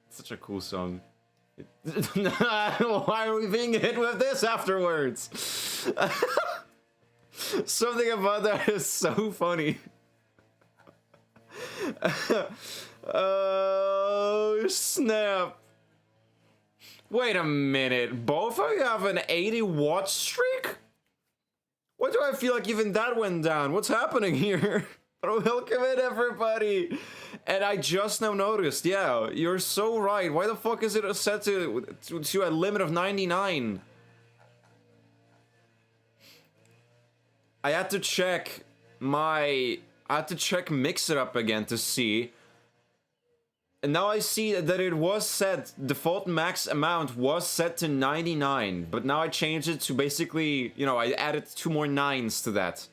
Such a cool song. Why are we being hit with this afterwards? Something about that is so funny. Oh, snap. Wait a minute. Both of you have an 80-watt streak? Why do I feel like even that went down? What's happening here? Welcome in, everybody. And I just now noticed, yeah, you're so right. Why the fuck is it set to a limit of 99? I had to check Mix It Up again to see. And now I see that it was set, default max amount was set to 99. But now I changed it to basically, you know, I added 2 more 9s to that.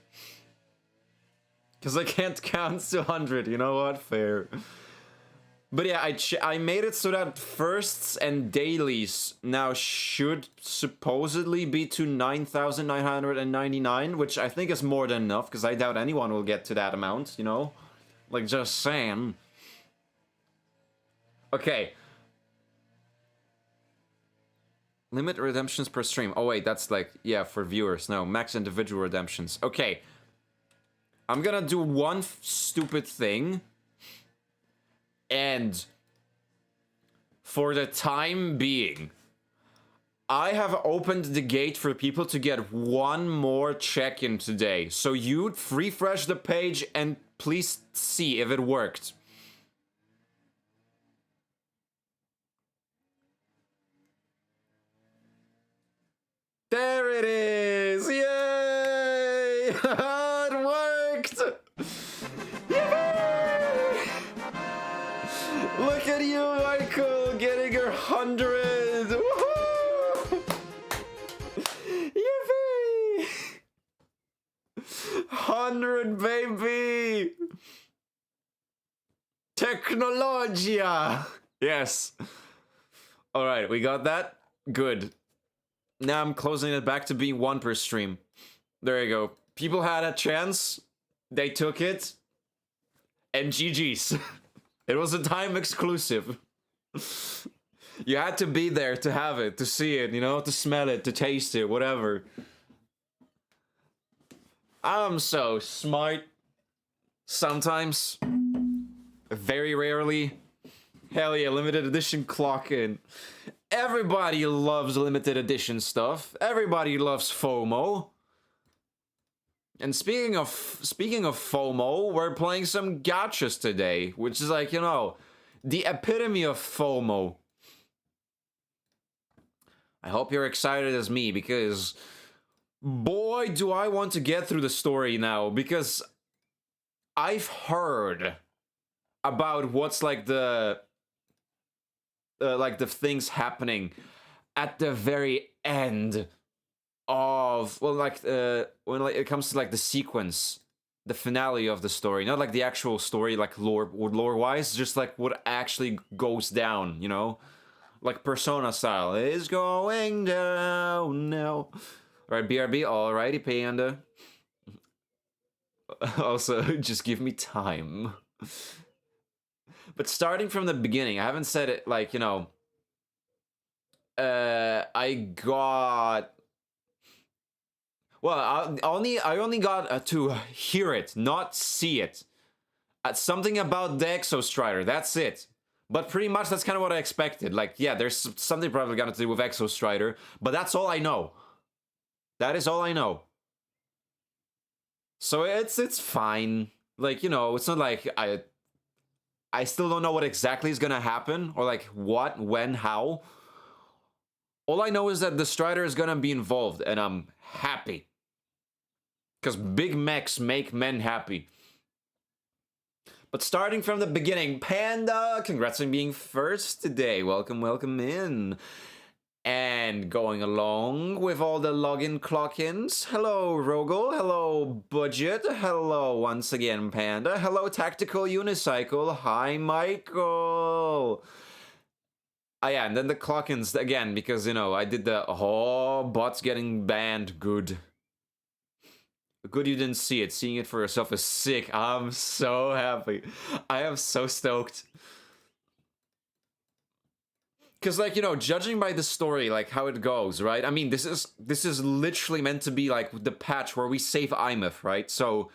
Because I can't count to 100, you know what? Fair. But yeah, I made it so that firsts and dailies now should supposedly be to 9,999, which I think is more than enough, because I doubt anyone will get to that amount, you know? Like, just saying. Okay. Limit redemptions per stream. Oh wait, that's like, yeah, for viewers. No, max individual redemptions. Okay. I'm gonna do one stupid thing. And for the time being, I have opened the gate for people to get one more check-in today. So you refresh the page and please see if it worked. There it is! Yay! It worked! Yay! Look at you, Michael, getting your 100! Woohoo! Yippee! 100, baby! Technologia! Yes. Alright, we got that? Good. Now I'm closing it back to being 1 per stream. There you go. People had a chance. They took it. And GG's. It was a time exclusive. You had to be there to have it, to see it, you know, to smell it, to taste it, whatever. I'm so smart. Sometimes. Very rarely. Hell yeah, limited edition clock in. Everybody loves limited edition stuff. Everybody loves FOMO. And speaking of FOMO, we're playing some gachas today, which is like, you know, the epitome of FOMO. I hope you're excited as me, because boy, do I want to get through the story now, because I've heard about what's like the things happening at the very end of, well, like when like it comes to like the sequence, the finale of the story, not like the actual story, like lore wise, just like what actually goes down, you know, like Persona style. It's going down now. All right, BRB, alrighty, Panda. Also, just give me time. But starting from the beginning, I haven't said it, like, you know, I got, well, I only got to hear it, not see it. Something about the Exo Strider, that's it. But pretty much that's kind of what I expected. Like, yeah, there's something probably got to do with Exo Strider, but that's all I know. That is all I know. So it's fine. Like, you know, it's not like I still don't know what exactly is gonna happen, or like what, when, how. All I know is that the Strider is gonna be involved, and I'm happy. Because big mechs make men happy. But starting from the beginning, Panda, congrats on being first today. Welcome, welcome in. And going along with all the login clock-ins. Hello, Rogel. Hello, Budget. Hello, once again, Panda. Hello, Tactical Unicycle. Hi, Michael. Ah, yeah, and then the clock-ins again, because, you know, I did the, oh, bots getting banned. Good. Good you didn't see it. Seeing it for yourself is sick. I'm so happy. I am so stoked. Because, like, you know, judging by the story, like, how it goes, right? I mean, this is literally meant to be, like, the patch where we save Aemeath, right? So,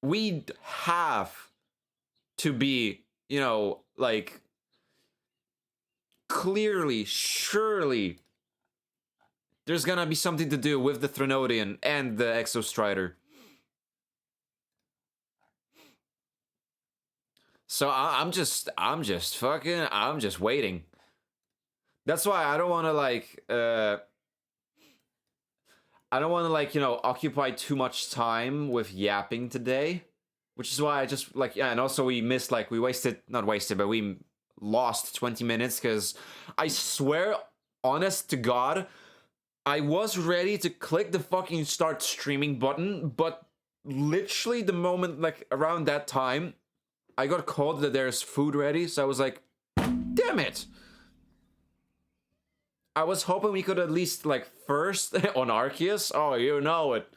we have to be, you know, like, clearly, surely, there's gonna be something to do with the Threnodian and the Exostrider. So I'm just waiting. That's why I don't want to like, you know, occupy too much time with yapping today, which is why I just like, yeah, and also we missed, like, we wasted, not wasted, but we lost 20 minutes because I swear, honest to God, I was ready to click the fucking start streaming button, but literally the moment, like, around that time, I got called that there's food ready, so I was like, damn it! I was hoping we could at least, like, first on Arceus. Oh, you know it.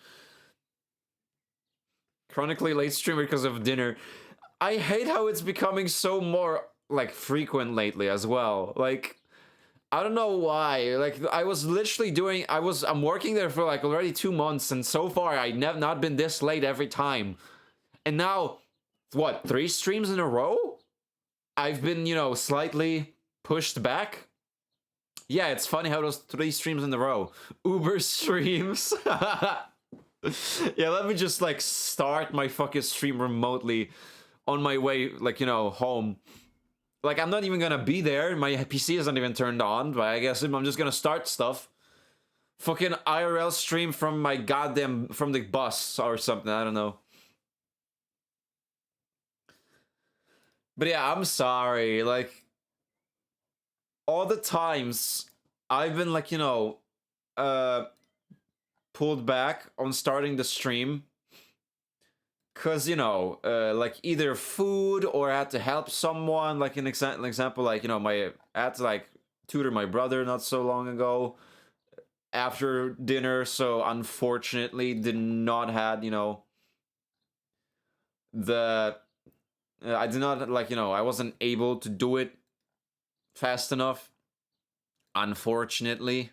Chronically late streamer because of dinner. I hate how it's becoming so more, like, frequent lately as well. Like, I don't know why. Like, I was literally doing, I'm working there for, like, already 2 months, and so far I have not been this late every time. And now, what, 3 streams in a row? I've been, you know, slightly pushed back. Yeah, it's funny how those 3 streams in a row. Uber streams. Yeah, let me just, like, start my fucking stream remotely on my way, like, you know, home. Like, I'm not even gonna be there. My PC isn't even turned on, but I guess I'm just gonna start stuff. Fucking IRL stream from my goddamn, from the bus or something, I don't know. But yeah, I'm sorry, like, all the times I've been, like, you know, pulled back on starting the stream because, you know, like, either food or I had to help someone, like, an example, like, you know, I had to, like, tutor my brother not so long ago after dinner, so unfortunately did not had, you know, the I did not, like, you know, I wasn't able to do it fast enough, unfortunately.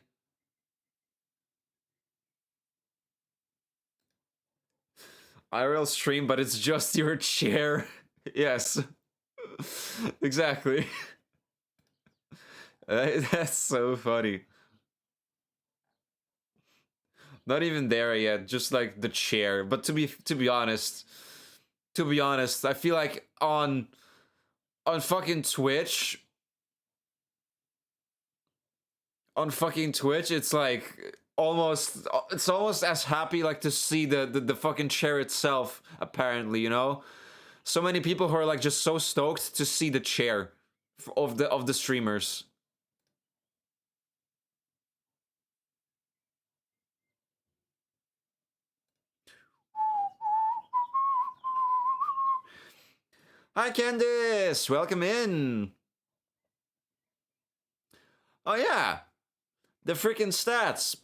IRL stream, but it's just your chair. Yes. Exactly. That's so funny. Not even there yet, just like the chair. But to be honest, I feel like on fucking Twitch, it's like it's almost as happy, like, to see the fucking chair itself, apparently, you know? So many people who are, like, just so stoked to see the chair of the streamers. Hi Candice, welcome in. Oh yeah, the freaking stats.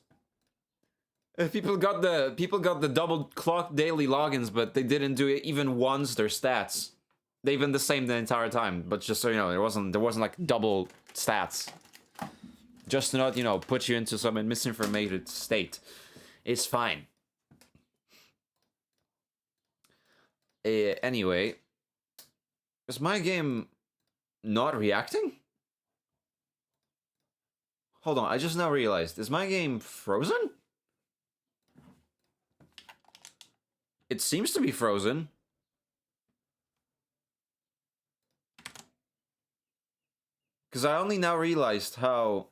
People got the double clock daily logins, but they didn't do it even once their stats. They've been the same the entire time, but just so you know, there wasn't like double stats. Just to not, you know, put you into some misinformed state. It's fine. Anyway, is my game not reacting? Hold on, I just now realized. Is my game frozen? It seems to be frozen. Because I only now realized how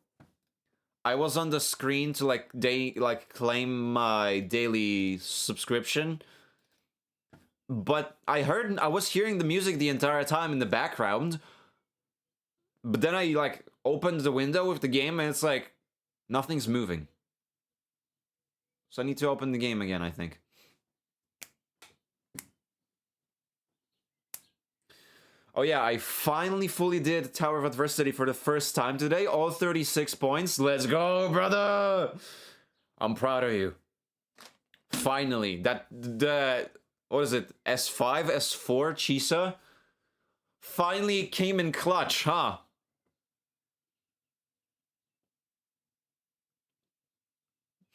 I was on the screen to, like, claim my daily subscription. But I was hearing the music the entire time in the background. But then I, like, opened the window with the game and it's like, nothing's moving. So I need to open the game again, I think. Oh yeah, I finally fully did Tower of Adversity for the first time today. All 36 points. Let's go, brother! I'm proud of you. Finally, what is it? S5, S4 Chisa finally came in clutch, huh?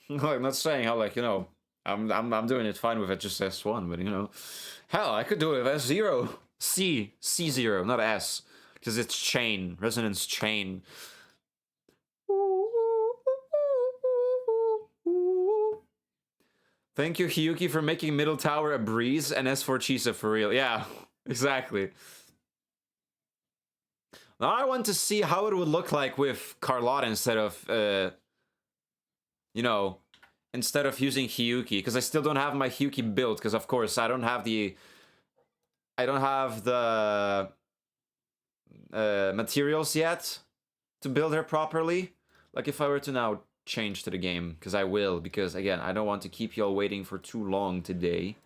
I'm not saying how, like, you know, I'm doing it fine with it just S1, but you know, hell, I could do it with S0, C0, not S, because it's chain, resonance chain. Thank you, Hiyuki, for making middle tower a breeze and S4 Chisa for real. Yeah, exactly. Now I want to see how it would look like with Carlotta instead of, you know, instead of using Hiyuki, because I still don't have my Hiyuki built, because of course I don't have the materials yet to build her properly. Like if I were to now change to the game, because I will, because again, I don't want to keep y'all waiting for too long today.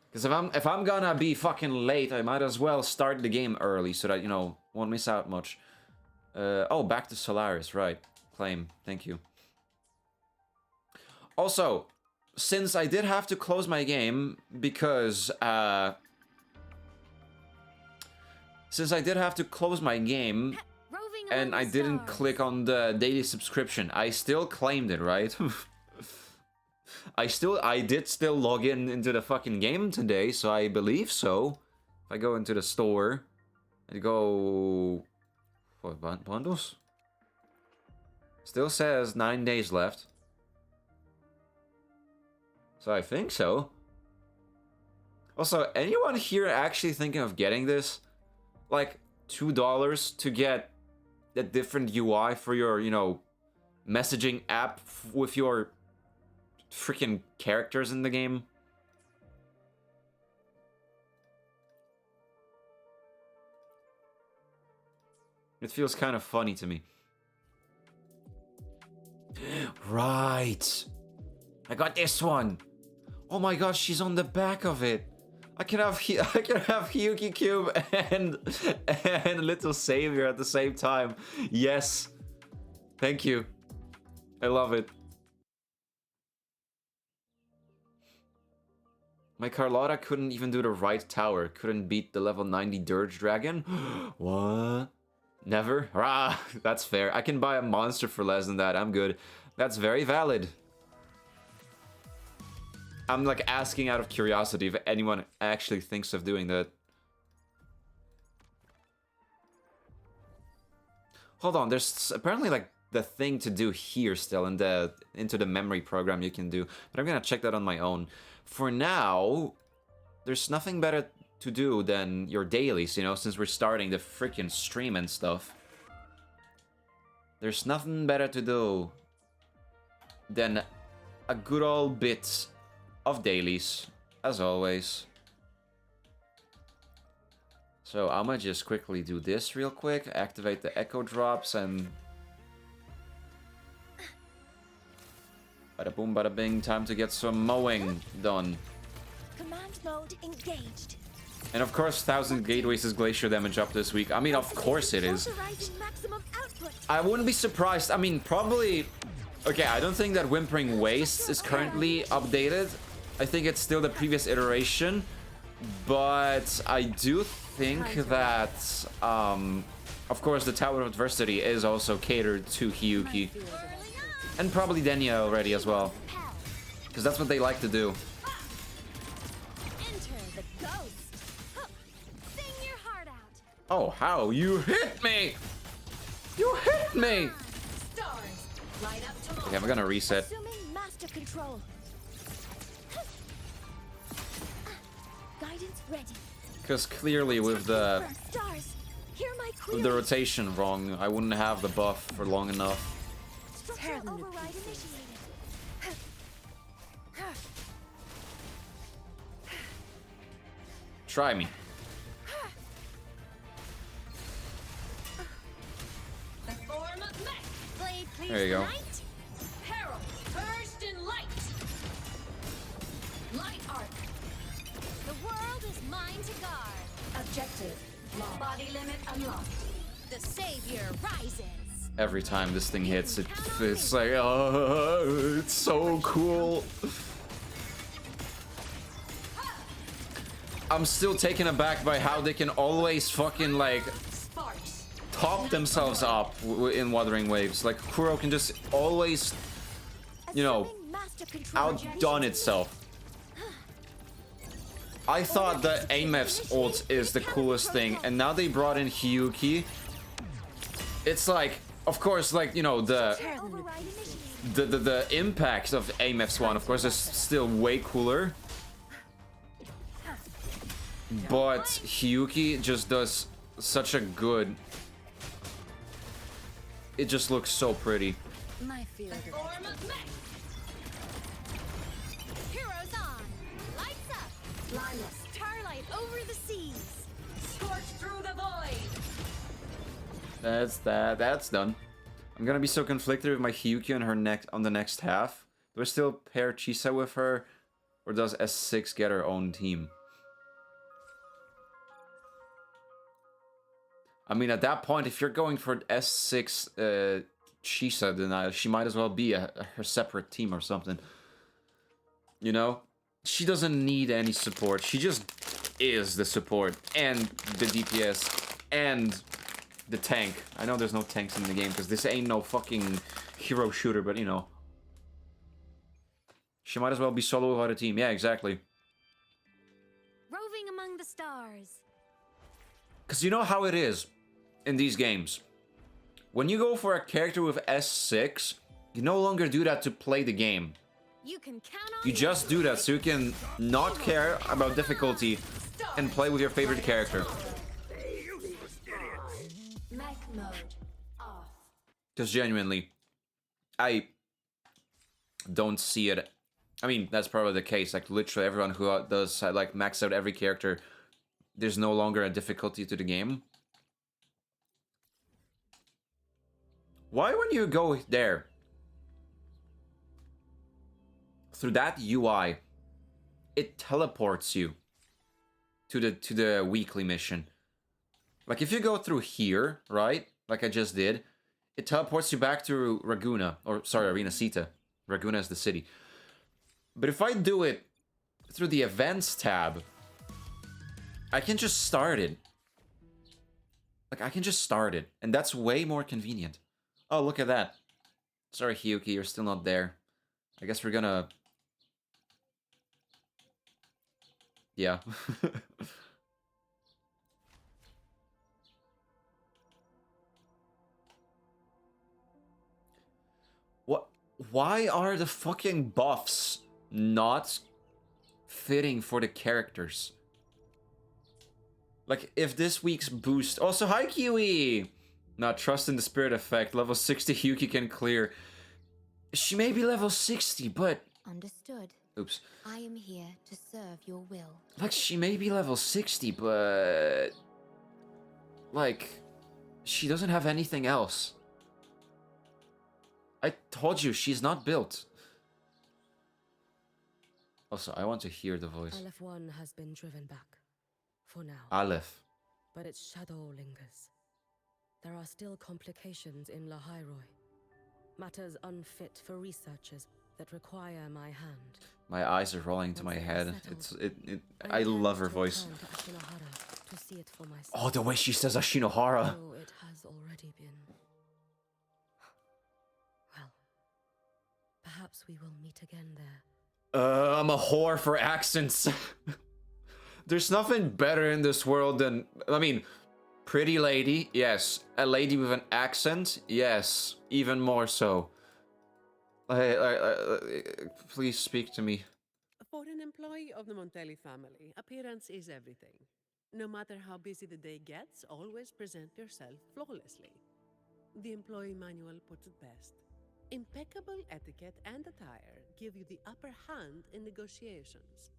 Because if I'm gonna be fucking late, I might as well start the game early so that, you know, won't miss out much. Oh, back to Solaris, right. Claim, thank you. Also, since I did have to close my game because, since I did have to close my game and I didn't click on the daily subscription, I still claimed it, right? I did still log into the fucking game today, so I believe so. If I go into the store and go... What, bundles? Still says 9 days left. So I think so. Also, anyone here actually thinking of getting this? Like, $2 to get a different UI for your, you know, messaging app with your freaking characters in the game? It feels kind of funny to me. Right! I got this one! Oh my gosh, she's on the back of it! I can have Hiyuki Cube and Little Savior at the same time. Yes. Thank you. I love it. My Carlotta couldn't even do the right tower. Couldn't beat the level 90 Dirge Dragon. What? Never? Ah, that's fair. I can buy a monster for less than that. I'm good. That's very valid. I'm like asking out of curiosity if anyone actually thinks of doing that. Hold on, there's apparently like the thing to do here still in into the memory program you can do, but I'm gonna check that on my own. For now, there's nothing better to do than your dailies, you know, since we're starting the freaking stream and stuff. There's nothing better to do than a good old bit of dailies, as always. So I'm gonna just quickly do this real quick, activate the echo drops, and bada boom, bada bing, time to get some mowing done. Command mode engaged. And of course, 1000 gateways is glacier damage up this week. I mean, of course it is. I wouldn't be surprised. I mean, probably... Okay, I don't think that Whimpering Waste is currently updated. I think it's still the previous iteration. But I do think that, of course, the Tower of Adversity is also catered to Hiyuki. And probably Denya already as well. Because that's what they like to do. Oh, how? You hit me! You hit me! Okay, I'm gonna reset. Because clearly with the rotation wrong, I wouldn't have the buff for long enough. Try me. There you go. Herald, purged in light. Light arc. The world is mine to guard. Objective. Body limit unlocked. The savior rises. Every time this thing hits, it's like, oh, it's so cool. I'm still taken aback by how they can always fucking, like, Sparks. top themselves up in Wuthering Waves. Like, Kuro can just always, you know, Assuming master control outdone itself. I thought that Aemeath's ult is the coolest thing, and now they brought in Hyuki. It's like, of course, like, you know, the impact of Aemeath's one, of course, is still way cooler. But Hyuki just does such a good... It just looks so pretty. My field of heroes on. Lights up. Lioness. Starlight over the seas. Scorch through the void. That's done. I'm gonna be so conflicted with my Hyuki on her on the next half. Do I still pair Chisa with her? Or does S6 get her own team? I mean, at that point, if you're going for S6 Chisa, then she might as well be her separate team or something. You know? She doesn't need any support. She just is the support. And the DPS. And the tank. I know there's no tanks in the game, because this ain't no fucking hero shooter, but you know. She might as well be solo without a team. Yeah, exactly. Roving among the stars. Because you know how it is in these games. When you go for a character with S6, you no longer do that to play the game. You can count on You just do that so you can not care about difficulty and play with your favorite character. mech mode off. Because genuinely, I don't see it. I mean, that's probably the case. Like, literally everyone who does, like, max out every character, there's no longer a difficulty to the game. Why when you go there, through that UI, it teleports you to the weekly mission? Like, if you go through here, right, like I just did, it teleports you back to Raguna, or sorry, Arena Sita. Raguna is the city. But if I do it through the events tab, I can just start it. Like, I can just start it, and that's way more convenient. Oh, look at that. Sorry, Hyuki, you're still not there. I guess we're gonna... Yeah. What? Why are the fucking buffs not fitting for the characters? Like, if this week's boost... Also, hi, Kiwi! Not trust in the spirit effect. Level 60 Hyuki can clear. She may be level 60, but... Understood. Oops. I am here to serve your will. Like, she may be level 60, but... Like, she doesn't have anything else. I told you, she's not built. Also, I want to hear the voice. Aleph 1 has been driven back. For now. Aleph. But its shadow lingers. There are still complications in Lahairoi. Matters unfit for researchers that require my hand. My eyes are rolling to my head. I love her voice. To see it for myself. Oh, the way she says Ashinohara. Oh, it has already been. Well, perhaps we will meet again there. I'm a whore for accents. There's nothing better in this world than... I mean, pretty lady, yes. A lady with an accent, yes. Even more so. Please speak to me. For an employee of the Montelli family, appearance is everything. No matter how busy the day gets, always present yourself flawlessly. The employee manual puts it best. Impeccable etiquette and attire give you the upper hand in negotiations.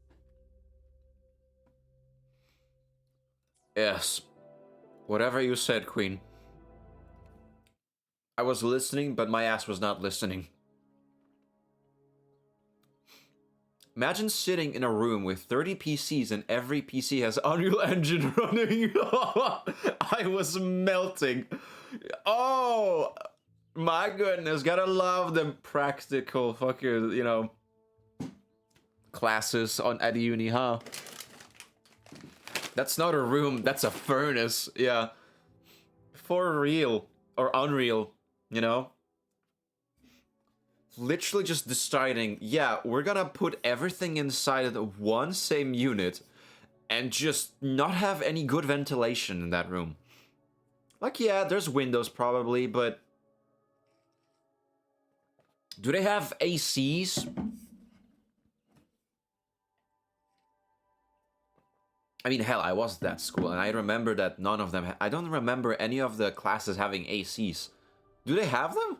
Yes. Whatever you said, Queen. I was listening, but my ass was not listening. Imagine sitting in a room with 30 PCs and every PC has Unreal Engine running. I was melting. Oh, my goodness. Gotta love the practical fucking, you know, classes at uni, huh? That's not a room, that's a furnace. Yeah. For real. Or unreal, you know? Literally just deciding, yeah, we're gonna put everything inside of the one same unit and just not have any good ventilation in that room. Like, yeah, there's windows probably, but do they have ACs? I mean, hell, I was at that school, and I remember that none of them... I don't remember any of the classes having ACs. Do they have them?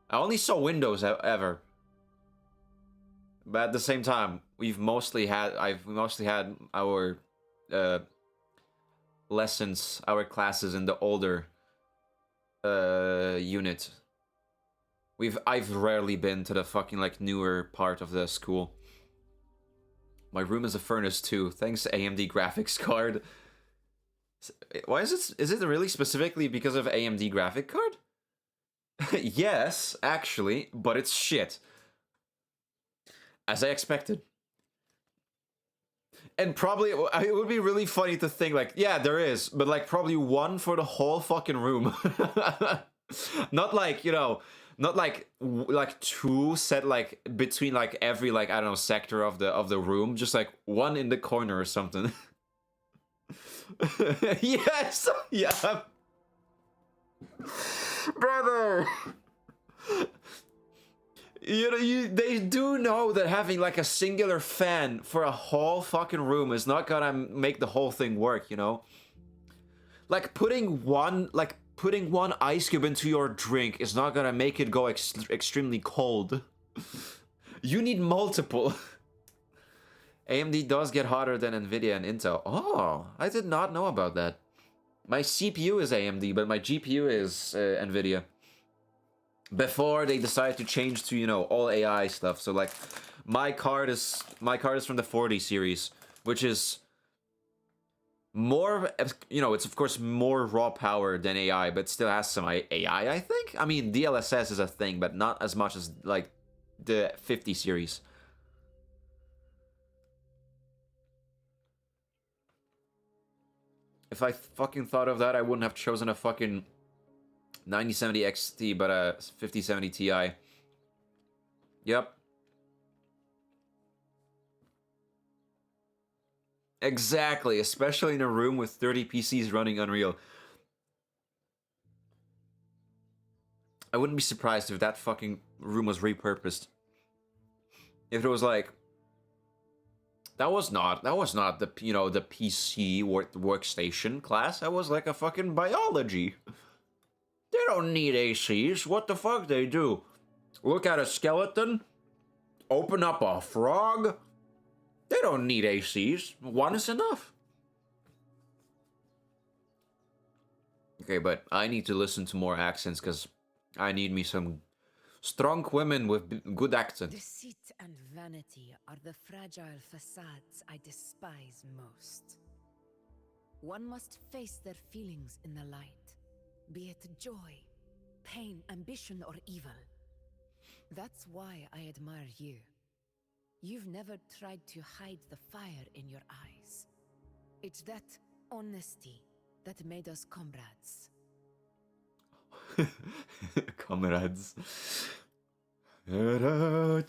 I only saw windows ever. But at the same time, I've mostly had our lessons, our classes in the older unit. I've rarely been to the fucking like newer part of the school. My room is a furnace too. Thanks AMD graphics card. Why is it really specifically because of AMD graphic card? Yes, actually, but it's shit. As I expected. And probably, it would be really funny to think, like, yeah, there is, but, like, probably one for the whole fucking room. Not like, you know, not like, two set, like, between, like, every, like, I don't know, sector of the room. Just, like, one in the corner or something. Yes! Yeah! Brother! You know, they do know that having like a singular fan for a whole fucking room is not gonna make the whole thing work, you know? Like putting one ice cube into your drink is not gonna make it go extremely cold. You need multiple. AMD does get hotter than Nvidia and Intel. Oh, I did not know about that. My CPU is AMD, but my GPU is Nvidia. Before they decided to change to, you know, all AI stuff. So like my card is from the 40 series, which is more, you know, it's of course more raw power than AI, but still has some AI, I think. I mean, DLSS is a thing, but not as much as like the 50 series. If I fucking thought of that, I wouldn't have chosen a fucking 9070 XT, but a 5070 Ti. Yep. Exactly, especially in a room with 30 PCs running Unreal. I wouldn't be surprised if that fucking room was repurposed. If it was like... That was not the, you know, the PC workstation class. That was like a fucking biology. They don't need ACs. What the fuck they do? Look at a skeleton? Open up a frog? They don't need ACs. One is enough. Okay, but I need to listen to more accents because I need me some strong women with good accent. Deceit and vanity are the fragile facades I despise most. One must face their feelings in the light. Be it joy, pain, ambition, or evil. That's why I admire you. You've never tried to hide the fire in your eyes. It's that honesty that made us comrades. Comrades. No.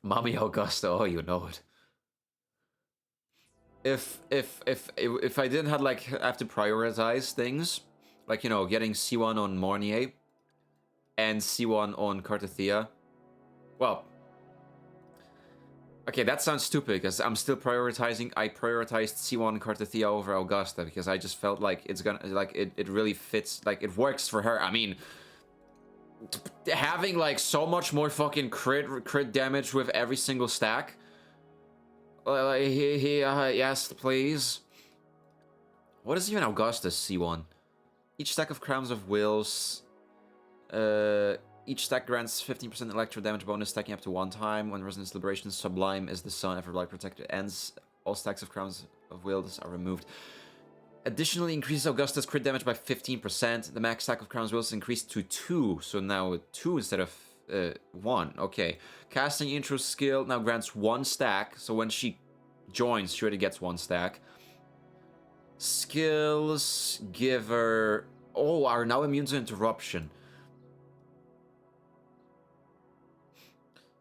Mommy Augusta, oh, you know it. If I didn't have to prioritize things, like, you know, getting C1 on Mornier and C1 on Cartathea, well, okay, that sounds stupid because I'm still prioritizing. I prioritized C1 Cartathea over Augusta because I just felt like it's gonna, like, it really fits, like, it works for her. I mean, having like so much more fucking crit damage with every single stack. Yes, please. What is even Augusta's C1? Each stack of Crowns of Wills. Each stack grants 15% electro damage bonus, stacking up to 1 time. When Resonance Liberation Sublime is the sun, after Light Protector ends, all stacks of Crowns of Wills are removed. Additionally, increases Augusta's crit damage by 15%. The max stack of Crowns of Wills is increased to 2, so now 2 instead of 1. Okay. Casting intro skill now grants 1 stack, so when she joins, she already gets 1 stack. Skills give her... Oh, are now immune to interruption.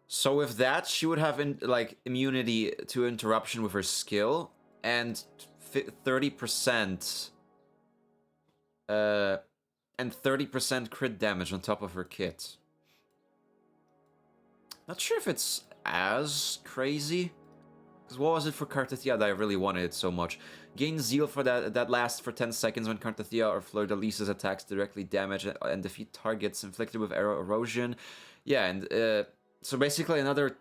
So with that, she would have immunity to interruption with her skill and 30% and 30% crit damage on top of her kit. Not sure if it's as crazy. Because what was it for Kartathea that I really wanted it so much? Gain Zeal for that lasts for 10 seconds when Kartathea or Fleur-de-Lis's attacks directly damage and defeat targets inflicted with arrow erosion. Yeah, and so basically another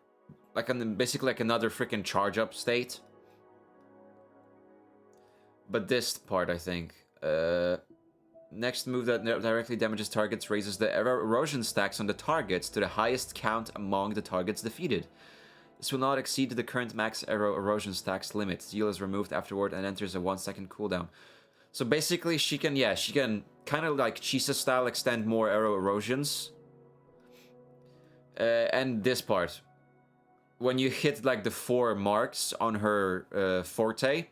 another freaking charge up state. But this part, I think. Next move that directly damages targets raises the arrow erosion stacks on the targets to the highest count among the targets defeated. This will not exceed the current max arrow erosion stacks limit. Zeal is removed afterward and enters a 1-second cooldown. So basically she can kind of like Chisa style extend more arrow erosions. And this part. When you hit like the 4 marks on her forte,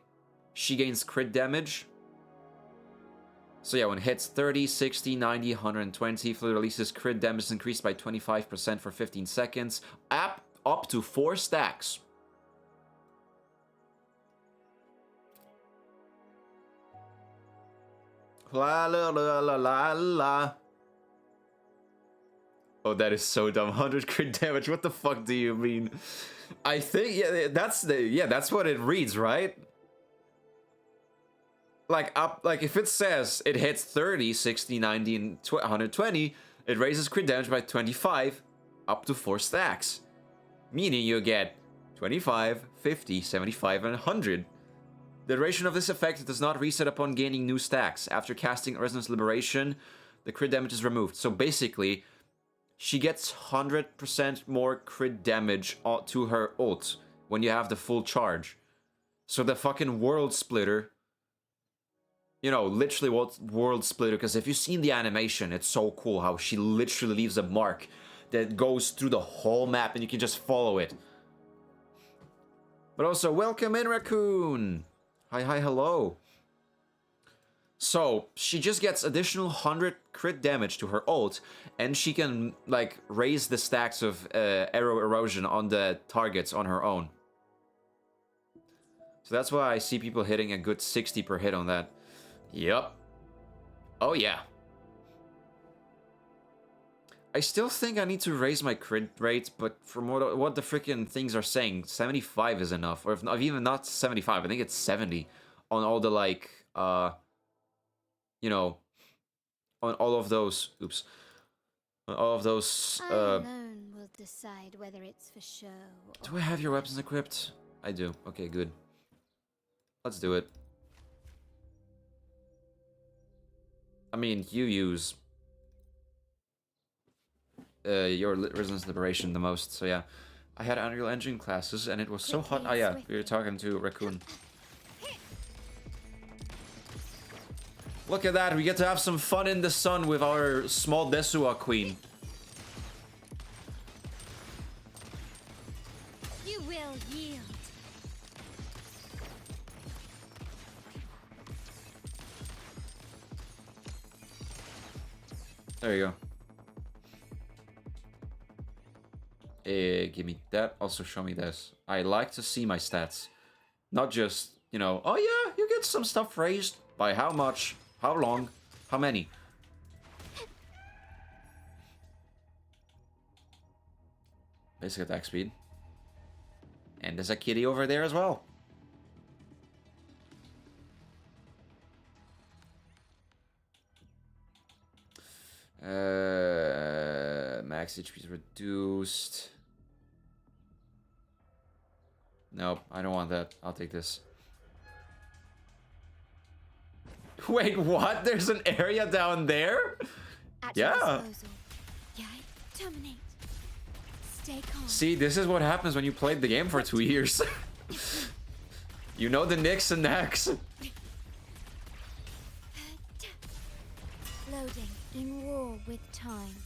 she gains crit damage. So yeah, when hits 30, 60, 90, 120, Fleur-de-Lis's crit damage is increased by 25% for 15 seconds. Up to 4 stacks. La la la la la la. Oh, that is so dumb. 100 crit damage. What the fuck do you mean? I think that's what it reads, right? Like if it says it hits 30, 60, 90, and 120, it raises crit damage by 25 up to 4 stacks. Meaning you get 25, 50, 75, and 100. The duration of this effect does not reset upon gaining new stacks. After casting Resonance Liberation, the crit damage is removed. So basically, she gets 100% more crit damage to her ult when you have the full charge. So the fucking World Splitter... You know, literally World Splitter, because if you've seen the animation, it's so cool how she literally leaves a mark that goes through the whole map and you can just follow it. But also, welcome in, Raccoon! Hi, hello. So, she just gets additional 100 crit damage to her ult, and she can, like, raise the stacks of arrow erosion on the targets on her own. So that's why I see people hitting a good 60 per hit on that. Yep. Oh yeah. I still think I need to raise my crit rate, but from what the freaking things are saying, 75 is enough. Or if even not 75, I think it's 70 on all the like, you know, on all of those. Oops. On all of those. I alone will decide whether it's for show. Do I have your weapons equipped? I do. Okay, good. Let's do it. I mean, you use your Resonance Liberation the most, so yeah. I had Unreal Engine classes, and it was so hot. Oh yeah, we were talking to Raccoon. Look at that, we get to have some fun in the sun with our small Desua queen. You will yield. There you go. Give me that. Also show me this. I like to see my stats. Not just, you know, oh yeah, you get some stuff raised. By how much? How long? How many? Basic attack speed. And there's a kitty over there as well. Max HP is reduced. Nope, I don't want that. I'll take this. Wait, what? There's an area down there? At your Yeah. disposal. Yai, terminate. Stay calm. See, this is what happens when you played the game for 2 years. You know the nicks and knacks. Loading in war with time.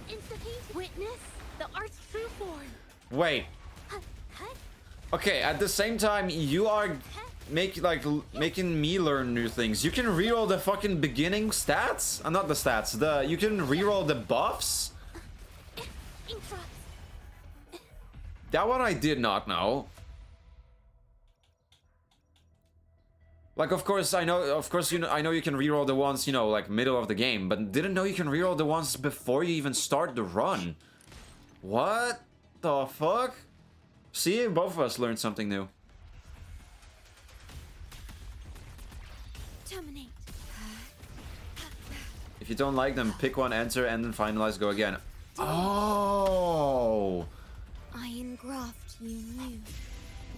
Insta-heat. Witness The art's true form. Wait. Okay, at the same time, you are making me learn new things. You can reroll the fucking beginning stats? Not the stats. You can reroll the buffs? That one I did not know. Like, of course, I know. Of course, I know you can reroll the ones, you know, like middle of the game, but didn't know you can reroll the ones before you even start the run. What the fuck? See, both of us learned something new. Terminate. If you don't like them, pick one, enter, and then finalize, go again. Oh, I engraft you new.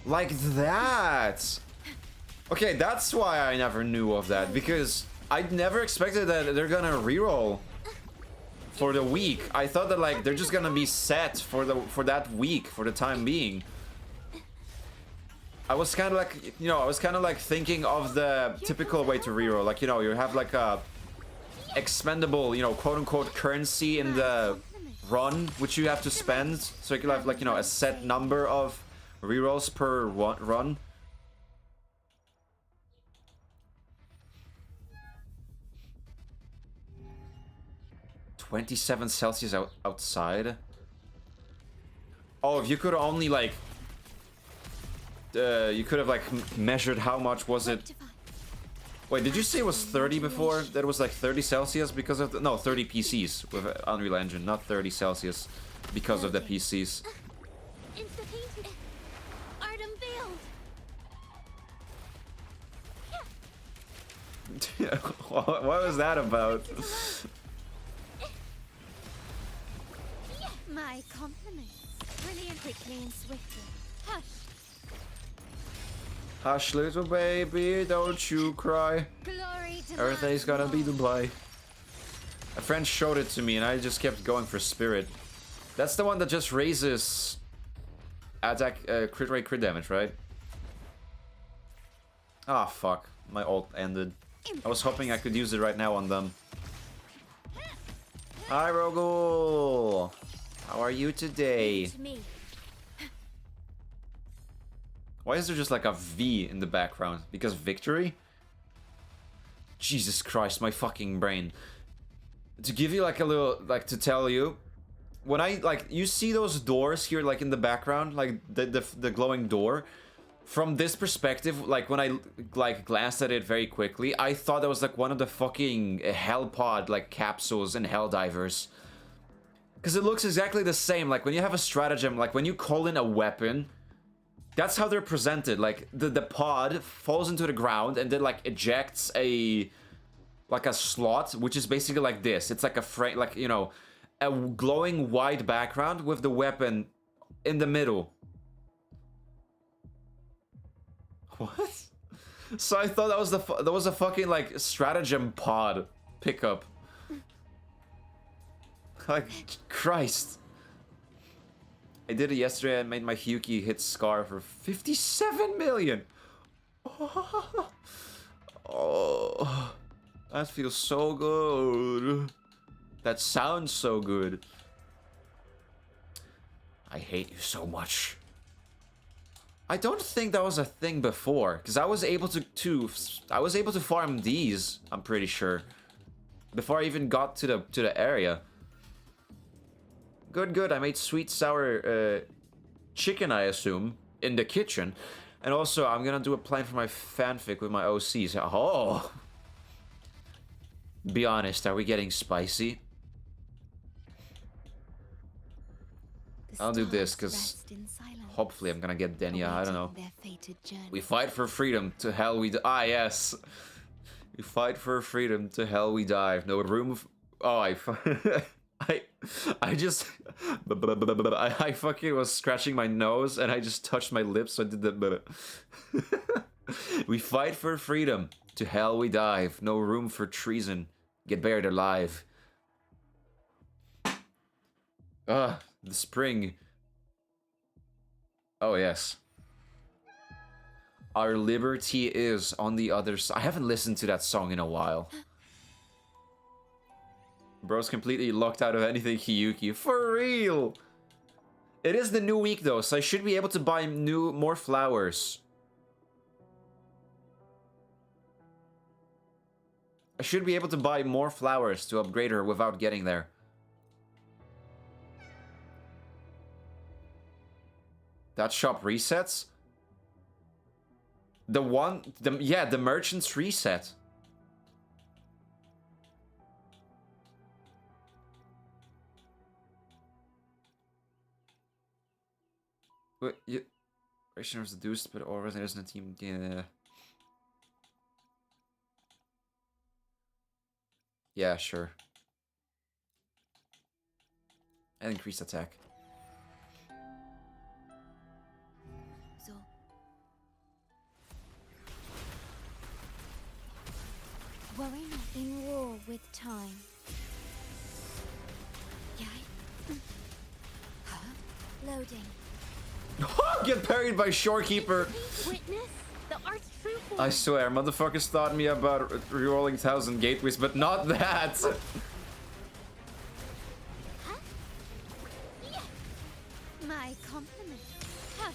like that. Okay, that's why I never knew of that, because I never expected that they're gonna reroll for the week. I thought that like they're just gonna be set for that week for the time being. I was kind of like, you know, I was kind of like thinking of the typical way to reroll, like, you know, you have like a expendable, you know, quote unquote currency in the run which you have to spend, so you can have like, you know, a set number of rerolls per run. -27 Celsius outside. Oh, if you could only like you could have like measured how much was it. Wait, did you say it was 30 before? That it was like 30 Celsius because of the, no, 30 PCs with Unreal Engine, not 30 Celsius because of the PCs. Art unveiled. What was that about? My compliments. Brilliant, quickly and swiftly. Hush. Hush, little baby, don't you cry. Glory to Everything's gonna be Dubai. A friend showed it to me and I just kept going for Spirit. That's the one that just raises attack, crit rate, crit damage, right? Ah, fuck. My ult ended. I was hoping I could use it right now on them. Hi, Rogul! How are you today? to me. Why is there just like a V in the background? Because victory? Jesus Christ, my fucking brain. To give you like a little, like to tell you, when I, like, you see those doors here like in the background, like the glowing door? From this perspective, like when I like glanced at it very quickly, I thought that was like one of the fucking hell pod like capsules in Helldivers. Because it looks exactly the same, like when you have a stratagem, like when you call in a weapon, that's how they're presented. Like the pod falls into the ground and then like ejects a slot, which is basically like this. It's like a frame, like, you know, a glowing white background with the weapon in the middle. What? So I thought that was a fucking like stratagem pod pickup. Like, Christ. I did it yesterday. I made my Hyuki hit Scar for 57 million. Oh, that feels so good. That sounds so good. I hate you so much. I don't think that was a thing before, because I was able to farm these, I'm pretty sure, before I even got to the area. Good. I made sweet sour chicken, I assume, in the kitchen. And also, I'm gonna do a plan for my fanfic with my OCs. Oh! Be honest, are we getting spicy? I'll do this, because hopefully I'm gonna get Denia, I don't know. We fight for freedom, to hell we die. Ah, yes! We fight for freedom, to hell we die. No room... Oh, I just... I fucking was scratching my nose, and I just touched my lips, so I did the... We fight for freedom, to hell we dive. No room for treason. Get buried alive. Ah, the spring. Oh, yes. Our liberty is on the other side. I haven't listened to that song in a while. Bro's completely locked out of anything Hiyuki. For real! It is the new week though, so I should be able to buy more flowers. I should be able to buy more flowers to upgrade her without getting there. That shop resets? The merchants reset. But ration was reduced, but all residents in the team. Yeah. Yeah, sure. And increased attack. So. Worry not in war with time. Yeah. Huh? Loading. Get parried by Shorekeeper. Witness the art's true form. I swear, motherfuckers taught me about rerolling 1,000 gateways, but not that. Huh? Yeah. My compliment. Hush.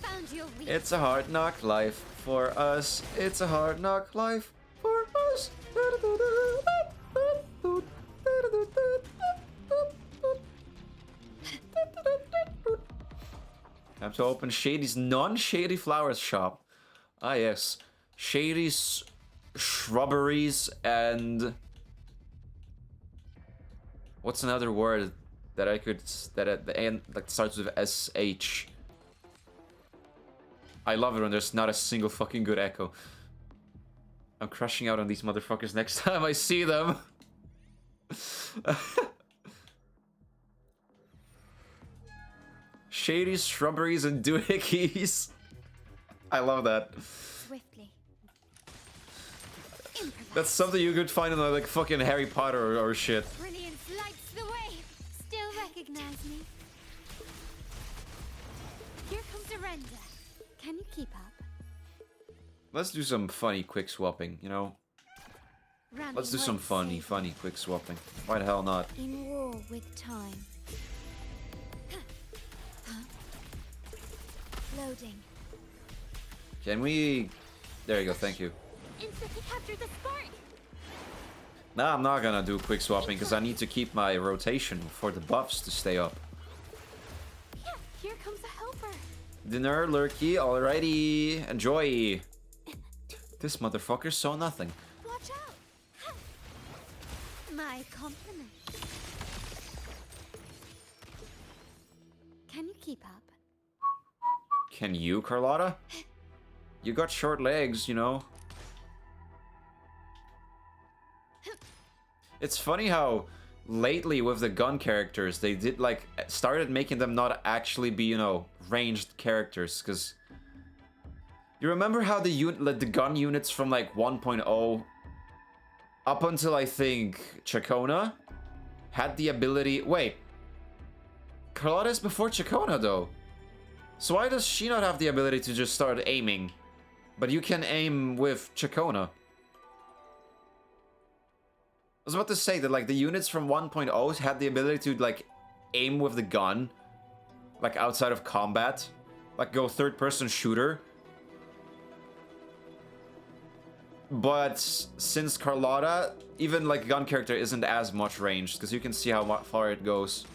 Found your reach. It's a hard knock life for us. It's a hard knock life for us. Time to open Shady's non-shady flowers shop. Ah yes, Shady's shrubberies and what's another word that I could that at the end like starts with SH. I love it when there's not a single fucking good echo. I'm crushing out on these motherfuckers next time I see them. Shady's shrubberies and doohickeys. I love that. Swiftly. That's something you could find in like fucking Harry Potter or shit. Brilliance lights the way. Still recognize me. Here comes Arenda. Can you keep up? Let's do some funny quick swapping, you know? Running Let's do some won't save funny quick swapping. Why the hell not? in war with time. Loading. Can we... There you go, thank you. Instantly capture the spark. Nah, I'm not gonna do quick swapping because I need to keep my rotation for the buffs to stay up. Yeah, here comes a helper. Dinner, lurky, alrighty. Enjoy. This motherfucker saw nothing. Watch out. My compliment. Can you keep up? Can you, Carlotta? You got short legs, you know. It's funny how lately with the gun characters, they did like started making them not actually be, you know, ranged characters. Because you remember how the gun units from like 1.0 up until I think Chacona had the ability. Wait, Carlotta's before Chacona though. So why does she not have the ability to just start aiming? But you can aim with Chacona. I was about to say that like the units from 1.0 had the ability to like aim with the gun. Like outside of combat. Like go third-person shooter. But since Carlotta, even like gun character isn't as much ranged. Because you can see how far it goes.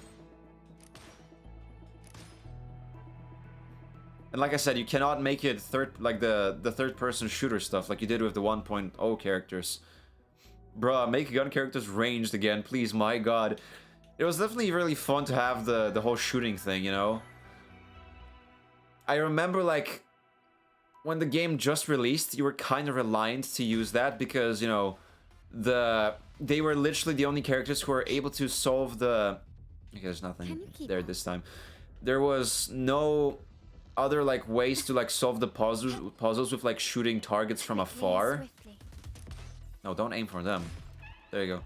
And like I said, you cannot make it the third-person shooter stuff like you did with the 1.0 characters. Bruh, make gun characters ranged again, please, my god. It was definitely really fun to have the whole shooting thing, you know? I remember, like, when the game just released, you were kind of reliant to use that because, you know, they were literally the only characters who were able to solve the... Okay, there's nothing there this time. There was no other like ways to like solve the puzzles with like shooting targets from afar. No, don't aim for them. There you go.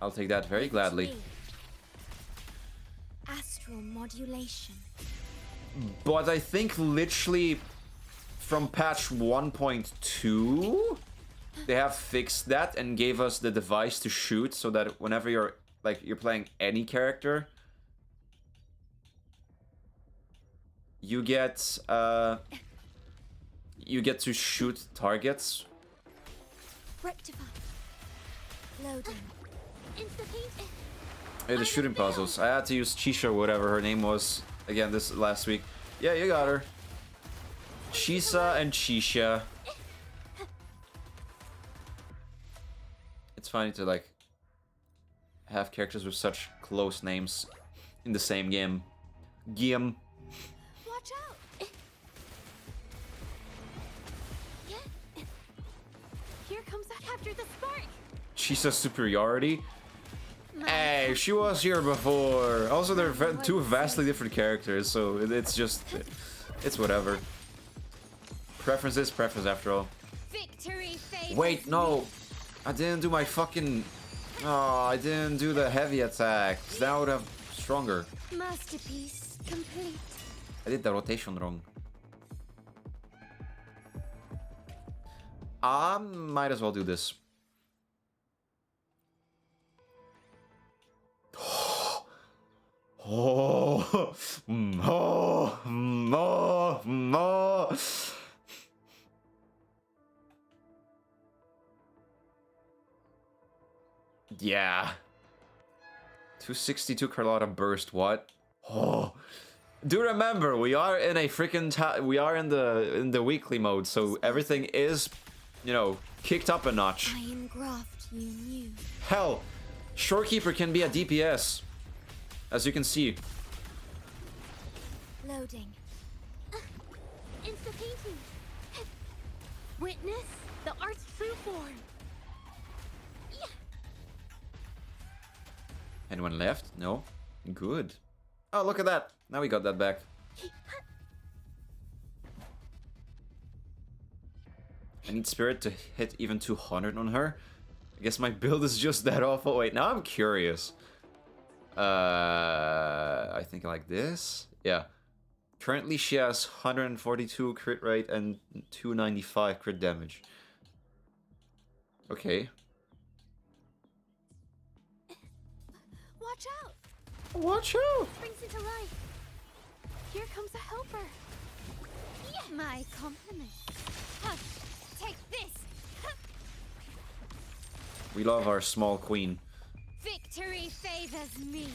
I'll take that very gladly. Astral modulation. But I think literally from patch 1.2 they have fixed that and gave us the device to shoot so that whenever you're playing any character, you get to shoot targets. Rectify. Loading. Insta-paint. Hey, the shooting puzzles. I had to use Chisha, whatever her name was, again this last week. Yeah, you got her. Chisa and Chisha. It's funny to like have characters with such close names in the same game. Watch out! Here comes that after the spark. Chisa's superiority. Hey, she was here before. Also, they're two vastly different characters, so it's just, it's whatever. Preference is preference after all. Victory favors. Wait, no, I didn't do my fucking. Oh, I didn't do the heavy attack. Then I would have stronger. Masterpiece complete. I did the rotation wrong. I might as well do this. Oh, oh, oh, oh. Yeah. 262 Carlotta burst. What? Oh. Do remember, we are in a freaking we are in the weekly mode, so everything is, you know, kicked up a notch. Iron graft you knew. Hell, Shorekeeper can be a DPS, as you can see. Loading. Insta-painting. Witness the art's true form. Anyone left? No? Good. Oh, look at that. Now we got that back. I need Spirit to hit even 200 on her. I guess my build is just that awful. Wait, now I'm curious. I think like this. Yeah. Currently she has 142 crit rate and 295 crit damage. Okay. Watch out! Watch out! Brings it to life. Here comes a helper. Yeah. My compliment. Hush. Take this. We love our small queen. Victory favors me.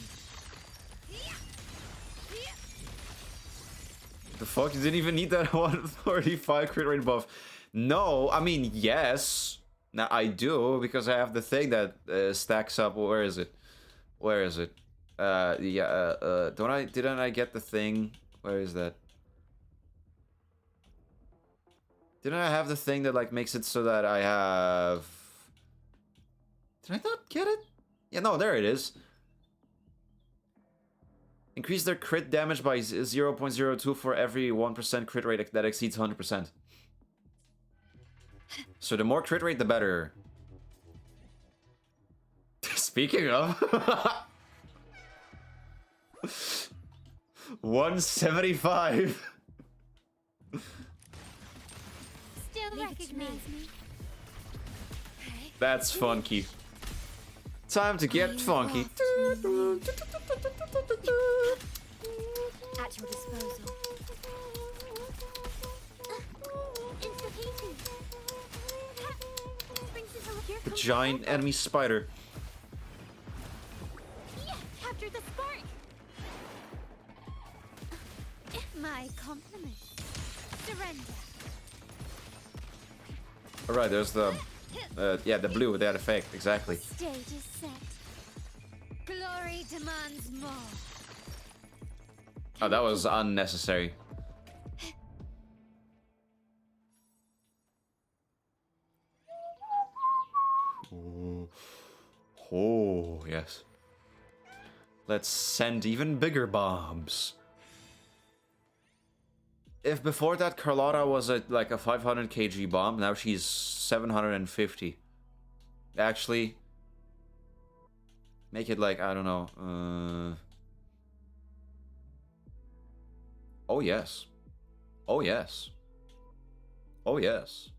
The fuck? You didn't even need that 145 crit rate buff. No, I mean, yes. Now I do, because I have the thing that stacks up. Where is it? Where is it? Didn't I get the thing? Where is that? Didn't I have the thing that like makes it so that I have... Did I not get it? Yeah, no, there it is. Increase their crit damage by 0.02 for every 1% crit rate that exceeds 100%. So the more crit rate, the better. Speaking of... 175. Still recognize me. That's funky. Time to get funky. At your disposal. The giant enemy spider. Capture the spark. My compliment. Surrender. All right, there's the yeah, the blue, that effect, exactly. Stage is set. Glory demands more. Oh, that was unnecessary. Oh, oh yes. Let's send even bigger bombs. If before that Carlotta was like a 500 kg bomb, now she's 750. Actually, make it like, I don't know. Oh yes. Oh yes. Oh yes.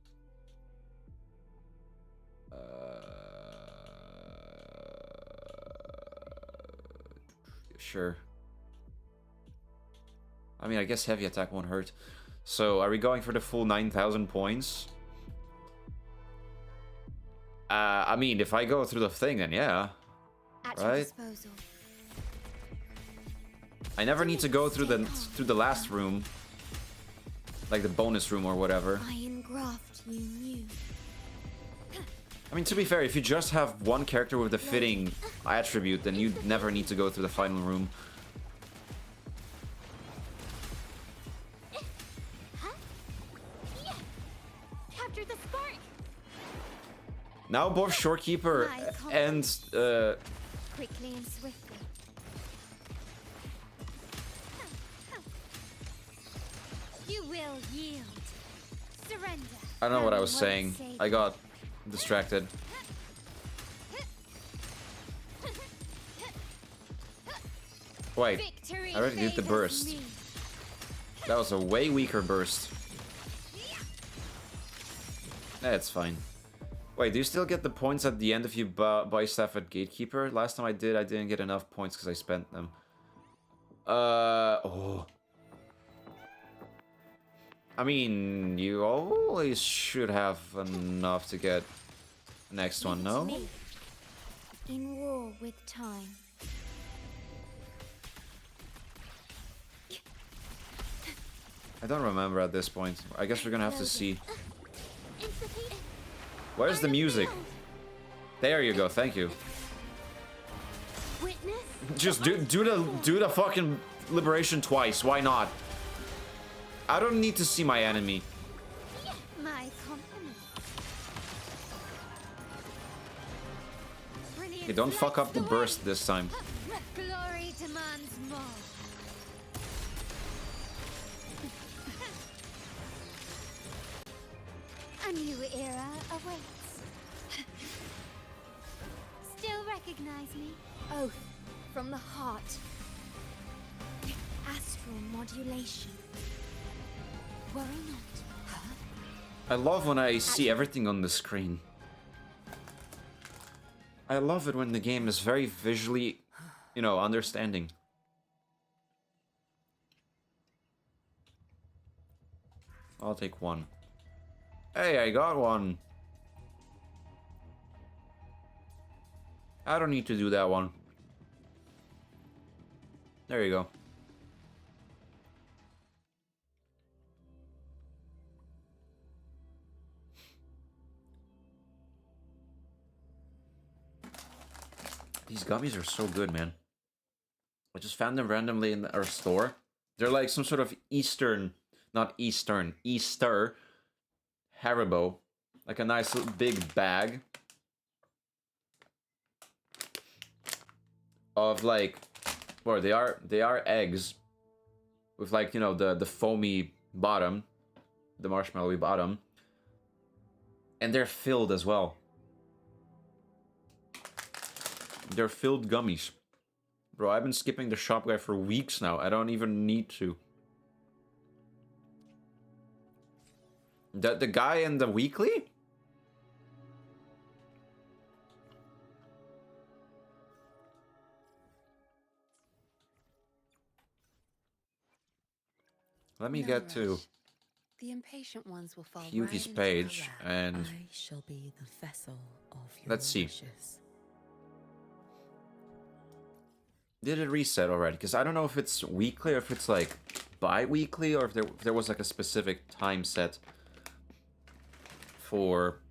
Sure. I mean, I guess heavy attack won't hurt. So, are we going for the full 9,000 points? I mean, if I go through the thing, then yeah. At your Right? disposal. I never need to go through the last room. Like the bonus room or whatever. I engraft you new. I mean, to be fair, if you just have one character with the fitting attribute, then you never need to go through the final room. Capture the spark. Now both Shorekeeper and Quickly and swiftly. You will yield. Surrender. I don't know what I None was won't saying. save I got distracted. Wait, Victory I already did the favors burst. me. That was a way weaker burst. That's fine. Wait, do you still get the points at the end if you buy stuff at Gatekeeper? Last time I didn't get enough points because I spent them. Oh. I mean, you always should have enough to get the next one, no? Me. In war with time. I don't remember at this point. I guess we're gonna have to see. Instantly. Where's the music? There you go, thank you. Witness. Just do the fucking liberation twice, why not? I don't need to see my enemy. My compliment. Brilliant. Okay, don't fuck up the Lights burst this time. way. Glory demands more. A new era awaits. Still recognize me? Oath from the heart. Astral modulation. Worry not, huh? I love when I see everything on the screen. I love it when the game is very visually, you know, understanding. I'll take one. Hey, I got one. I don't need to do that one. There you go. These gummies are so good, man. I just found them randomly in our store. They're like some sort of Easter Haribo. Like a nice little big bag of like, well, they are eggs with like, you know, the foamy bottom, the marshmallowy bottom, and they're filled as well. They're filled gummies. Bro, I've been skipping the shop guy for weeks now. I don't even need to. The guy in the weekly? Let me No get to rush. The impatient ones will fall Yuki's right into our page lap. and I shall be the vessel of your Let's see. wishes. did it reset already? Because I don't know if it's weekly or if it's like bi-weekly or if there was like a specific time set for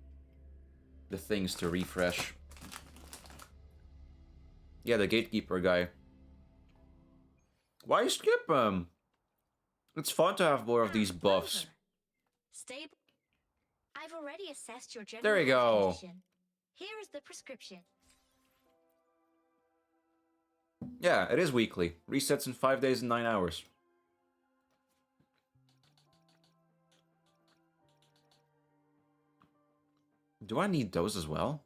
the things to refresh. Yeah, the gatekeeper guy. Why skip him? It's fun to have more of these buffs. Stable. I've already assessed your general There you go. health condition. Here is the prescription. Yeah, it is weekly. Resets in 5 days and 9 hours. Do I need those as well?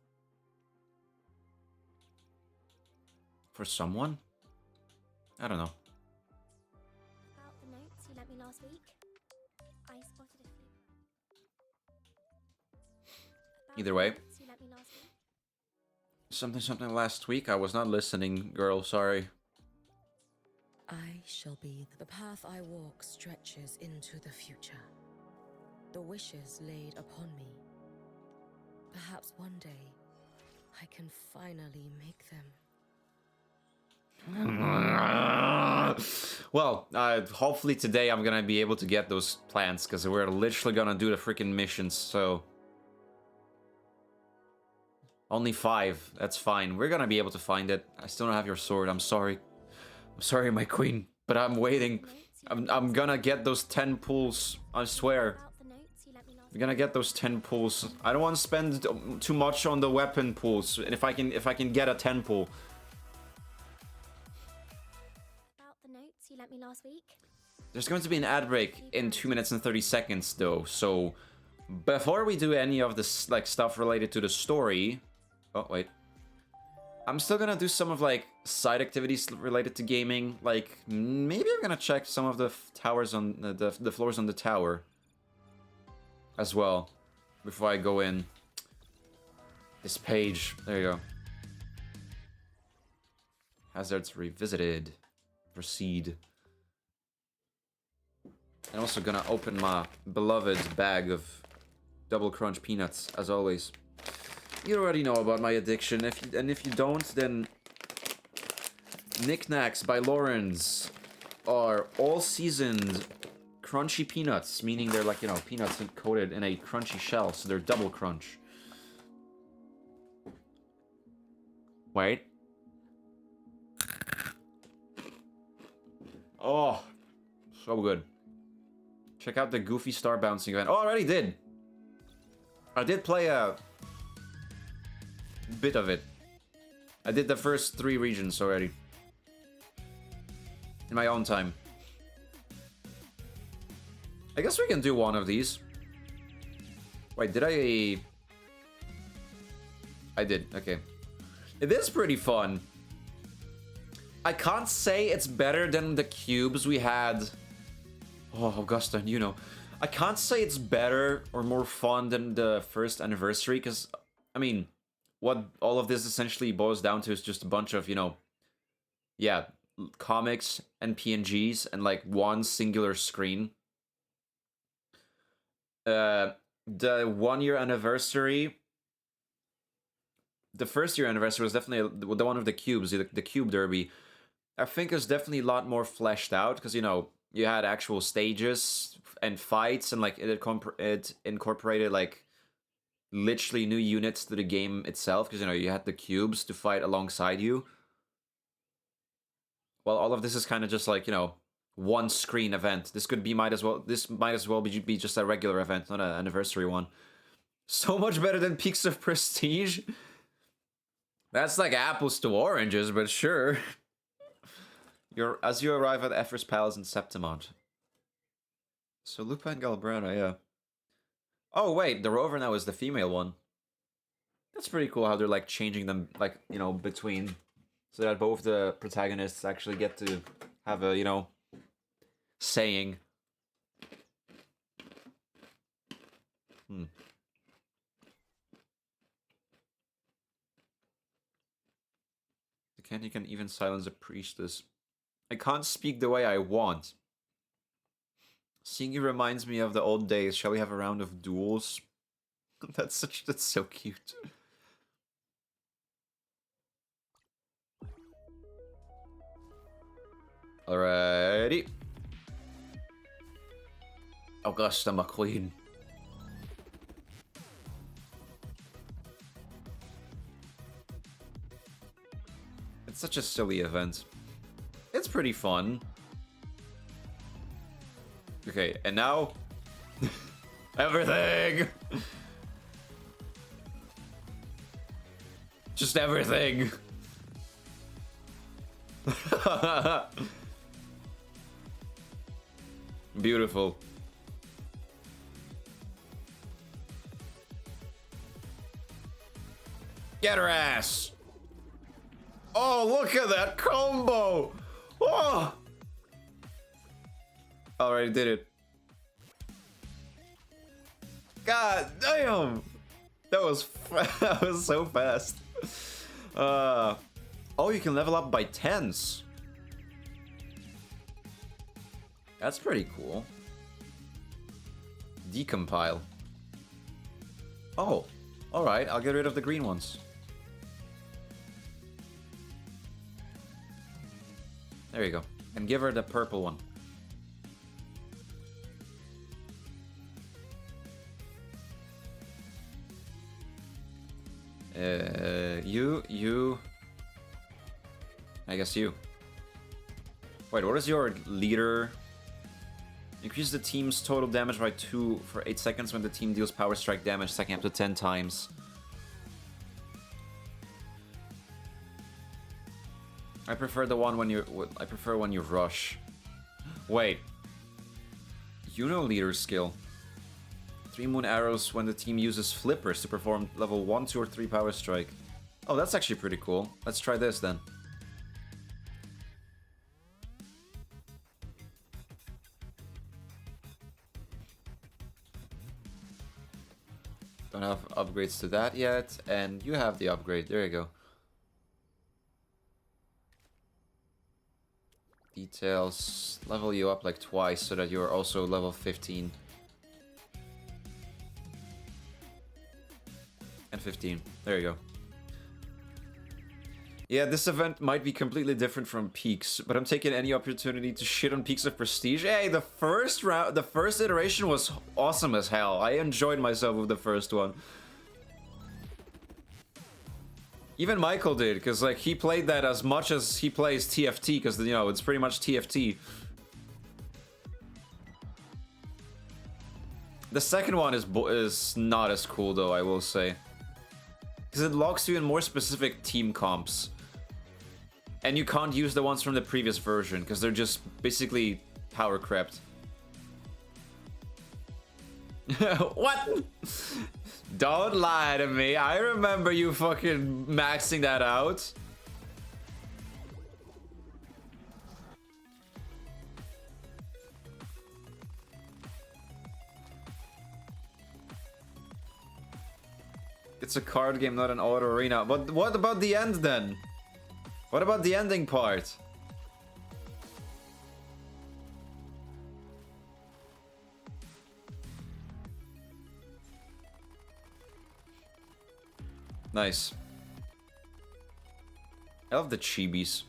For someone? I don't know. About the notes you lent me last week, I spotted a few. About Either the way. notes you lent me last week. Something last week. I was not listening, girl. Sorry. I shall be the path I walk stretches into the future. The wishes laid upon me. Perhaps one day I can finally make them. Well, hopefully today I'm gonna be able to get those plants, because we're literally gonna do the freaking missions, so... Only 5, that's fine. We're gonna be able to find it. I still don't have your sword, I'm sorry. I'm sorry, my queen, but I'm waiting. I'm gonna get those 10 pulls, I swear. I'm gonna get those 10 pulls. I don't want to spend too much on the weapon pulls, and if I can get a 10 pull. About the notes you lent me last week. There's going to be an ad break in 2 minutes and 30 seconds though, so before we do any of this like stuff related to the story... Oh, wait. I'm still gonna do some of like side activities related to gaming, like maybe I'm gonna check some of the towers on the floors on the tower as well before I go in. This page, there you go. Hazards revisited. Proceed. I'm also gonna open my beloved bag of double crunch peanuts, as always. You already know about my addiction, if you don't, then... Knickknacks by Lawrence are all-seasoned crunchy peanuts, meaning they're like, you know, peanuts coated in a crunchy shell, so they're double crunch. Wait. Oh, so good. Check out the Goofy Star Bouncing event. Oh, I already did. I did play a bit of it. I did the first 3 regions already. In my own time. I guess we can do one of these. Wait, did I... I did, okay. It is pretty fun. I can't say it's better than the cubes we had... Oh, Augusta, you know. I can't say it's better or more fun than the first anniversary, because, I mean, what all of this essentially boils down to is just a bunch of, you know, yeah, comics and PNGs and, like, one singular screen. The 1 year anniversary... The first year anniversary was definitely the one of the cubes, the Cube Derby. I think it's definitely a lot more fleshed out, because, you know, you had actual stages and fights, and like it incorporated like literally new units to the game itself, because, you know, you had the cubes to fight alongside you. Well, all of this is kind of just like, you know, one screen event. This might as well be just a regular event, not an anniversary one. So much better than Peaks of Prestige. That's like apples to oranges, but sure. As you arrive at Effort's Palace in Septimont. So Lupa and Galbrana, yeah. Oh wait, the rover now is the female one. That's pretty cool how they're like changing them, like, you know, between, so that both the protagonists actually get to have a, you know, saying. You can even silence a priestess. I can't speak the way I want. Seeing you reminds me of the old days. Shall we have a round of duels? That's so cute. Alrighty. Augusta McQueen. It's such a silly event. It's pretty fun. Okay, and now... everything! Just everything! Beautiful. Get her ass! Oh, look at that combo! Oh! Already did it. God damn! That was that was so fast. Oh, you can level up by tens. That's pretty cool. Decompile. Oh, alright, I'll get rid of the green ones. There you go. And give her the purple one. You. I guess you. Wait, what is your leader? Increase the team's total damage by 2 for 8 seconds when the team deals power strike damage, stacking up to 10 times. I prefer the one when I prefer when you rush. Wait. You know leader skill. 3 moon arrows when the team uses flippers to perform level 1, 2, or 3 power strike. Oh, that's actually pretty cool. Let's try this then. Don't have upgrades to that yet, and you have the upgrade. There you go. Details. Level you up like twice so that you're also level 15. And 15. There you go. Yeah, this event might be completely different from Peaks, but I'm taking any opportunity to shit on Peaks of Prestige. Hey, the first iteration was awesome as hell. I enjoyed myself with the first one. Even Michael did, because like he played that as much as he plays TFT, because you know it's pretty much TFT. The second one is not as cool though, I will say, because it locks you in more specific team comps. And you can't use the ones from the previous version, because they're just basically power crept. What? Don't lie to me. I remember you fucking maxing that out. It's a card game, not an auto arena. But what about the end then? What about the ending part? Nice. I love the chibis.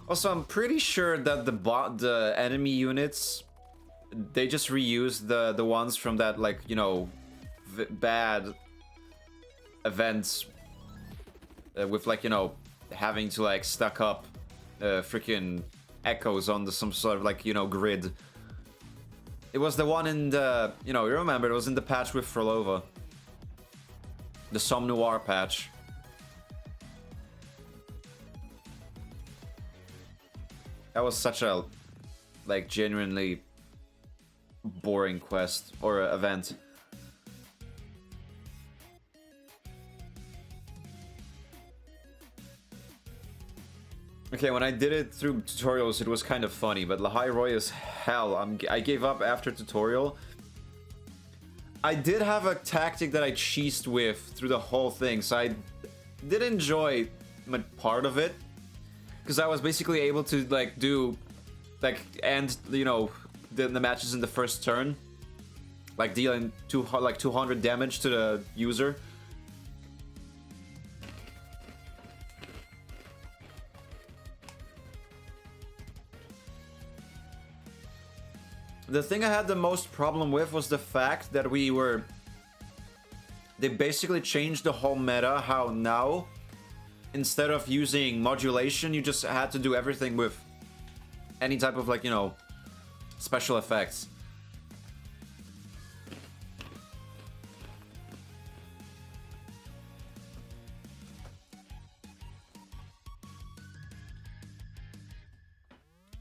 Also, I'm pretty sure that the enemy units, they just reuse the ones from that, like, you know, bad events with, like, you know, having to like stack up freaking echoes on some sort of, like, you know, grid. It was the one in the, you know, you remember it was in the patch with Frolova, the Somme Noir patch. That was such a like genuinely boring quest or event. Okay, when I did it through tutorials, it was kind of funny, but Lahai Roy is hell. I gave up after tutorial. I did have a tactic that I cheesed with through the whole thing, so I did enjoy part of it, because I was basically able to like do, like, end, you know, the matches in the first turn, like dealing 200 damage to the user. The thing I had the most problem with was the fact that they basically changed the whole meta, how now, instead of using modulation, you just had to do everything with any type of, like, you know, special effects.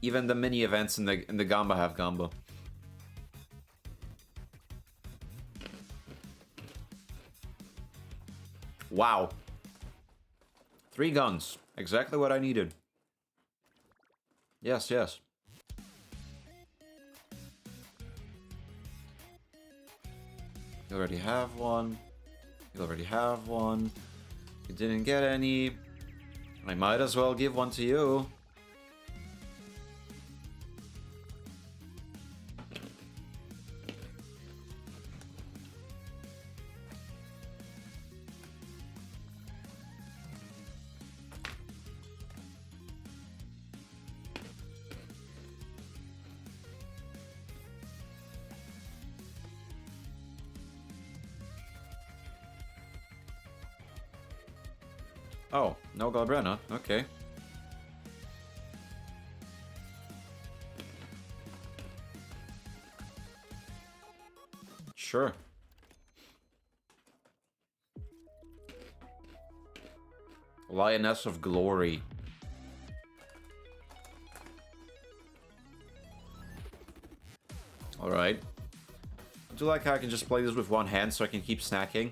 Even the mini events in the Gamba have Gamba. Wow. 3 guns. Exactly what I needed. Yes, yes. You already have one. You already have one. You didn't get any. I might as well give one to you. Oh, no Galbrena. Okay. Sure. Lioness of Glory. Alright. I do like how I can just play this with one hand so I can keep snacking.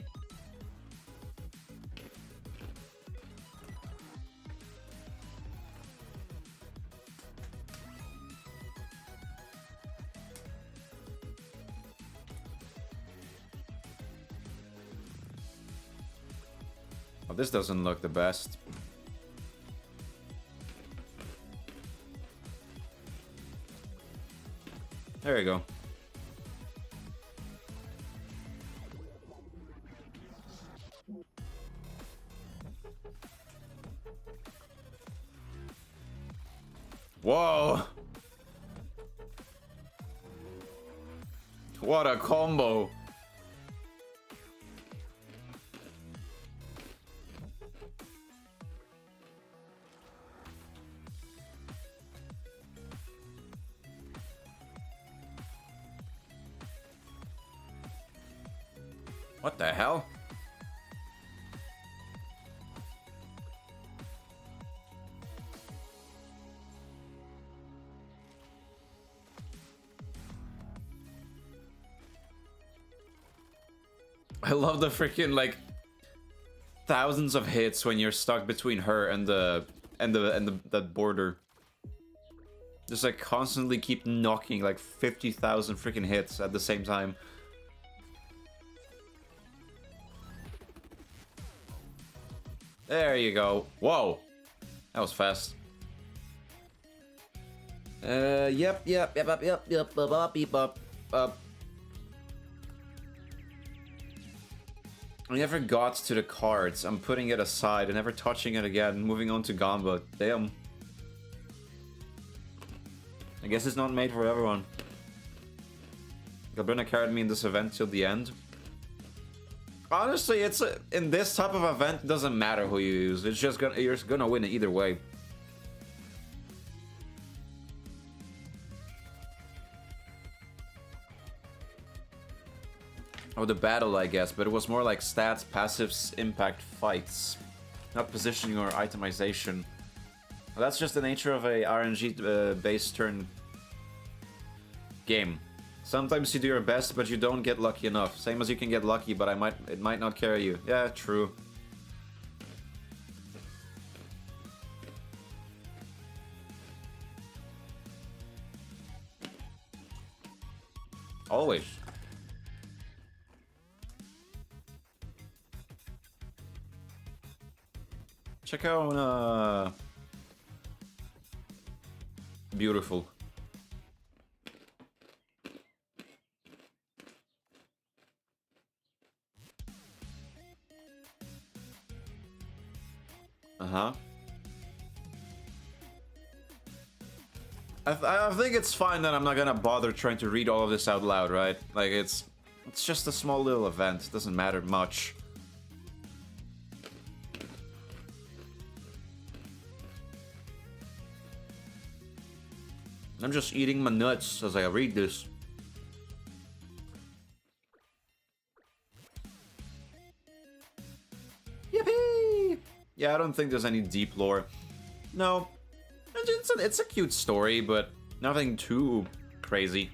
Oh, this doesn't look the best. There you go. Whoa! What a combo! What the hell? I love the freaking like thousands of hits when you're stuck between her and that border. Just like constantly keep knocking like 50,000 freaking hits at the same time. There you go. Whoa. That was fast. Yep. I never got to the cards. I'm putting it aside and never touching it again. Moving on to Gamba. Damn. I guess it's not made for everyone. Galbrina carried me in this event till the end. Honestly, in this type of event, it doesn't matter who you use. It's just you're gonna win it either way. Or the battle, I guess, but it was more like stats, passives, impact, fights. Not positioning or itemization. Well, that's just the nature of a RNG based turn game. Sometimes you do your best, but you don't get lucky enough. Same as you can get lucky, but it might not carry you. Yeah, true. Always. Check out, beautiful. Uh-huh. I think it's fine that I'm not gonna bother trying to read all of this out loud, right? Like, it's just a small little event. It doesn't matter much. I'm just eating my nuts as I read this. Yippee! Yeah, I don't think there's any deep lore. No. It's a cute story, but nothing too crazy.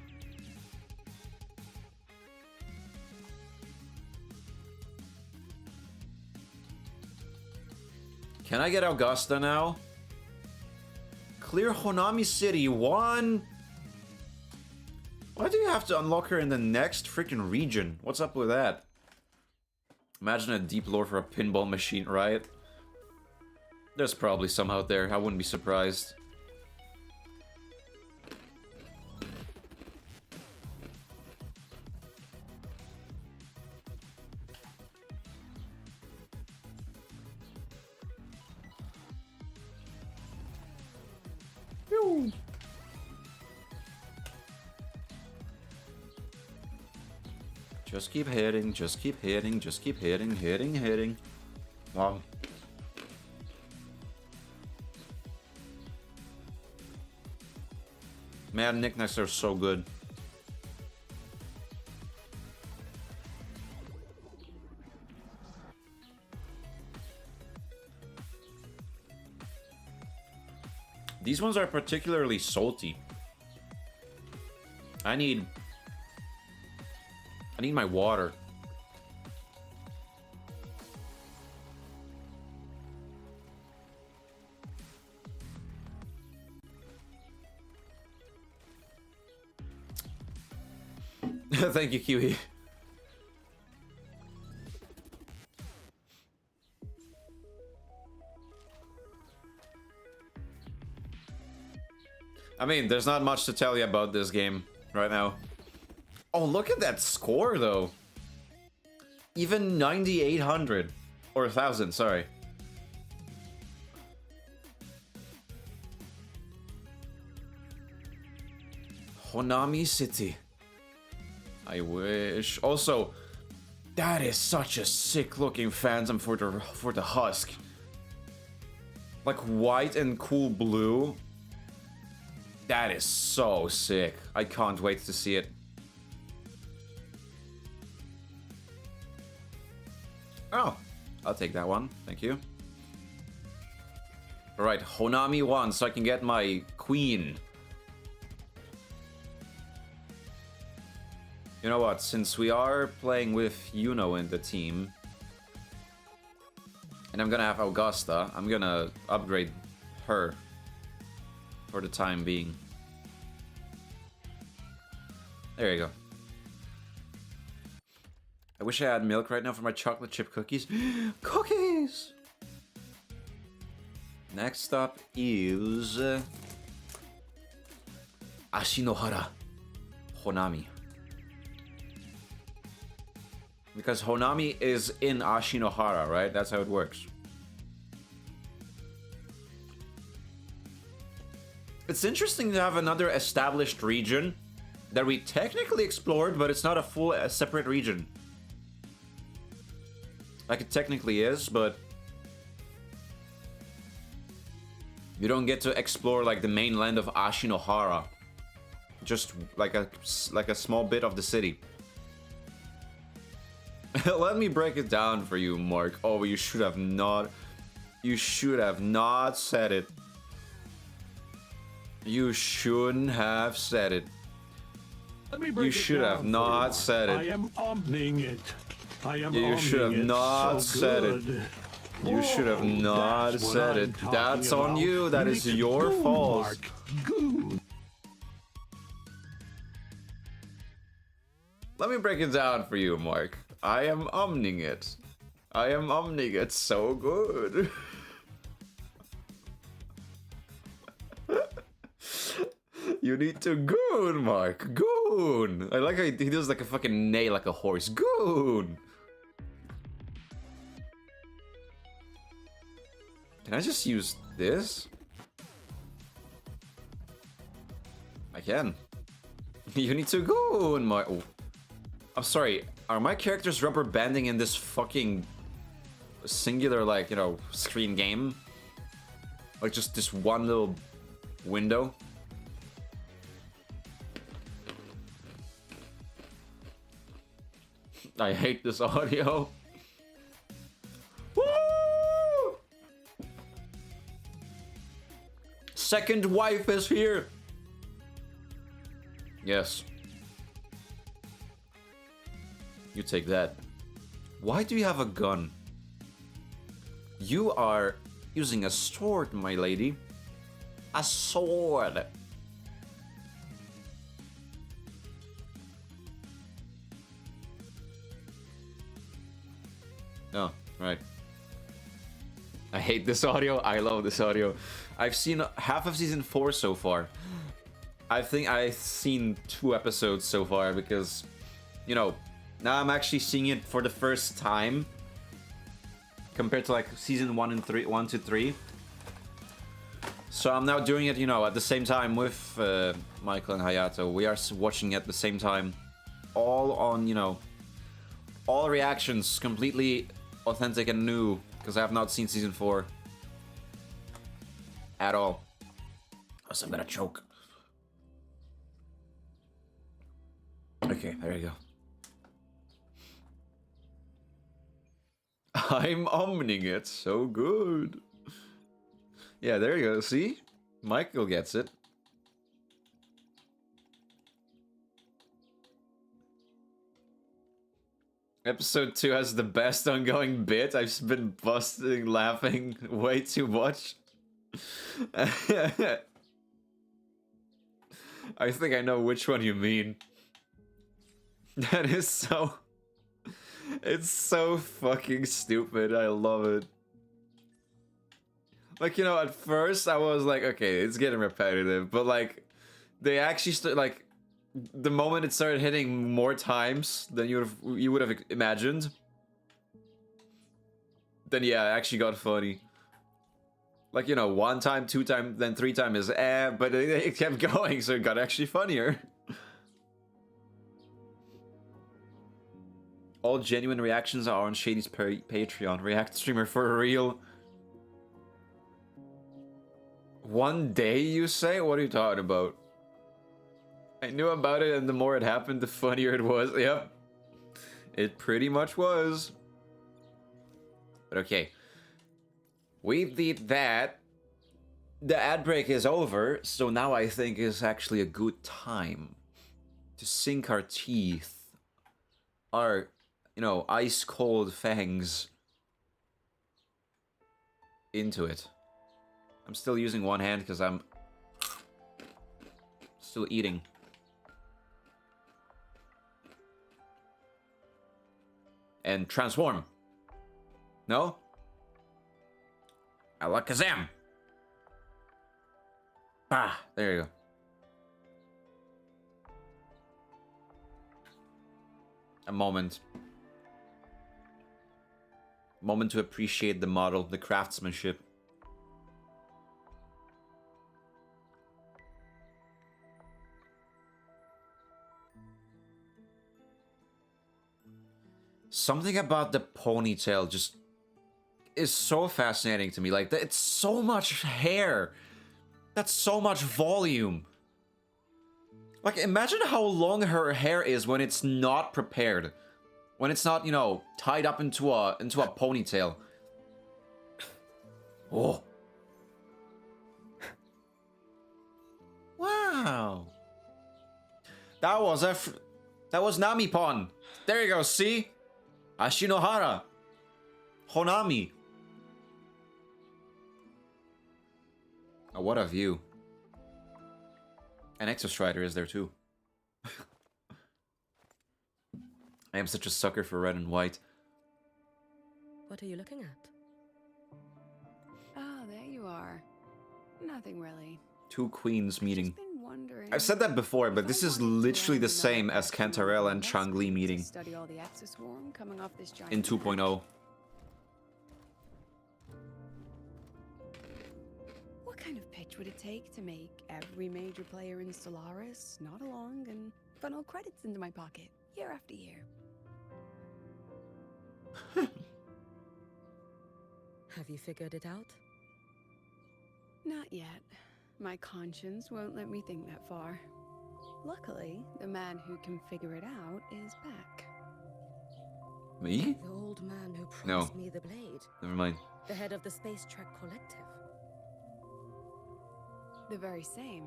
Can I get Augusta now? Clear Honami City 1. Why do you have to unlock her in the next freaking region? What's up with that? Imagine a deep lore for a pinball machine, right? There's probably some out there. I wouldn't be surprised. Pew. Just keep hitting, just keep hitting, just keep hitting, hitting. Man, knickknacks are so good. These ones are particularly salty. I need my water. Thank you, Kiwi. I mean, there's not much to tell you about this game right now. Oh, look at that score, though. Even 9,800. Or 1,000, sorry. Honami City. I wish. Also, that is such a sick-looking phantom for the husk. Like white and cool blue. That is so sick. I can't wait to see it. Oh, I'll take that one. Thank you. Alright, Honami 1, so I can get my queen. You know what, since we are playing with Yuno in the team, and I'm gonna have Augusta, I'm gonna upgrade her for the time being. There you go. I wish I had milk right now for my chocolate chip cookies. Cookies! Next up is Ashinohara Honami. Because Honami is in Ashinohara, right? That's how it works. It's interesting to have another established region that we technically explored, but it's not a full separate region. Like it technically is, but you don't get to explore like the mainland of Ashinohara. Just like a small bit of the city. Let me break it down for you, Mark. Oh, you should have not. You should have not said it. You shouldn't have said it. Let me break You it should down have for not you. said it. I am omning it. I am You omning should have it. not So said it. good. You should have not that's what said I'm it. talking That's on about. you. That Make is it your goon, fault. Mark. Goon. Let me break it down for you, Mark. I am omning it. I am omning it so good. You need to goon, Mark. Goon. I like how he does like a fucking neigh like a horse. Goon. Can I just use this? I can. You need to goon, Mark. Oh. I'm sorry. Are my characters rubber banding in this fucking singular, like, you know, screen game? Like just this one little window? I hate this audio. Woo! Second wife is here. Yes. You take that. Why do you have a gun? You are using a sword, my lady. A sword. Oh, right. I hate this audio. I love this audio. I've seen half of season 4 so far. I think I've seen 2 episodes so far because, you know, now I'm actually seeing it for the first time compared to like season 1 and 3, 1 to 3. So I'm now doing it, you know, at the same time with Michael and Hayato. We are watching at the same time, all on, you know, all reactions completely authentic and new because I have not seen season 4 at all. Else I'm gonna choke. Okay, there you go. I'm omning it so good. Yeah, there you go. See? Michael gets it. Episode 2 has the best ongoing bit. I've been busting laughing way too much. I think I know which one you mean. That is so... It's so fucking stupid. I love it. Like, you know, at first I was like, okay, it's getting repetitive, but like, they actually like, the moment it started hitting more times than you would have imagined, then yeah, it actually got funny. Like, you know, 1 time, 2 time, then 3 time is but it kept going, so it got actually funnier. All genuine reactions are on Shady's Patreon. React streamer for real. One day, you say? What are you talking about? I knew about it, and the more it happened, the funnier it was. Yep. It pretty much was. But okay. We did that. The ad break is over, so now I think is actually a good time to sink our teeth, our, you know, ice-cold fangs into it. I'm still using one hand because I'm still eating. And transform. No? Alakazam! Ah, there you go. A moment. Moment to appreciate the model, the craftsmanship. Something about the ponytail just is so fascinating to me. Like, it's so much hair. That's so much volume. Like, imagine how long her hair is when it's not prepared. When it's not, you know, tied up into a ponytail. Oh. Wow. That was Nami-pon. There you go, see? Ashinohara. Honami. Oh, what a view. And Exostrider is there too. I am such a sucker for red and white. What are you looking at? Oh, there you are. Nothing really. 2 queens meeting. Just been wondering. I've said that before, but this is literally the same as Cantarell and Changli meeting Study all the exoswarm coming off this giant in 2.0. What kind of pitch would it take to make every major player in Solaris nod along and funnel credits into my pocket year after year? Have you figured it out? Not yet. My conscience won't let me think that far. Luckily, the man who can figure it out is back. Me? The old man who No. promised me the blade. Never mind. The head of the Space Trek Collective. The very same.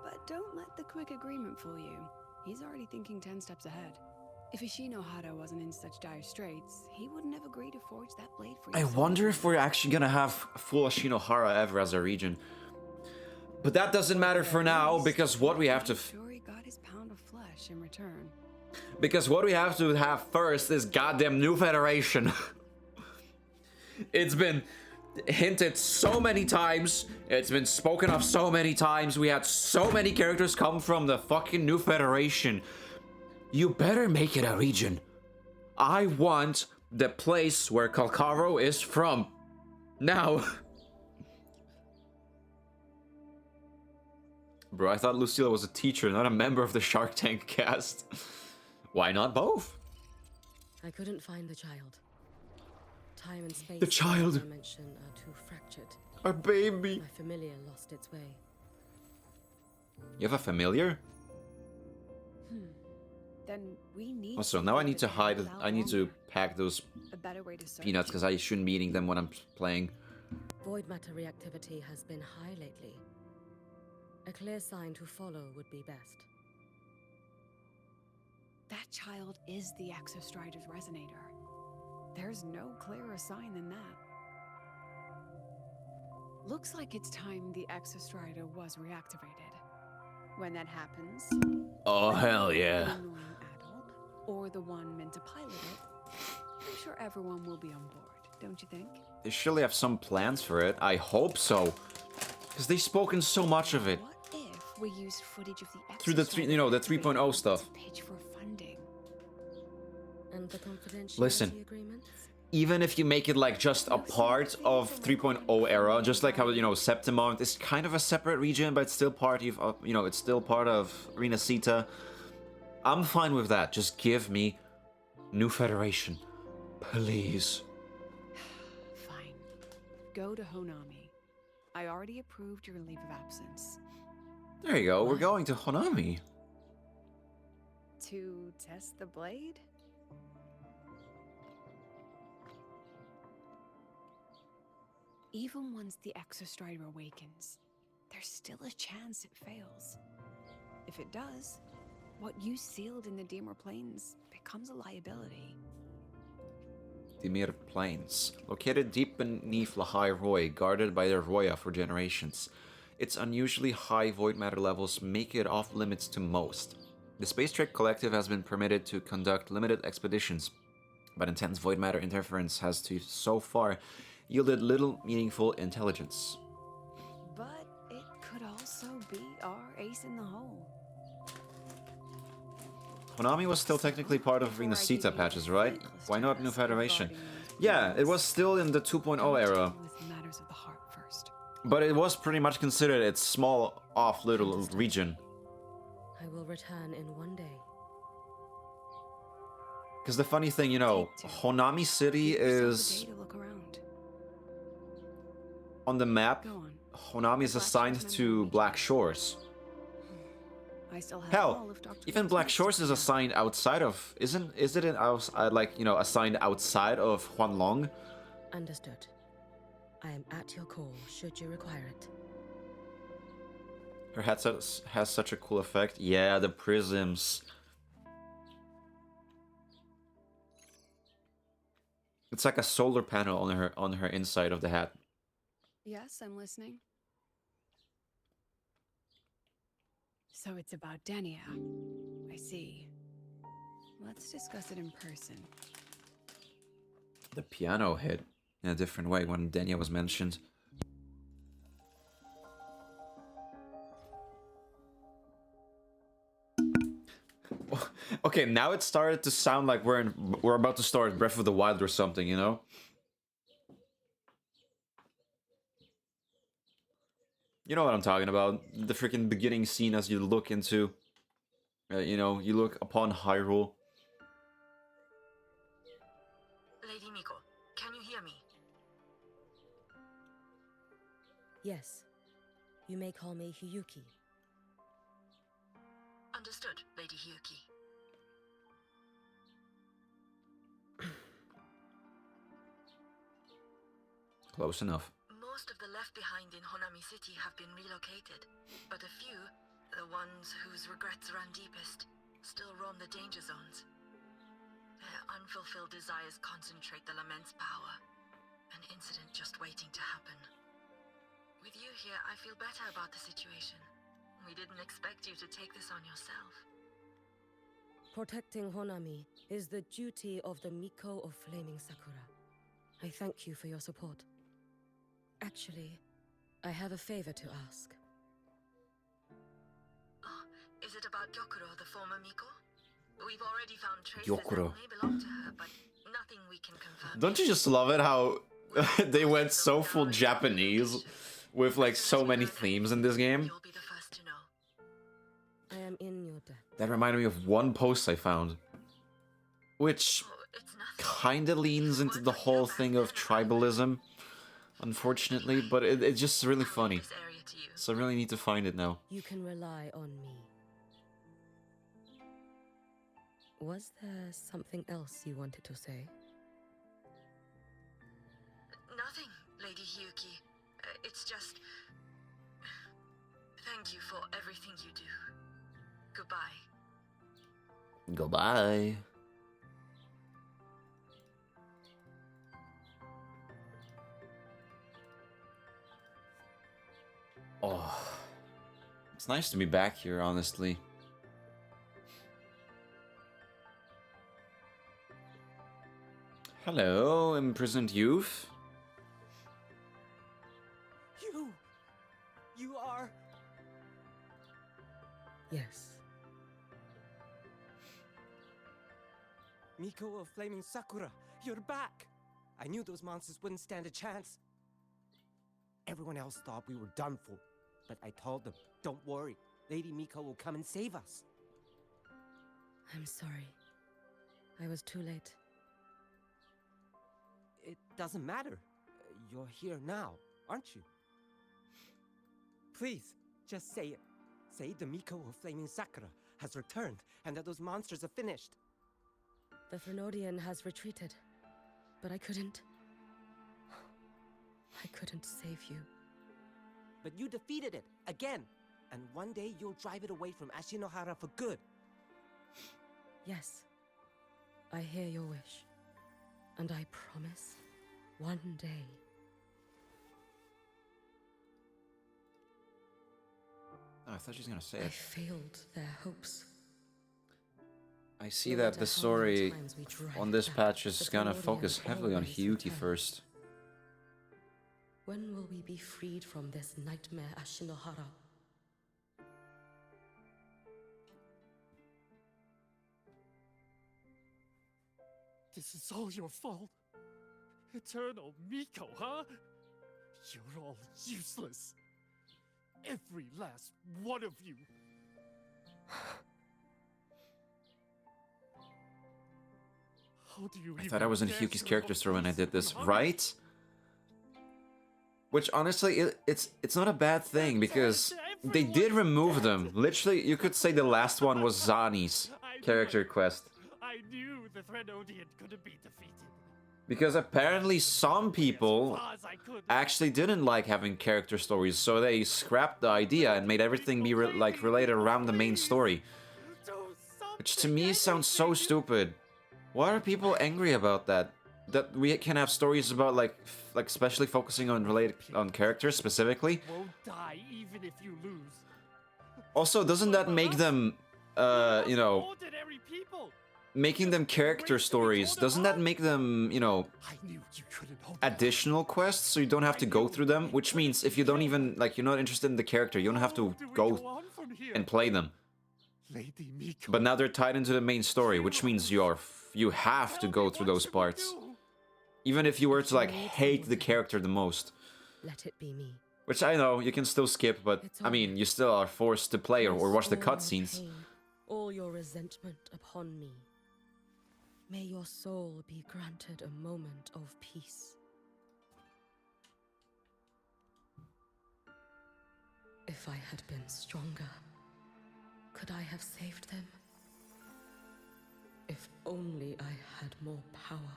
But don't let the quick agreement fool you. He's already thinking 10 steps ahead. If Ishinohara wasn't in such dire straits, he wouldn't have agreed to forge that blade for you. I wonder if we're actually gonna have full Ashinohara ever as a region. But that doesn't matter for now, because what we have to... Sure he got his pound of flesh in return. Because what we have to have first is goddamn New Federation. It's been hinted so many times. It's been spoken of so many times. We had so many characters come from the fucking New Federation. You better make it a region. I want the place where Kalkaro is from. Now. Bro, I thought Lucilla was a teacher, not a member of the Shark Tank cast. Why not both? I couldn't find the child. Time and space The child. dimension are too fractured. Our baby. My familiar lost its way. You have a familiar? then we need Also, now I need to something that hide. can hold I out need to longer. pack those A better way to search. peanuts because I shouldn't be eating them when I'm playing. Void matter reactivity has been high lately. A clear sign to follow would be best. That child is the Exostrider's resonator. There's no clearer sign than that. Looks like it's time the Exostrider was reactivated. When that happens, Oh hell an yeah! annoying adult or the one meant to pilot it, I'm sure everyone will be on board, don't you think? They surely have some plans for it. I hope so, because they've spoken so much of it What if we used footage of the through the the 3.0 stuff. to pitch for funding? And the confidentiality Listen. agreements? Even if you make it like just a part of 3.0 era, just like how Septimont is kind of a separate region, but it's still part of it's still part of Arena Sita. I'm fine with that. Just give me New Federation, please. Fine. Go to Honami. I already approved your leave of absence. There you go. We're going to Honami. To test the blade? Even once the Exostrider awakens, there's still a chance it fails. If it does, what you sealed in the Dimir Plains becomes a liability. Dimir Plains, located deep beneath Lahai Roy, guarded by the Roya for generations. Its unusually high void matter levels make it off limits to most. The Space Trek Collective has been permitted to conduct limited expeditions, but intense void matter interference has so far yielded little meaningful intelligence. But it could also be our ace in the hole. Honami was still technically part of Arena Sita patches, right? Why not New Federation? Yeah, it was still in the 2.0 era, With matters of the heart first. but it was pretty much considered its small off little region. I will return in one day. Because the funny thing, Honami City Give yourself a is day to look around. on the map. Go on. Honami is assigned to Black Shores. I still have Hell, all of Dr. even Wood's Black notes Shores to is clear. assigned outside of is it assigned outside of Huanlong? Understood. I am at your call should you require it. Her headset has such a cool effect. Yeah, the prisms. It's like a solar panel on her inside of the hat. Yes, I'm listening. So it's about Denia. I see. Let's discuss it in person. The piano hit in a different way when Denia was mentioned. Okay, now it started to sound like we're about to start Breath of the Wild or something, you know? You know what I'm talking about. The freaking beginning scene as you look into... you look upon Hyrule. Lady Miko, can you hear me? Yes. You may call me Hiyuki. Understood, Lady Hyuki. Close enough. Most of the left behind in Honami City have been relocated, but a few, the ones whose regrets run deepest, still roam the danger zones. Their unfulfilled desires concentrate the lament's power. An incident just waiting to happen. With you here, I feel better about the situation. We didn't expect you to take this on yourself. Protecting Honami is the duty of the Miko of Flaming Sakura. I thank you for your support. Actually, I have a favor to ask. Oh, is it about Gyokuro, the former Miko? We've already found traces Gyokuro. that may belong to her, but nothing we can confirm. Don't you just love it how they went so full Japanese with like so many themes in this game? You'll be the first to know. I am in your debt. That reminded me of one post I found, which Oh, it's nothing. kinda leans into the whole thing of tribalism, unfortunately, but it's just really funny. This area to you. So I really need to find it now. You can rely on me. Was there something else you wanted to say? Nothing, Lady Hyuki. It's just... Thank you for everything you do. Goodbye. Goodbye. Oh, it's nice to be back here, honestly. Hello, imprisoned youth. You are... Yes. Miko of Flaming Sakura, you're back! I knew those monsters wouldn't stand a chance. Everyone else thought we were done for, but I told them, don't worry, Lady Miko will come and save us. I'm sorry. I was too late. It doesn't matter. You're here now, aren't you? Please, just say it. Say the Miko of Flaming Sakura has returned and that those monsters are finished. The Thrunodian has retreated, but I couldn't save you. But you defeated it, again! And one day you'll drive it away from Ashinohara for good. Yes, I hear your wish. And I promise, one day... Oh, I thought she was gonna say I it. failed their hopes. I see No that matter the how many story times we drive on this back, patch is the gonna Thrunodian focus heavily on always Hyuki return. first. When will we be freed from this nightmare, Ashinohara? This is all your fault. Eternal Miko, huh? You're all useless. Every last one of you. How do you I even thought I was in answer Hyuki's character a story when I voice did this, from right? Which honestly, it's not a bad thing because they did remove them. Literally, you could say the last one was Zani's character quest. I knew the Threnodian couldn't be defeated. Because apparently some people As far as I could. actually didn't like having character stories, so they scrapped the idea and made everything be related around the main story. Do Which to something, me sounds so anything. stupid. Why are people angry about that? That we can have stories about like especially focusing on characters specifically. Won't die even if you lose. Also, doesn't that make them you know, Ordinary people. making them character stories, doesn't that make them, you know, I knew you couldn't hold additional quests so you don't have to go through them? Which means if you don't even, like, you're not interested in the character, you don't have to go on from here? and play them. Lady Miko. But now they're tied into the main story, which means you have to go through those parts. Even if you were to, like, hate the character the most. Let it be me. Which I know, you can still skip, but, It's I mean, alright. you still are forced to play or Place watch the all your cutscenes. pain, all your resentment upon me. May your soul be granted a moment of peace. If I had been stronger, could I have saved them? If only I had more power.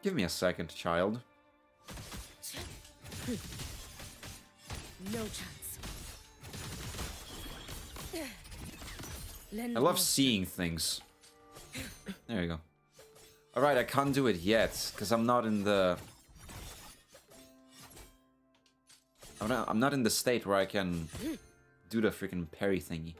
Give me a second, child. No chance. Lend I love me- seeing things. There you go. Alright, I can't do it yet, because I'm not in the... I'm not in the state where I can do the freaking parry thingy.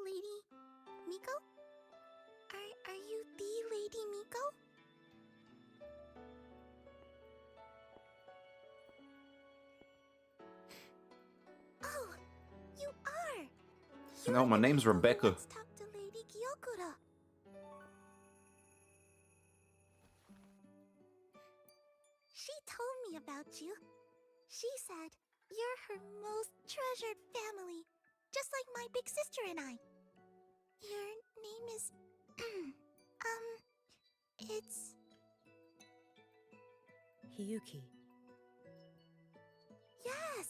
Lady Miko? Are you the Lady Miko? Oh, you are! No, my name's Rebecca. Let's talk to Lady Gyokura. me about you. She said you're her most treasured family, just like my big sister and I. Your name is... it's... Hiyuki. Yes!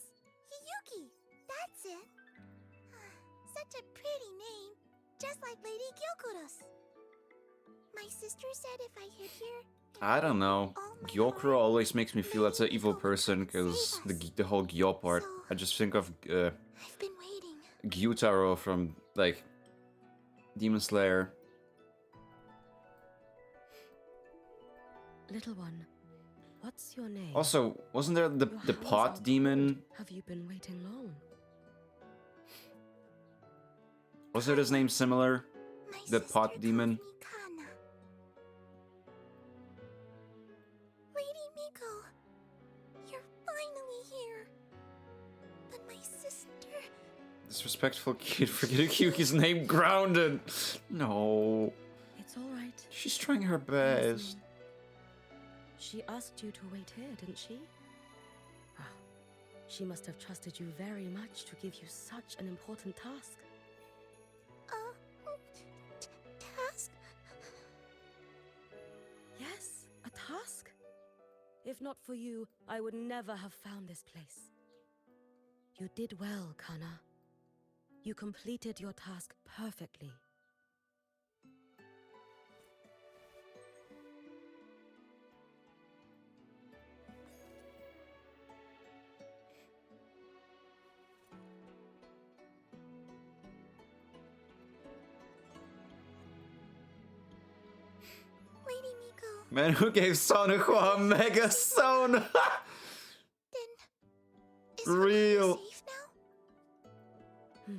Hiyuki! That's it! Such a pretty name, just like Lady Gyokuro's. My sister said if I hid here... I don't know. Gyokuro always makes me feel that's an evil person, because the whole Gyo part. I just think of I've been waiting. Gyutaro from, like, Demon Slayer. Little one, what's your name? Also, wasn't there the Your hands pot are demon? cold. Have you been waiting long? Wasn't his name similar? My The sister pot calls demon? me Kana. Lady Miko, you're finally here. But my sister... Disrespectful kid, forgetting Kyuki's name grounded. No. It's all right. She's trying her best. She asked you to wait here, didn't she? Ah, she must have trusted you very much to give you such an important task. Task? Yes, a task. If not for you, I would never have found this place. You did well, Kana. You completed your task perfectly. Lady Miko, Man, who gave Sonoko a Mega Stone? then... Is Real. Hanami safe now?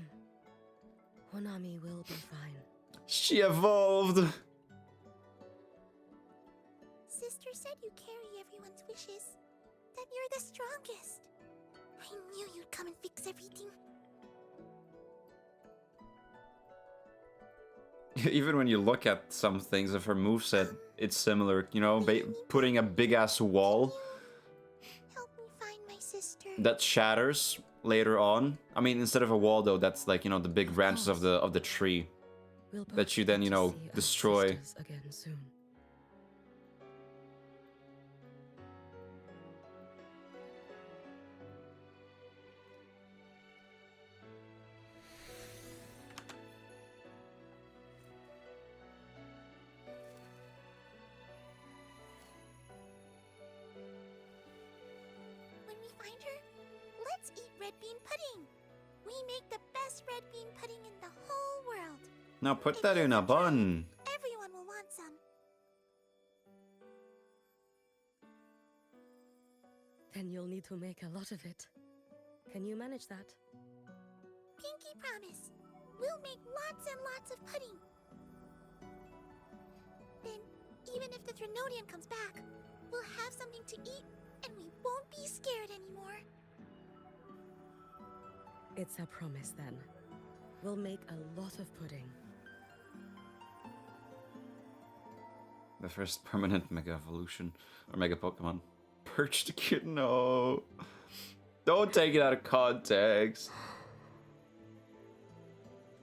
Honami will be fine. She evolved. Sister said you carry everyone's wishes. That you're the strongest. I knew you'd come and fix everything. Even when you look at some things of her moveset, it's similar. You know, putting a big ass wall Help me find my sister. that shatters later on. I mean, instead of a wall though, that's like, you know, the big branches of the tree We'll both that you then, get you to know, see our destroy. sisters again soon. When we find her, let's eat red bean pudding. We make the best red bean pudding in the whole world. Now put If that you in a can try, bun. Everyone will want some. Then you'll need to make a lot of it. Can you manage that? Pinky promise. We'll make lots and lots of pudding. Then, even if the Threnodian comes back, we'll have something to eat and we won't be scared anymore. It's a promise then. We'll make a lot of pudding. The first permanent Mega Evolution or Mega Pokemon. Perch the kid, no. Don't take it out of context.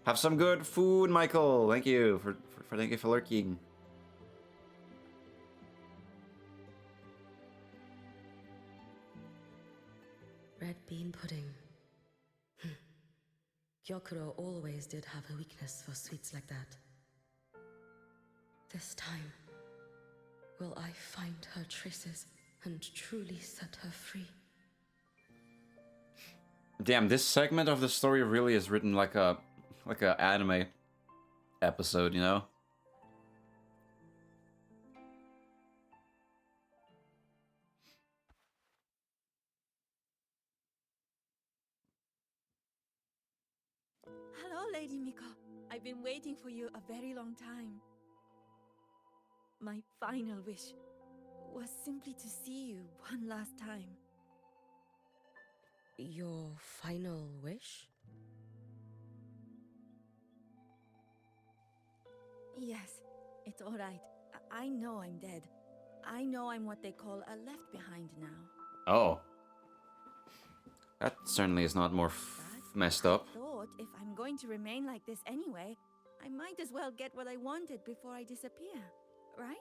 Have some good food, Michael. Thank you for lurking. Red bean pudding. Gyokuro always did have a weakness for sweets like that. This time, will I find her traces and truly set her free? Damn, this segment of the story really is written like a anime episode, you know? Hello, Lady Miko. I've been waiting for you a very long time. My final wish was simply to see you one last time. Your final wish? Yes, it's all right. I know I'm dead. I know I'm what they call a left behind now. Oh. That certainly is not more messed up. I thought if I'm going to remain like this anyway, I might as well get what I wanted before I disappear, right?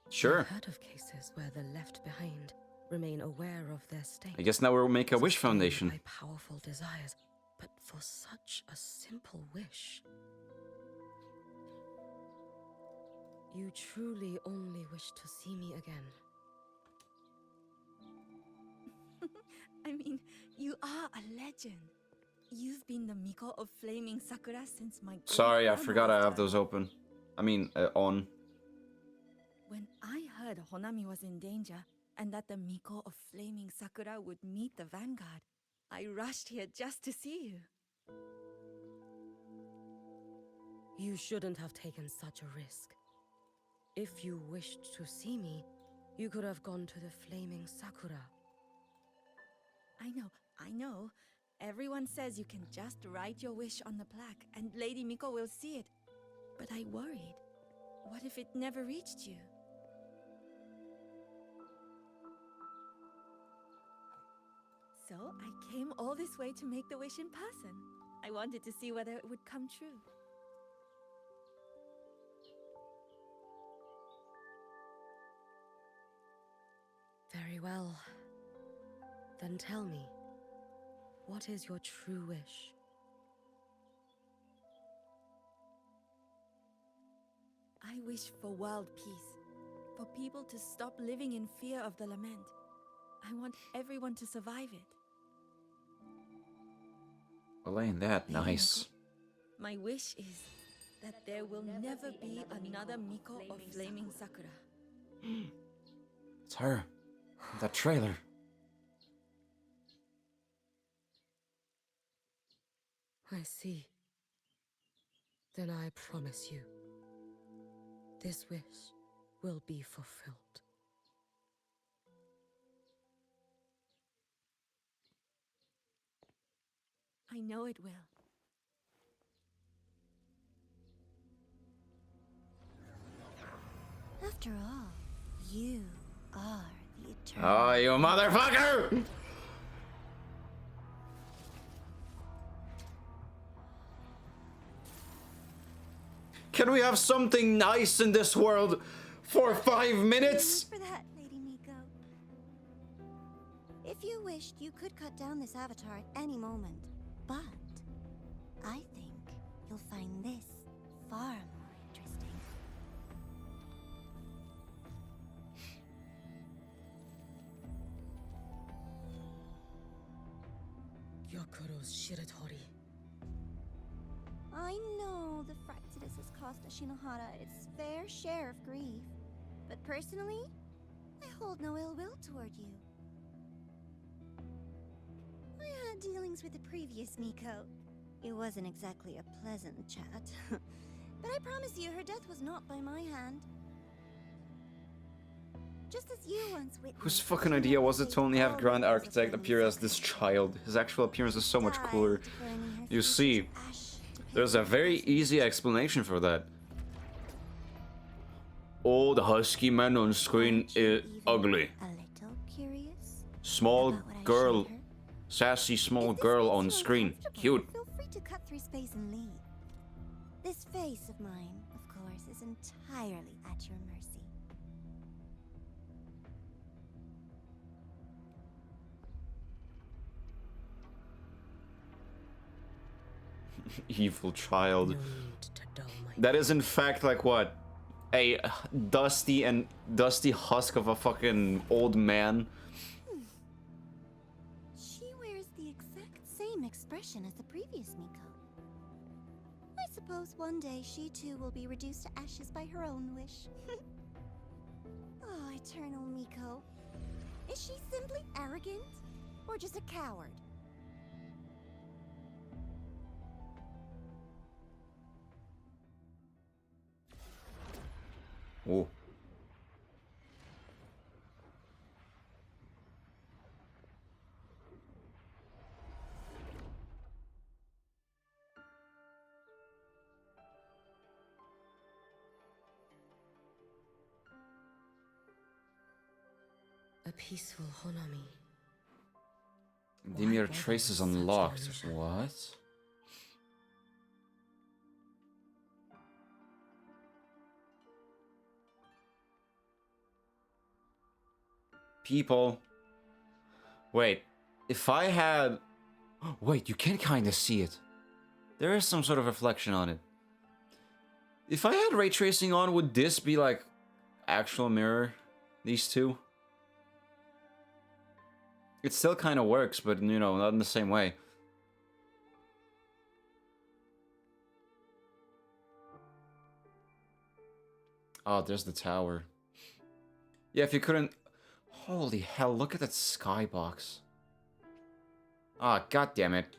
Sure. I've heard of cases where the left behind remain aware of their state. I guess now we'll make a wish sustained foundation. by powerful desires, but for such a simple wish. You truly only wish to see me again. I mean, you are a legend. You've been the Miko of Flaming Sakura since my Sorry, I great forgot I have grandma's those open. I mean, on. When I heard Honami was in danger and that the Miko of Flaming Sakura would meet the vanguard, I rushed here just to see you. You shouldn't have taken such a risk. If you wished to see me, you could have gone to the Flaming Sakura. I know. Everyone says you can just write your wish on the plaque and Lady Miko will see it. But I worried. What if it never reached you? So I came all this way to make the wish in person. I wanted to see whether it would come true. Very well. Then tell me, what is your true wish? I wish for world peace, for people to stop living in fear of the lament. I want everyone to survive it. Well, ain't that nice? My wish is that there will never be another Miko of Flaming Sakura. It's her. That trailer. I see. Then I promise you, this wish will be fulfilled. I know it will. After all, you are the eternal. Oh, you motherfucker! Can we have something nice in this world for 5 minutes? For that, Lady Miko. If you wished, you could cut down this avatar at any moment. But I think you'll find this far more interesting. Yokuro's Shiratori. I know the Fraxidus has cost Ashinohara its fair share of grief. But personally, I hold no ill will toward you. I had dealings with the previous Miko. It wasn't exactly a pleasant chat. But I promise you, her death was not by my hand. Just as you once witnessed. Whose fucking idea was it to only have Grand Architect appear as this child? His actual appearance is so much cooler. You see, there's a very easy explanation for that. Oh, the husky man on screen is ugly. A little curious? Small about what I girl, showed her? sassy small If this girl makes on you screen. uncomfortable, Cute. Feel free to cut through space and leave. This face of mine, of course, is entirely at your mercy. Evil child. No need to dull my That is in fact like what? A dusty husk of a fucking old man. She wears the exact same expression as the previous Miko. I suppose one day she too will be reduced to ashes by her own wish. Oh, eternal Miko. Is she simply arrogant? Or just a coward? Oh. A peaceful Honami. Dimir bother traces with such unlocked. illusion? What? People. Wait. If I had... Wait, you can kind of see it. There is some sort of reflection on it. If I had ray tracing on, would this be like actual mirror? These two? It still kind of works, but you know, not in the same way. Oh, there's the tower. Yeah, if you couldn't... Holy hell, look at that skybox. Ah, god damn it.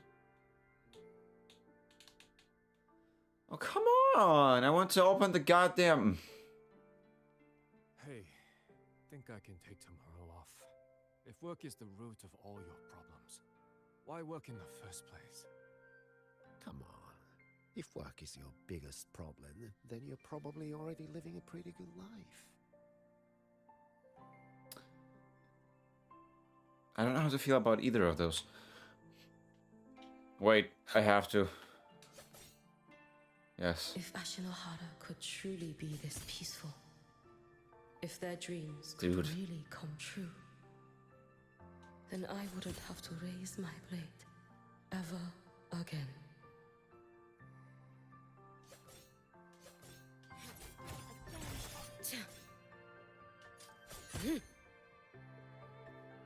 Oh, come on! I want to open the goddamn... Hey, think I can take tomorrow off. If work is the root of all your problems, why work in the first place? Come on. If work is your biggest problem, then you're probably already living a pretty good life. I don't know how to feel about either of those. Wait, I have to. Yes. If Ashinohara could truly be this peaceful, if their dreams could really come true, then I wouldn't have to raise my blade ever again.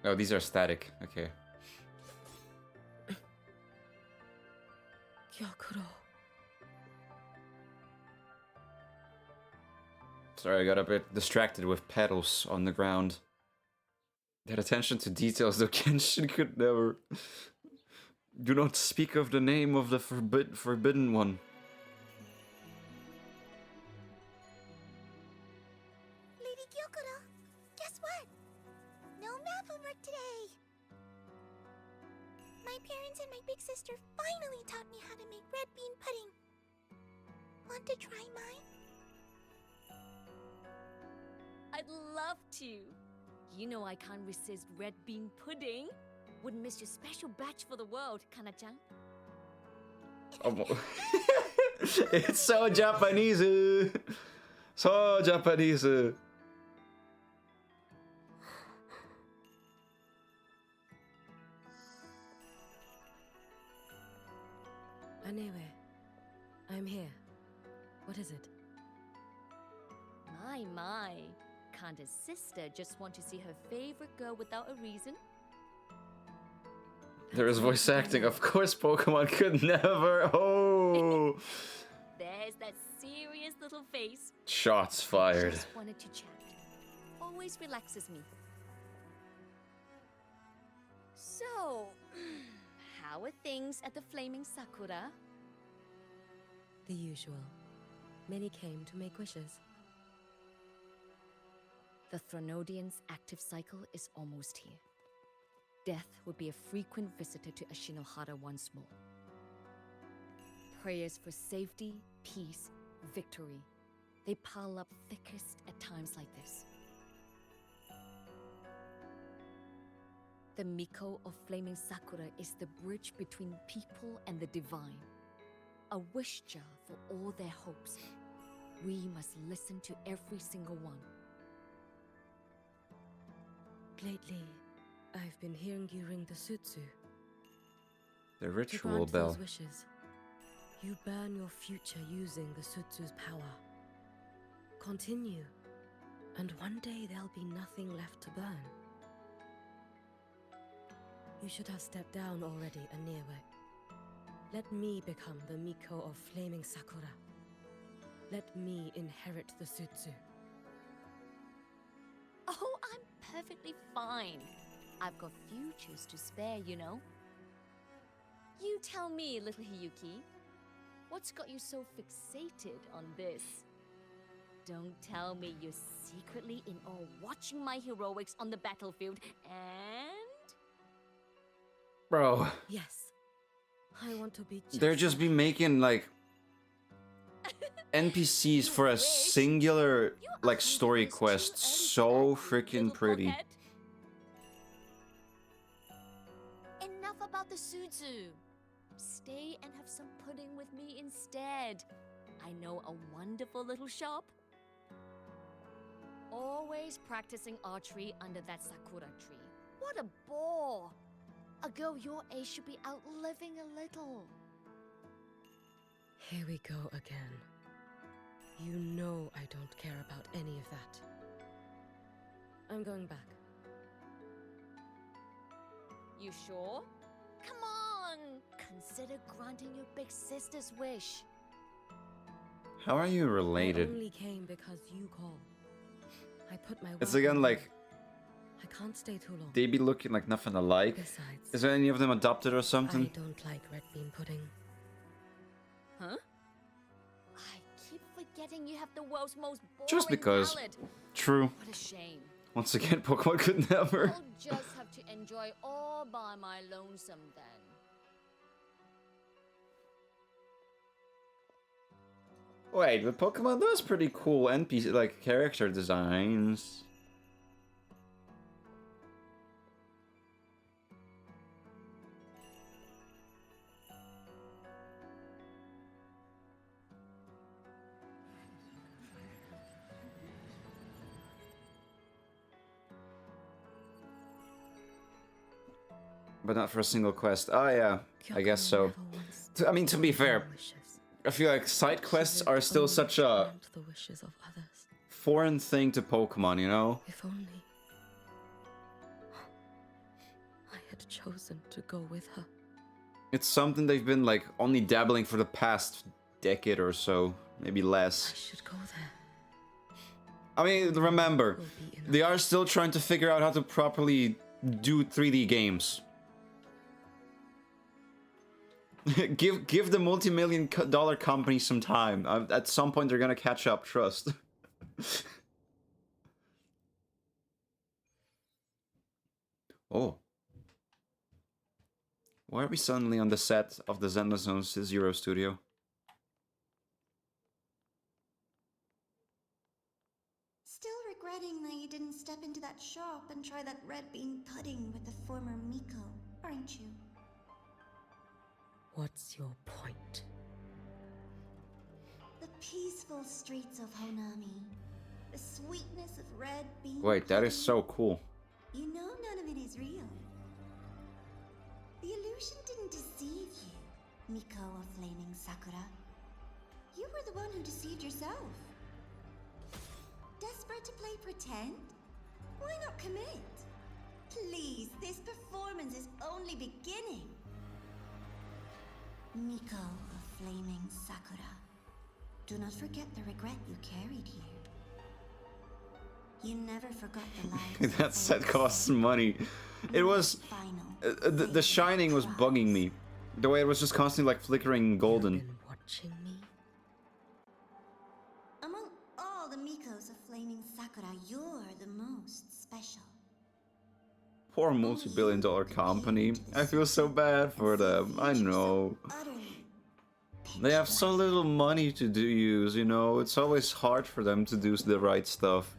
Oh, these are static. Okay. Gyokuro. Sorry, I got a bit distracted with petals on the ground. That attention to details, though, Kenshin could never. Do not speak of the name of the forbidden one. Lady Gyokuro, guess what? No math homework today. My parents and my big sister finally taught me how to make red bean pudding. Want to try mine? I'd love to. You know I can't resist red bean pudding. Wouldn't miss your special batch for the world, Kana-chan. Oh, it's so Japanese. So Japanese. Anyway, I'm here. What is it? My. Can't a sister just want to see her favorite girl without a reason? There is voice acting. Of course, Pokemon could never. Oh. There's that serious little face. Shots fired. Just wanted to chat. Always relaxes me. So, how are things at the Flaming Sakura? The usual. Many came to make wishes. The Thronodian's active cycle is almost here. Death would be a frequent visitor to Ashinohara once more. Prayers for safety, peace, victory. They pile up thickest at times like this. The Miko of Flaming Sakura is the bridge between people and the divine. A wish jar for all their hopes. We must listen to every single one. Lately, I've been hearing you ring the sutsu. The To ritual grant bell. those wishes, you burn your future using the sutsu's power. Continue, and one day there'll be nothing left to burn. You should have stepped down already, Aemeath. Let me become the Miko of Flaming Sakura. Let me inherit the sutsu. Oh, I'm perfectly fine. I've got futures to spare, you know. You tell me, little Hiyuki, what's got you so fixated on this? Don't tell me you're secretly in awe watching my heroics on the battlefield and... Bro. Yes, I want to be They're just be making like NPCs for a singular like story quest so freaking pretty. about the Suzu? Stay and have some pudding with me instead. I know a wonderful little shop. Always practicing archery under that sakura tree. What a bore! A girl your age should be out living a little. Here we go again. You know I don't care about any of that. I'm going back. You sure? Come on! Consider granting your big sister's wish. How are you related? I only came because you called. I put my It's work again in. like I can't stay too long. they be looking like nothing alike. Besides, Is there any of them adopted or I something? don't like red bean pudding. Huh? I keep forgetting you have the world's most boring Just because. palate. True. What a shame. Once again, Pokemon could never. I'll just have to enjoy all by my lonesome then. Wait, but Pokemon does pretty cool NPC like character designs. But not for a single quest. Oh yeah, I guess so. I mean, to be fair, I feel like side quests are still such a The wishes of others. foreign thing to Pokemon, you know? If only I had chosen to go with her. It's something they've been like only dabbling for the past decade or so, maybe I less. should go there. I mean, remember, they are still trying to figure out how to properly do 3D games. give the multi-million dollar company some time. At some point, they're gonna catch up. Trust. Oh, why are we suddenly on the set of the Zenless Zone Zero Studio? Still regretting that you didn't step into that shop and try that red bean pudding with the former Miko, aren't you? What's your point? The peaceful streets of Honami. The sweetness of red bean Wait, that is pudding. so cool. You know none of it is real. The illusion didn't deceive you, Miko of Flaming Sakura. You were the one who deceived yourself. Desperate to play pretend? Why not commit? Please, this performance is only beginning. Miko of Flaming Sakura. Do not forget the regret you carried here. You never forgot the lives. That set costs money. It was... the Shining was bugging me. The way it was just constantly like flickering golden. Watching me? Among all the Mikos of Flaming Sakura, you're the most special. Poor multi-billion dollar company. I feel so bad for them. I know. They have so little money to use, you know. It's always hard for them to do the right stuff.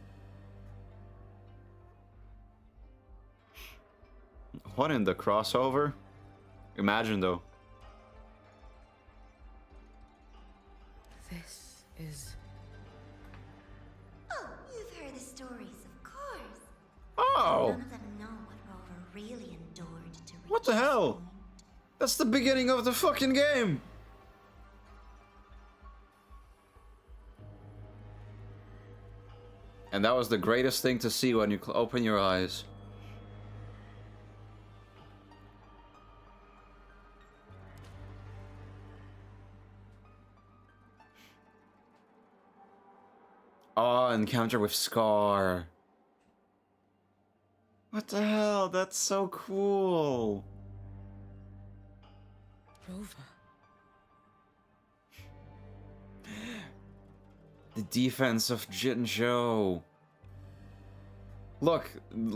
What in the crossover? Imagine though. This is... Oh, you've heard the stories, of course. Oh! None of them know what Rover really endured to reach What the this hell? point. That's the beginning of the fucking game! And that was the greatest thing to see when you open your eyes. Oh, encounter with Scar. What the hell? That's so cool. Rover. The defense of Jinzhou. Look,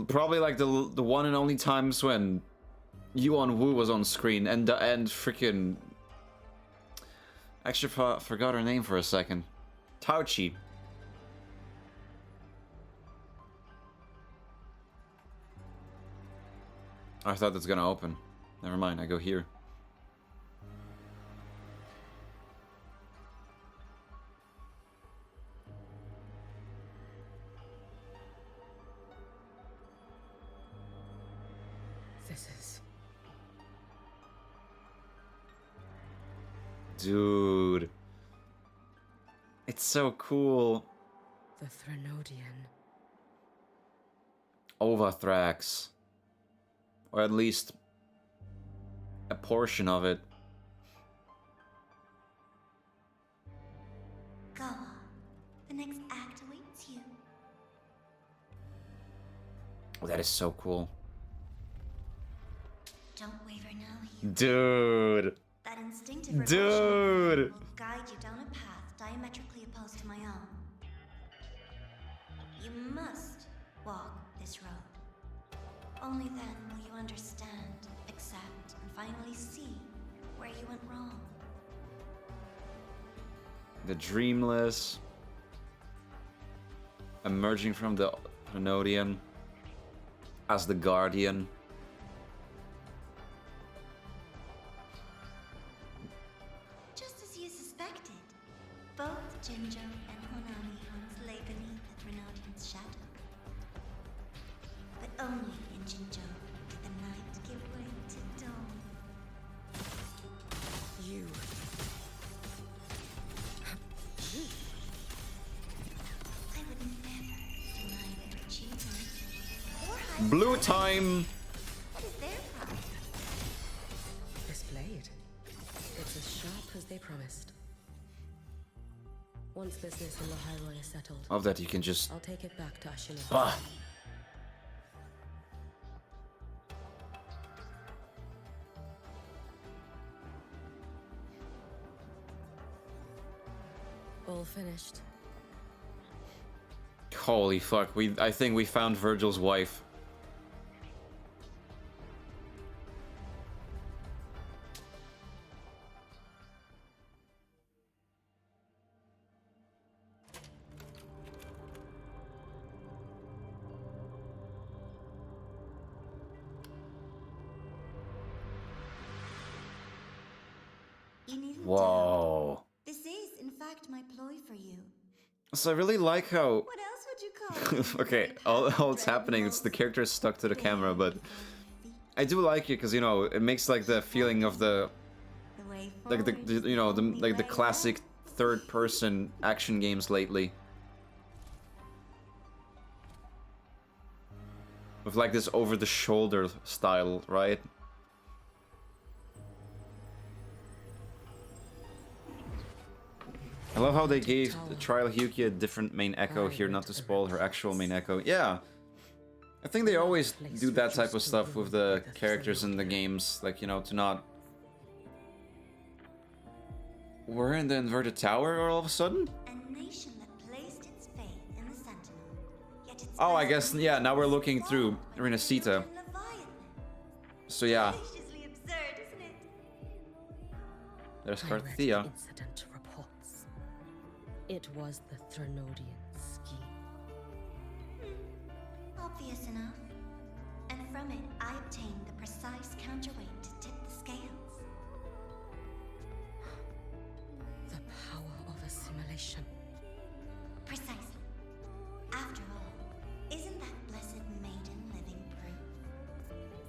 probably like the one and only times when Yuan Wu was on screen and freaking... Actually, forgot her name for a second. Tauchi. I thought that's gonna open. Never mind, I go here. This is... Dude. It's so cool. the Threnodian. Ovathrax. Or at least a portion of it. Go on. The next act awaits you. Oh, that is so cool. Don't waver now, you. Dude. That instinctive Dude. will guide you down a path diametrically opposed to my own. You must walk this road. Only then will you understand, accept, and finally see where you went wrong. The Dreamless. Emerging from the Threnodian as the Guardian. Just as you suspected, both Jinjo and Honami once lay beneath the Threnodian's shadow. But only in Jinjo did the night give way to dawn. You... I would never deny their achievements. Or hide Blue them. time. What is their prize? This blade. It's as sharp as they promised. Once business in the Hyrule is settled, Of that you can just... I'll take it back to Aemeath. Bah. All finished. Holy fuck, I think we found Virgil's wife. You needn't Whoa. doubt. This is, in fact, my ploy for you. So I really like how... What else would you call it? Okay, all it's happening, it's the character is stuck to the camera, but... I do like it, because, you know, it makes, like, the feeling of the... The way Like, the forward you know, is the only like the way classic up. third-person action games lately. With, like, this over-the-shoulder style, right? I love how they gave the Trial Hyuki a different main echo here, not to spoil her actual main echo. Yeah, I think they always do that type of stuff with the characters in the games, like, you know, to not... We're in the inverted tower all of a sudden? A nation that placed its faith in the Sentinel, yet its Oh, I best guess, yeah, now we're looking through Renacita. Leviathan. So yeah, Deliciously absurd, isn't it? there's I read the Carthia. incident reports. It was the Threnodian scheme. Obvious enough. And from it, I obtained the precise counterweight to tip the scales. The power of assimilation. Precisely. After all, isn't that blessed maiden living proof?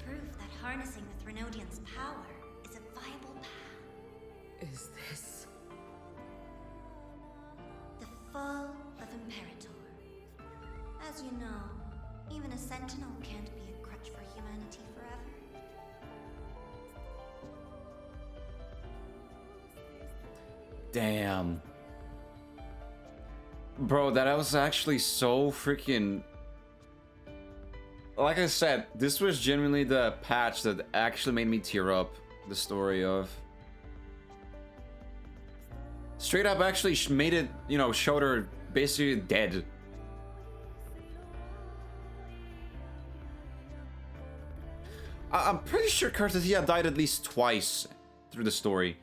Proof that harnessing the Threnodian's power is a viable path. Is this... The fall of Imperator. As you know, even a sentinel can't be a crutch for humanity forever. Damn. Bro, that was actually so freaking... Like I said, this was genuinely the patch that actually made me tear up the story of. Straight up actually made it, you know, showed her basically dead. I'm pretty sure Carthia died at least twice through the story.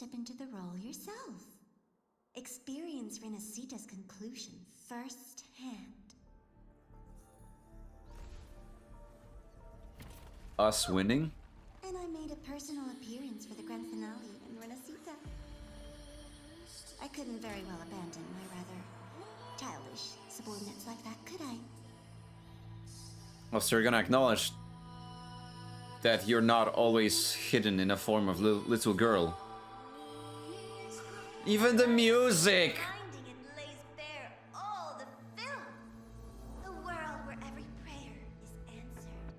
step into the role yourself. Experience Renacita's conclusion firsthand. Us winning? And I made a personal appearance for the grand finale in Renacita. I couldn't very well abandon my rather childish subordinates like that, could I? Oh, so you're gonna acknowledge that you're not always hidden in a form of little girl. Even the music! Finding it lays bare all the filth. A world where every prayer is answered.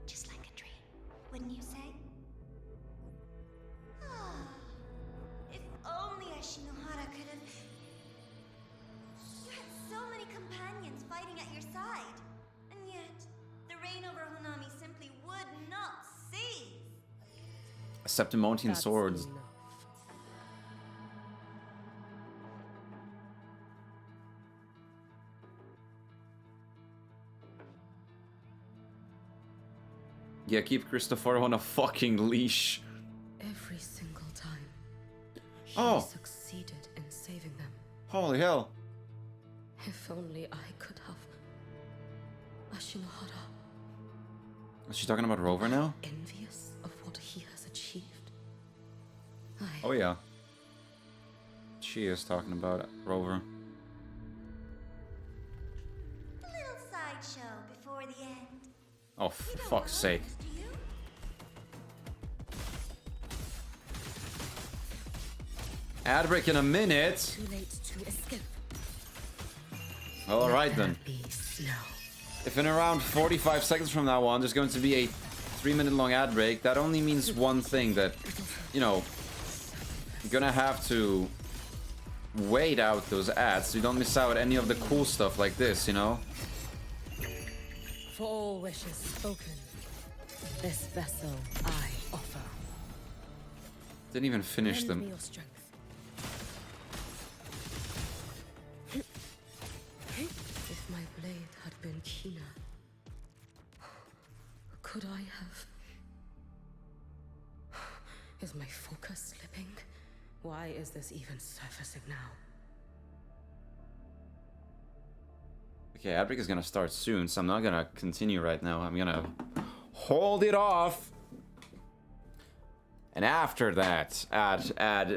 Just like a dream, wouldn't you say? Ah, if only Ashinohara could have... You had so many companions fighting at your side. And yet, the reign over Honami simply would not cease. Septimontian swords. Enough. Yeah, keep Christopher on a fucking leash. Every single time, he Oh. succeeded in saving them. Holy hell. If only I could have. Ashinohara, Is she talking about Rover now? envious of what he has achieved. Oh yeah. She is talking about Rover. A little sideshow before the end. Oh, for fuck's sake. Do you? Ad break in a minute. Too late to escape. Alright then. Be slow. If in around 45 seconds from now on there's going to be a 3-minute long ad break, that only means one thing, that, you know, you're gonna have to wait out those ads so you don't miss out any of the cool stuff like this, you know? For all wishes spoken, this vessel I offer. Didn't even finish Lend me them. your strength. If my blade had been keener, could I have... Is my focus slipping? Why is this even surfacing now? Okay, ad break is gonna start soon, so I'm not gonna continue right now. I'm gonna hold it off. And after that,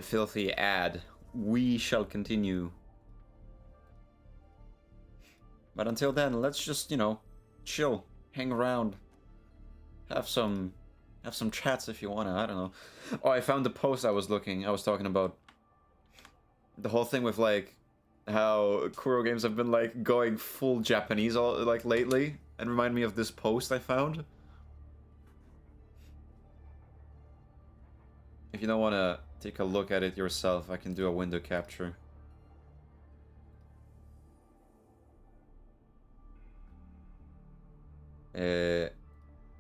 filthy ad, we shall continue. But until then, let's just, you know, chill, hang around, have some chats if you wanna, I don't know. Oh, I found the post I was talking about. The whole thing with, like, how Kuro games have been, like, going full Japanese, like, lately, and remind me of this post I found. If you don't want to take a look at it yourself, I can do a window capture.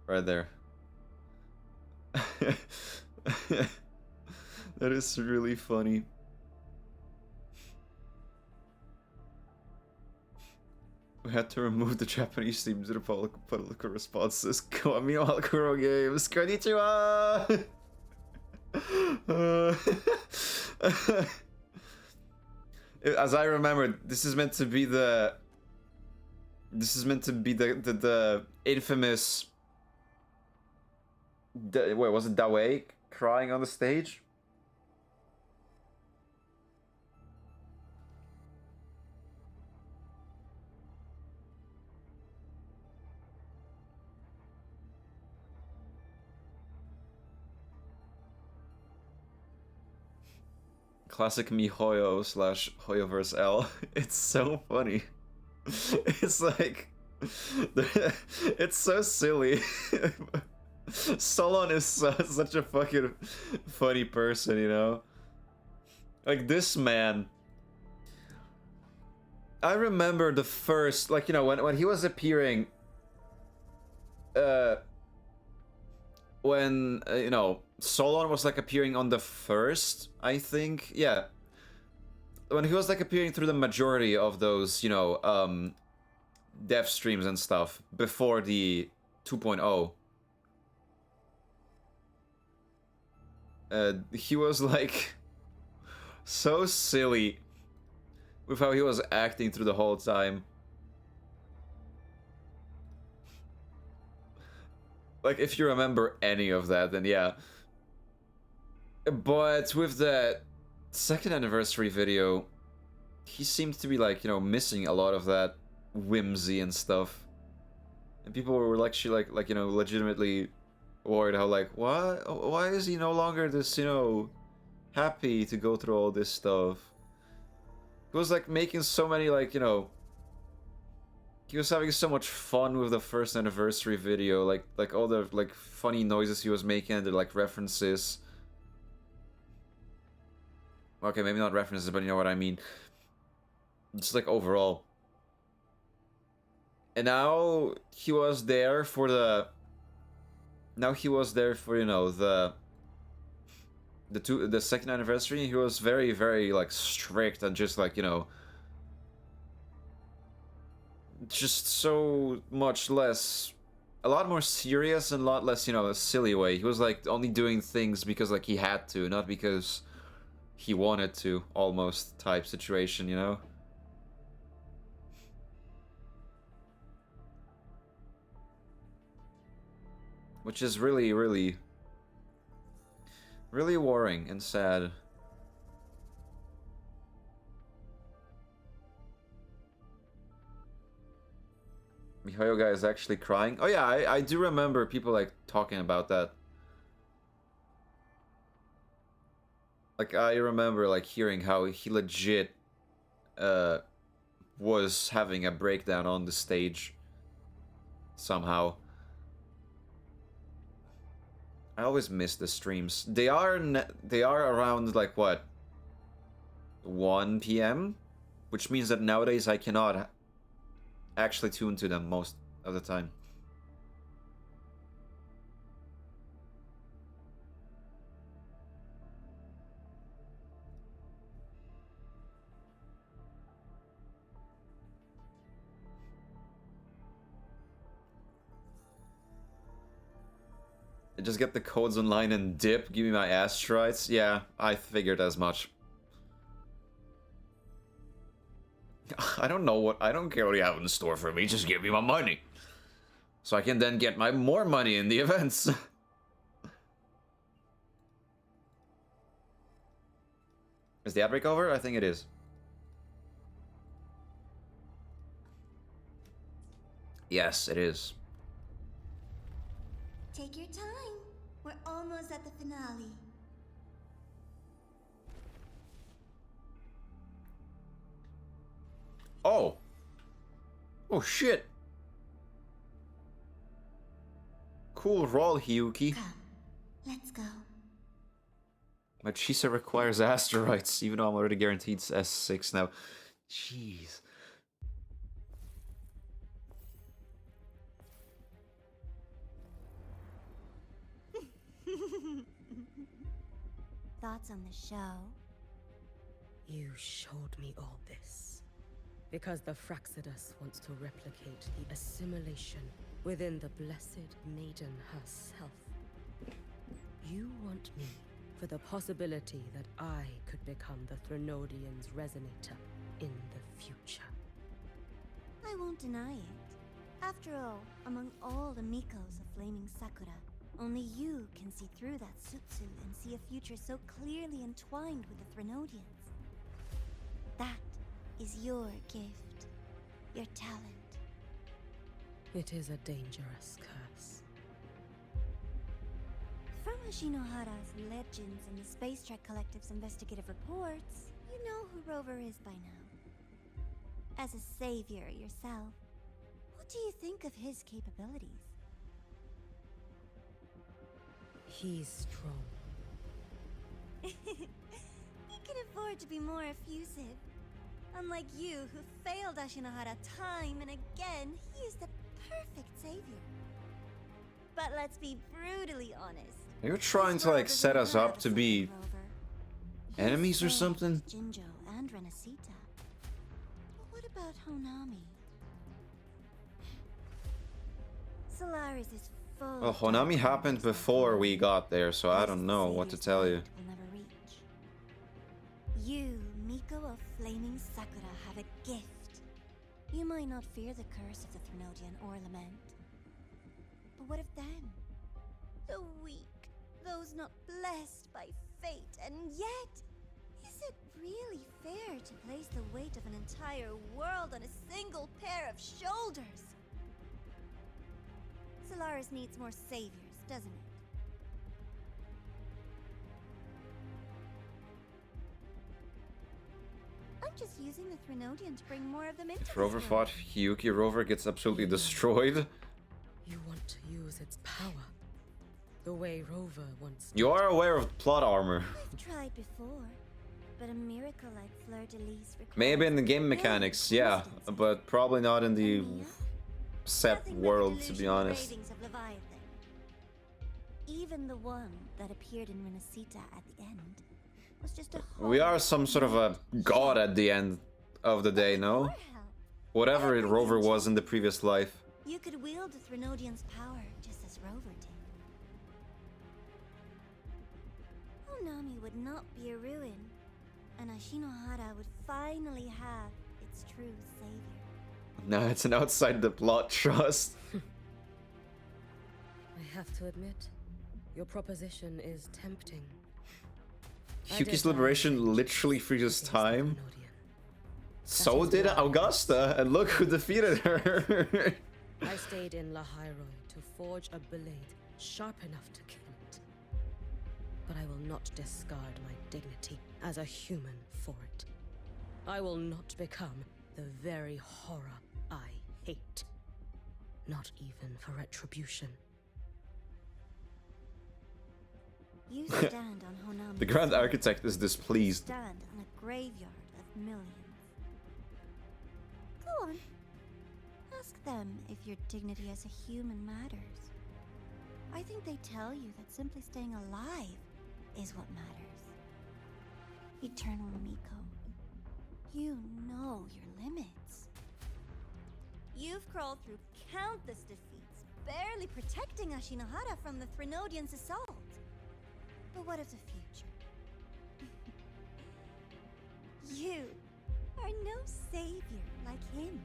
Right there. That is really funny. We had to remove the Japanese theme to the political responses. Meanwhile, Kuro games. Konnichiwa! As I remember, this is meant to be the infamous wait, was it Dawei crying on the stage? Classic MiHoYo / Hoyoverse L. It's so funny. It's like... it's so silly. Solon is such a fucking funny person, you know? Like, this man... I remember the first... Like, you know, when he was appearing... when, you know... Solon was, like, appearing on the first, I think. Yeah. When he was, like, appearing through the majority of those, you know, dev streams and stuff before the 2.0. he was like so silly with how he was acting through the whole time. Like, if you remember any of that, then yeah. But with the second anniversary video, he seems to be like, you know, missing a lot of that whimsy and stuff. And people were actually like you know, legitimately worried how like, what? Why is he no longer this, you know, happy to go through all this stuff? He was like making so many like, you know, he was having so much fun with the first anniversary video, like all the like funny noises he was making and the like references. Okay, maybe not references, but you know what I mean. Just like overall. And now he was there for the. Now he was there for, you know, the second anniversary. He was very, very like strict and just like, you know, just so much less, a lot more serious and a lot less, you know, a silly way. He was like only doing things because like he had to, not because he wanted to, almost type situation, you know? Which is really, really, really worrying and sad. Mihayoga is actually crying. Oh yeah, I do remember people like talking about that. Like I remember like hearing how he legit was having a breakdown on the stage somehow. I always miss the streams. They are around like what, 1 p.m., which means that nowadays I cannot actually tune to them most of the time. I just get the codes online and dip, give me my asteroids. Yeah, I figured as much. I don't care what you have in store for me, just give me my money. So I can then get my more money in the events. Is the outbreak over? I think it is. Yes, it is. Take your time. We're almost at the finale. Oh. Oh shit. Cool roll, Hiyuki. Come, let's go. My Chisa requires asteroids, even though I'm already guaranteed S6 now. Jeez. Thoughts on the show? You showed me all this because the Fraxidus wants to replicate the assimilation within the Blessed Maiden herself. You want me for the possibility that I could become the Threnodian's resonator in the future. I won't deny it. After all, among all the Mikos of Flaming Sakura, only you can see through that Sutsu and see a future so clearly entwined with the Threnodians. That is your gift, your talent. It is a dangerous curse. From Ashinohara's legends and the Space Trek Collective's investigative reports, you know who Rover is by now. As a savior yourself, what do you think of his capabilities? He's strong. He can afford to be more effusive. Unlike you, who failed Ashinohara time and again, he is the perfect savior. But let's be brutally honest. You're trying to like set us up to be enemies or something? Jinjo and Renacita. But what about Honami? Solaris is Well, Honami happened before we got there, so I don't know what to tell you. Will never reach. You, Miko of Flaming Sakura, have a gift. You might not fear the curse of the Threnodian or Lament. But what of them? The weak, those not blessed by fate, and yet, is it really fair to place the weight of an entire world on a single pair of shoulders? Solaris needs more saviors, doesn't it? I'm just using the Threnodian to bring more of them into If this Rover world. fought Hiyuki, Rover gets absolutely destroyed. You want to use its power. The way Rover wants to. You are aware of plot armor. I've tried before, but a miracle like Fleur-de-Lis requires Maybe in the game very mechanics, yeah, constant. but probably not in the Aemeath? set Nothing but world, the to be delusional honest. ravings of Leviathan. Even the one that appeared in Renacita at the end was just a We are some sort of a god at the end of the day, no? Whatever it Rover was in the previous life. You could wield the Threnodian's power just as Rover did. Honami would not be a ruin, and Ashinohara would finally have its true savior. No, it's an outside the plot trust. I have to admit, your proposition is tempting. Hyuki's liberation literally freezes time. So did Augusta, and look who defeated her. I stayed in Lahairoi to forge a blade sharp enough to kill it. But I will not discard my dignity as a human for it. I will not become the very horror I hate. Not even for retribution. You stand on Honami's The Grand side. Architect is displeased. Stand on a graveyard of millions. Go on. Ask them if your dignity as a human matters. I think they tell you that simply staying alive is what matters. Eternal Miko, you know your limits. You've crawled through countless defeats, barely protecting Ashinohara from the Threnodian's assault. But what of the future? You are no savior like him.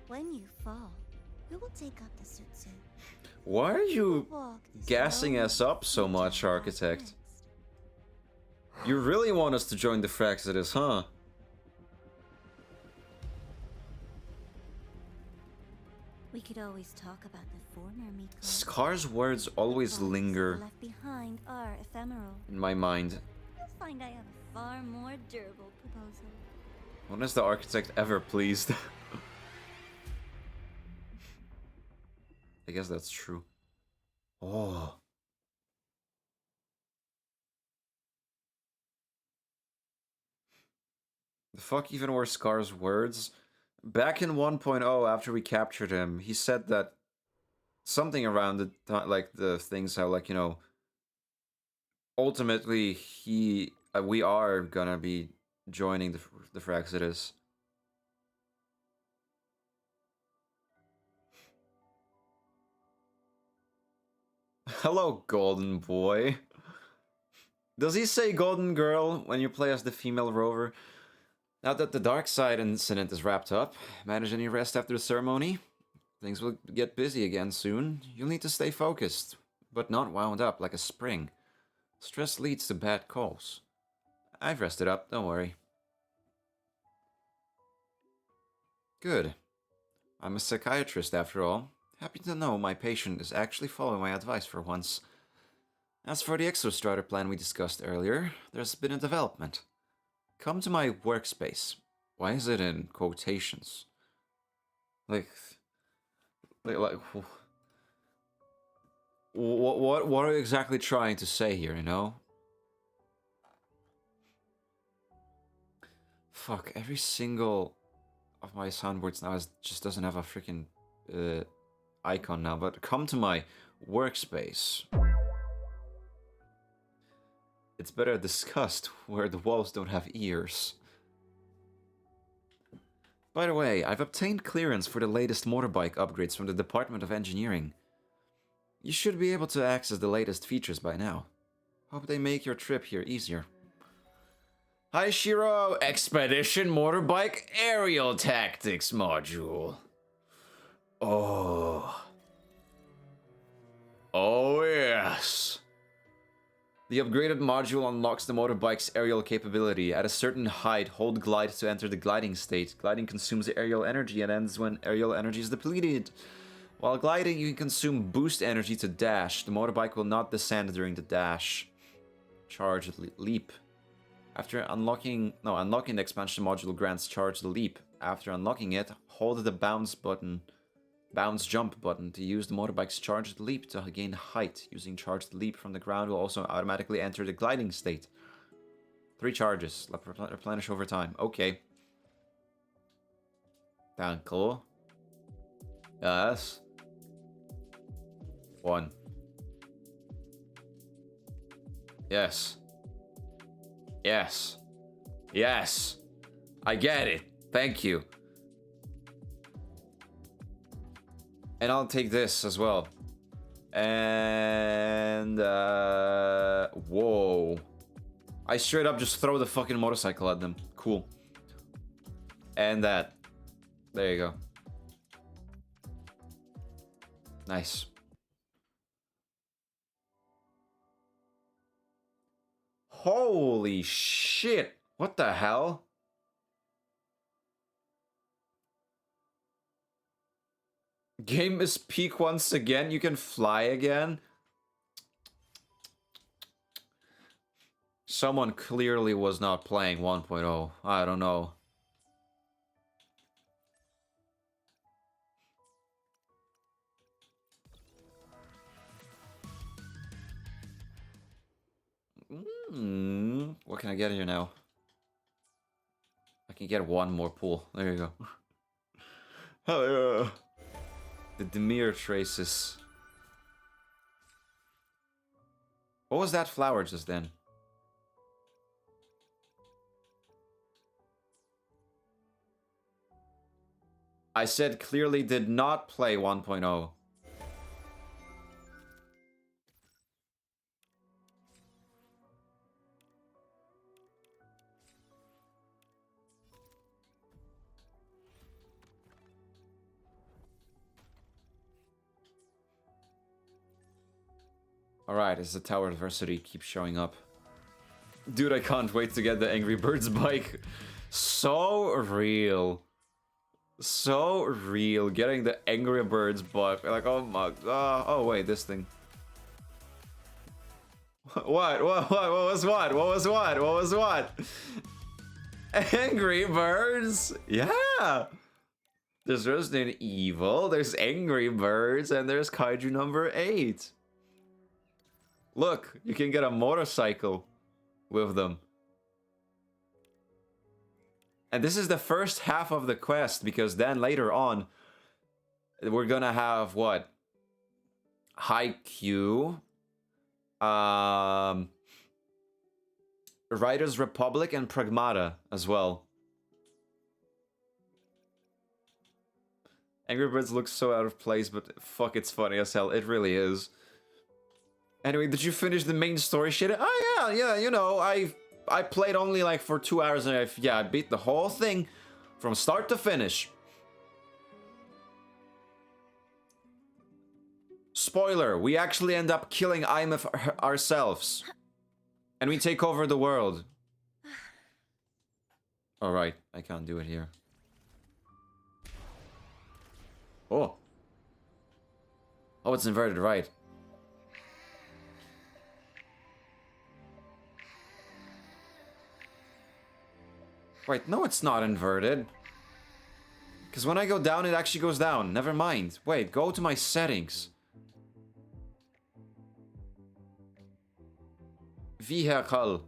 When you fall, who will take up the Sutsu? Why are you Walk the gassing slow us up so much, path Architect? next. You really want us to join the Fraxidus, huh? We could always talk about the former Miko. Scar's words always But linger left behind are ephemeral. in my mind. You'll find I have a far more durable proposal. When is the Architect ever pleased? I guess that's true. Oh. The fuck even were Scar's words? Back in 1.0, after we captured him, he said that something around the like the things how, like, you know, ultimately we are gonna be joining the Fraxidus. Hello, golden boy. Does he say golden girl when you play as the female rover? Now that the dark side incident is wrapped up, manage any rest after the ceremony? Things will get busy again soon. You'll need to stay focused, but not wound up like a spring. Stress leads to bad calls. I've rested up, don't worry. Good. I'm a psychiatrist after all. Happy to know my patient is actually following my advice for once. As for the exostrider plan we discussed earlier, there's been a development. Come to my workspace. Why is it in quotations? Like what are you exactly trying to say here, you know? Fuck, every single of my soundboards now just doesn't have a freaking icon now, but come to my workspace. It's better discussed where the walls don't have ears. By the way, I've obtained clearance for the latest motorbike upgrades from the Department of Engineering. You should be able to access the latest features by now. Hope they make your trip here easier. Hi Shiro, Expedition Motorbike Aerial Tactics module. Oh. Oh yes. The upgraded module unlocks the motorbike's aerial capability. At a certain height, hold glide to enter the gliding state. Gliding consumes aerial energy and ends when aerial energy is depleted. While gliding, you can consume boost energy to dash. The motorbike will not descend during the dash. Charge leap. After unlocking the expansion module grants charge leap. After unlocking it, hold the bounce jump button to use the motorbike's charged leap to gain height. Using charged leap from the ground will also automatically enter the gliding state. 3 charges. Replenish over time. Okay. Danke. Yes. 1. Yes. Yes. Yes. I get it. Thank you. And I'll take this as well. And, whoa. I straight up just throw the fucking motorcycle at them. Cool. And that. There you go. Nice. Holy shit. What the hell? Game is peak once again. You can fly again. Someone clearly was not playing 1.0. I don't know. What can I get here now? I can get one more pool. There you go. Hell yeah. The Demir traces. What was that flower just then? I said clearly did not play 1.0. Alright, as the tower adversity keeps showing up. Dude, I can't wait to get the Angry Birds bike. So real. So real. Getting the Angry Birds bike. Like, oh my god. Oh, wait, this thing. What? What was what? What was what? What was what? Angry Birds? Yeah! There's Resident Evil, there's Angry Birds, and there's Kaiju number 8. Look, you can get a motorcycle with them. And this is the first half of the quest, because then later on, we're gonna have what? Haikyuu, Riders Republic, and Pragmata as well. Angry Birds looks so out of place, but fuck, it's funny as hell. It really is. Anyway, did you finish the main story shit? Oh yeah, you know, I played only like for 2 hours and I beat the whole thing from start to finish. Spoiler, we actually end up killing Aemeath ourselves. And we take over the world. Alright, I can't do it here. Oh. Oh, it's inverted, right. Wait, no, it's not inverted. Because when I go down, it actually goes down. Never mind. Wait, go to my settings. Vehicle.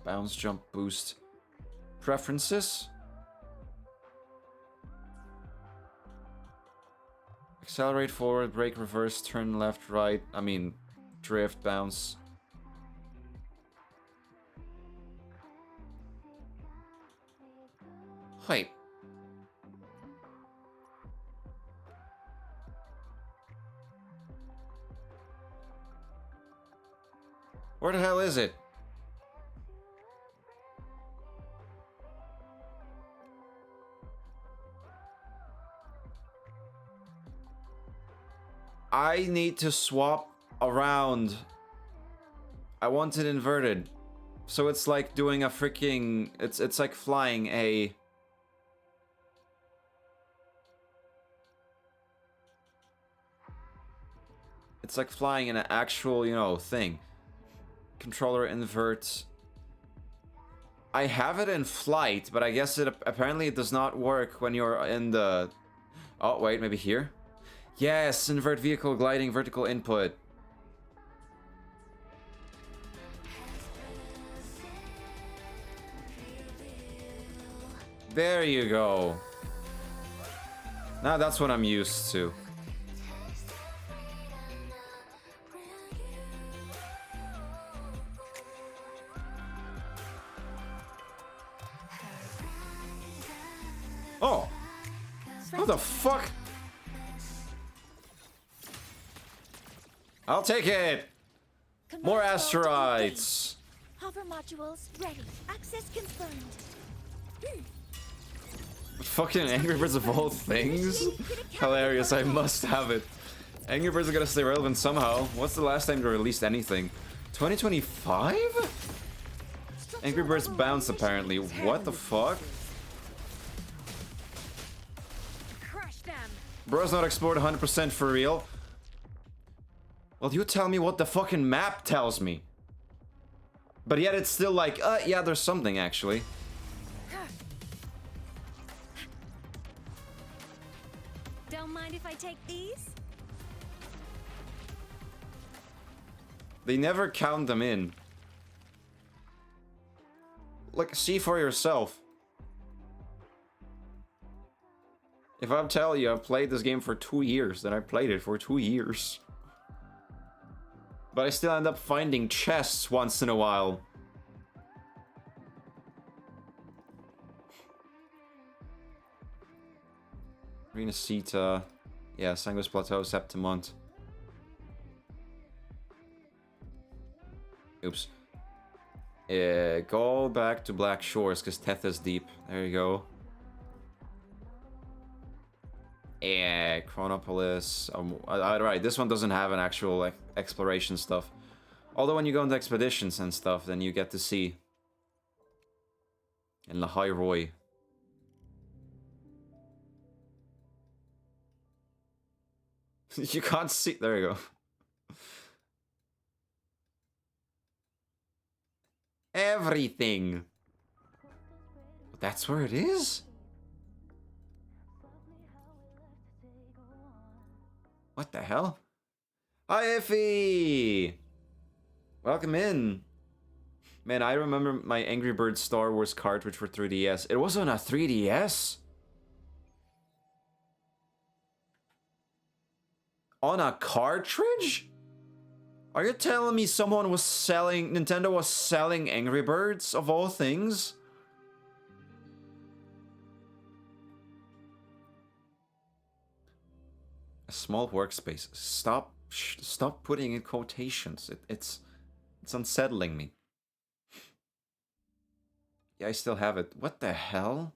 Bounce, jump, boost. Preferences. Accelerate forward, brake, reverse, turn left, right. I mean, drift, bounce. Wait. Where the hell is it? I need to swap around. I want it inverted. So it's like doing a freaking... It's like flying a... It's like flying an actual, you know, thing. Controller inverts. I have it in flight, but I guess it apparently it does not work when you're in the... Oh, wait, maybe here? Yes, invert vehicle gliding vertical input. There you go. Now that's what I'm used to. Oh! What the fuck? I'll take it! More asteroids! Hover modules ready. Access confirmed. Fucking Angry Birds of all things? Hilarious, I must have it. Angry Birds are gonna stay relevant somehow. What's the last time they released anything? 2025? Angry Birds bounced apparently. What the fuck? Bro's not explored 100% for real. Well, you tell me what the fucking map tells me. But yet it's still like, yeah, there's something actually. Don't mind if I take these? They never count them in. Like, see for yourself. If I'm telling you I've played this game for 2 years, then I played it for 2 years. But I still end up finding chests once in a while. Arena Sita. Yeah, Sanguis Plateau, Septimont. Oops. Go back to Black Shores, because Teth is deep. There you go. Chronopolis. Right, this one doesn't have an actual like, exploration stuff. Although when you go into expeditions and stuff, then you get to see. In Lahai Roy. You can't see. There you go. Everything. That's where it is? What the hell? Hi, Iffy! Welcome in. Man, I remember my Angry Birds Star Wars cartridge for 3DS. It was on a 3DS? On a cartridge? Are you telling me someone was selling... Nintendo was selling Angry Birds, of all things? A small workspace. Stop putting in quotations. It's unsettling me. Yeah, I still have it. What the hell?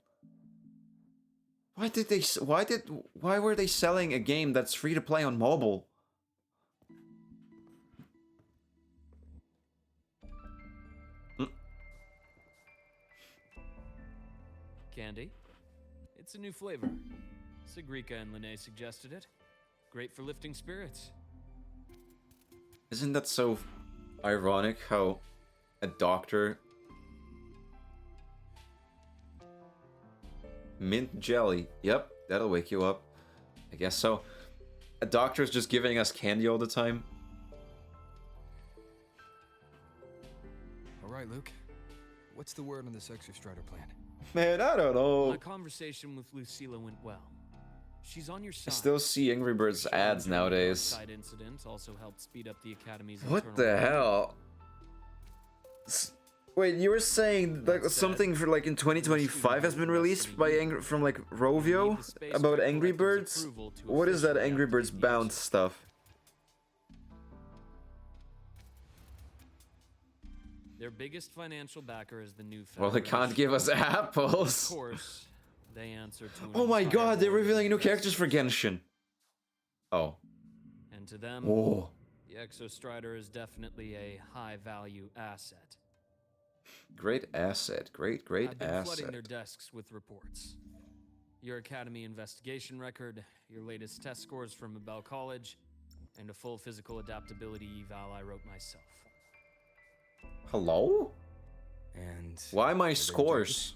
Why were they selling a game that's free to play on mobile? Candy? It's a new flavor. Sigrika and Linnae suggested it. Great for lifting spirits. Isn't that so ironic how a doctor... Mint jelly. Yep, that'll wake you up. I guess so. A doctor's just giving us candy all the time. All right, Luke. What's the word on this Exostrider plan? Man, I don't know. My conversation with Lucilla went well. She's on your side. I still see Angry Birds ads nowadays. Side incident also helped speed up the Academy's What the hell? Wait, you were saying like something for like in 2025 has been released by from like Rovio about Angry Birds? What is that Angry Birds bound stuff? Their biggest financial backer is the new Well, they can't give us apples. Of course, they answer to an Oh my entire god, they're board of revealing new investors. characters for Genshin. Oh. And to them, Oh. the Exostrider is definitely a high-value asset. Great asset. Great I've been asset. flooding their desks with reports. Your academy investigation record, your latest test scores from Abel College, and a full physical adaptability eval I wrote myself. Hello? And why my they scores?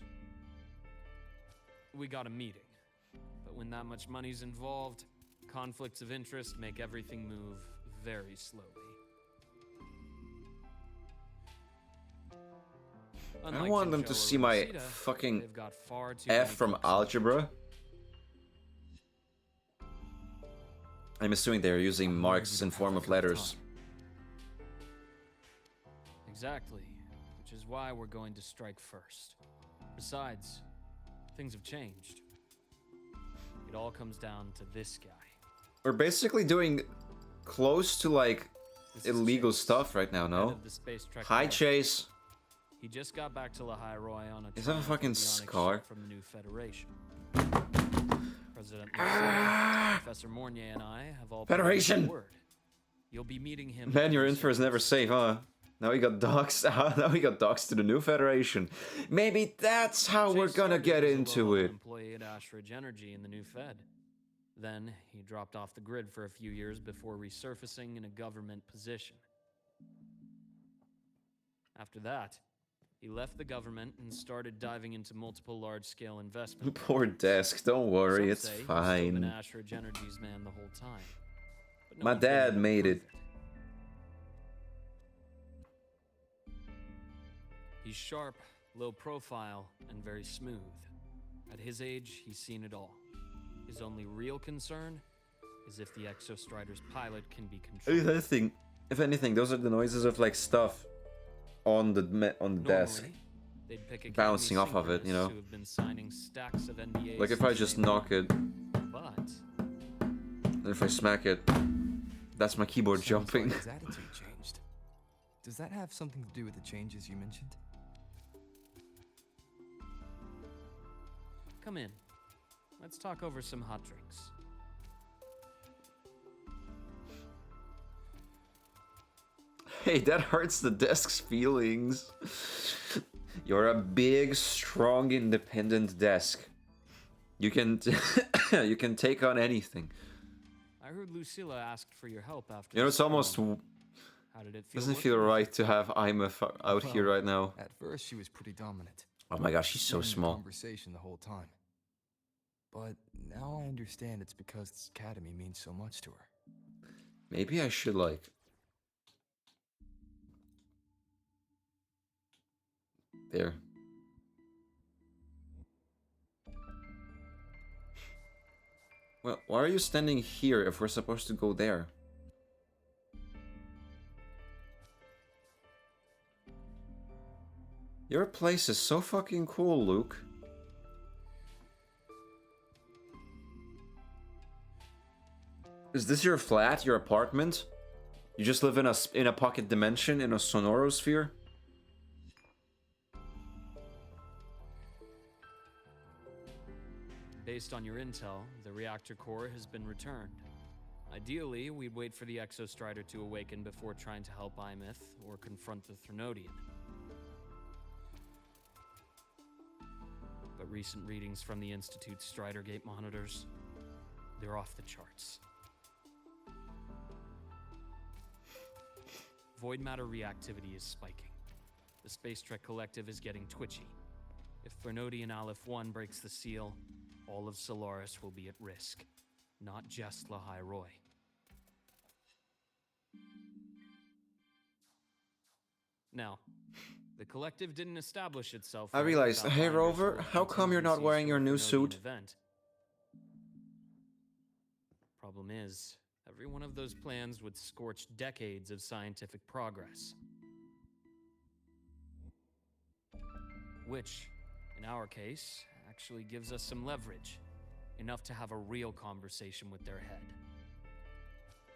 We got a meeting, but when that much money's involved, conflicts of interest make everything move very slowly. I want them to see my fucking F from algebra. I'm assuming they're using marks in form of letters. Exactly, which is why we're going to strike first. Besides, things have changed. It all comes down to this guy. We're basically doing close to like illegal stuff right now, no? Hi, Chase. He just got back to Lahai Roy on a Is that a fucking scar? from the new Federation. President Lucille, Professor Mornier, and I have all Federation! word. You'll be meeting him. Man, your info is never safe, huh? Now we got docs. Now we got docs to the new Federation. Maybe that's how we're gonna get into it. Employee at Ashridge Energy in the new Fed. Then he dropped off the grid for a few years before resurfacing in a government position. After that, he left the government and started diving into multiple large-scale investment. Poor desk. Don't worry, it's Some say he's fine. still been Ashridge Energy's man the whole time. But no My one's been dad able to made prove it. He's sharp, low profile, and very smooth. At his age, he's seen it all. His only real concern is if the Exostrider's pilot can be controlled. If anything, those are the noises of like stuff on the desk They'd pick bouncing off of it, you know. who have been signing stacks of NDAs Like if I since just they knock it, But and if I smack it, that's my keyboard Sounds jumping. Like his attitude changed. Does that have something to do with the changes you mentioned? come in. Let's talk over some hot drinks. Hey, that hurts the desk's feelings. You're a big, strong, independent desk. You can you can take on anything. I heard Lucilla asked for your help after. You know, the it's almost storm. How did it feel? doesn't feel working with right to have Aemeath out here right now. At first, she was pretty dominant. Oh my gosh, she's so Running the small. Conversation the whole time. But now I understand it's because this academy means so much to her. Maybe I should like. There. Well, why are you standing here if we're supposed to go there? Your place is so fucking cool, Luke. Is this your flat, your apartment? You just live in a pocket dimension, in a sonorosphere? Based on your intel, the reactor core has been returned. Ideally, we'd wait for the Exostrider to awaken before trying to help Aemeath or confront the Threnodian. But recent readings from the Institute's Strider Gate monitors, they're off the charts. Void matter reactivity is spiking. The Space Trek Collective is getting twitchy. If Threnodian Aleph 1 breaks the seal, all of Solaris will be at risk, not just Lahai Roy. Now, the collective didn't establish itself. I realized, hey Rover, how come you're not wearing your new suit? Event. Problem is, every one of those plans would scorch decades of scientific progress. which, in our case, actually gives us some leverage. Enough to have a real conversation with their head.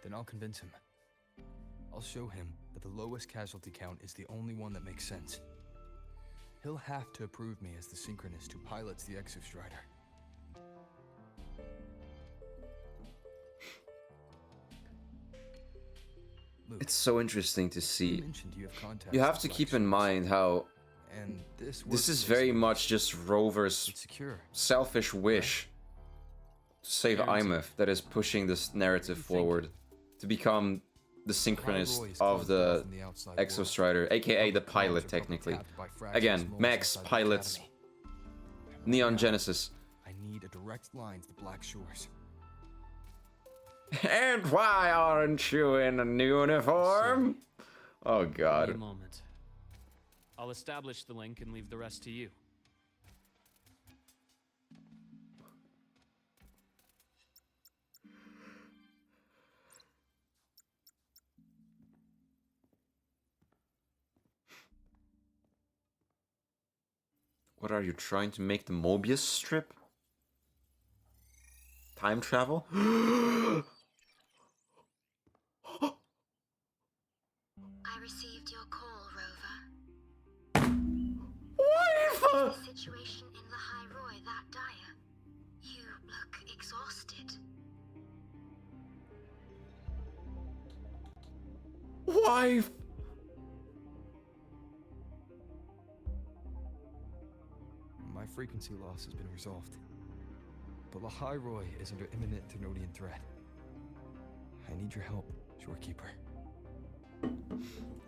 Then I'll convince him. I'll show him that the lowest casualty count is the only one that makes sense. He'll have to approve me as the synchronist who pilots the Exostrider. Luke, It's so interesting to see. you mentioned you have contacts You have with to Black keep in Shores, mind how and this this is workplace very looks much just Rover's secure. selfish wish to save Guaranteed. Aemeath that is pushing this narrative forward to become the synchronist Roy is of closed the off from the outside Exostrider, aka the pilot technically. Again, Max pilots Neon Genesis. I need a direct line to the Black Shores. And why aren't you in a uniform? Oh Give me god. a moment. I'll establish the link and leave the rest to you. What are you trying to make the Mobius strip? Time travel? I received your call, Rover. Wife! Is the situation in the High Roy that dire? You look exhausted. Wife! My frequency loss has been resolved. But Lahairoi is under imminent Ternodian threat. I need your help, Shorekeeper.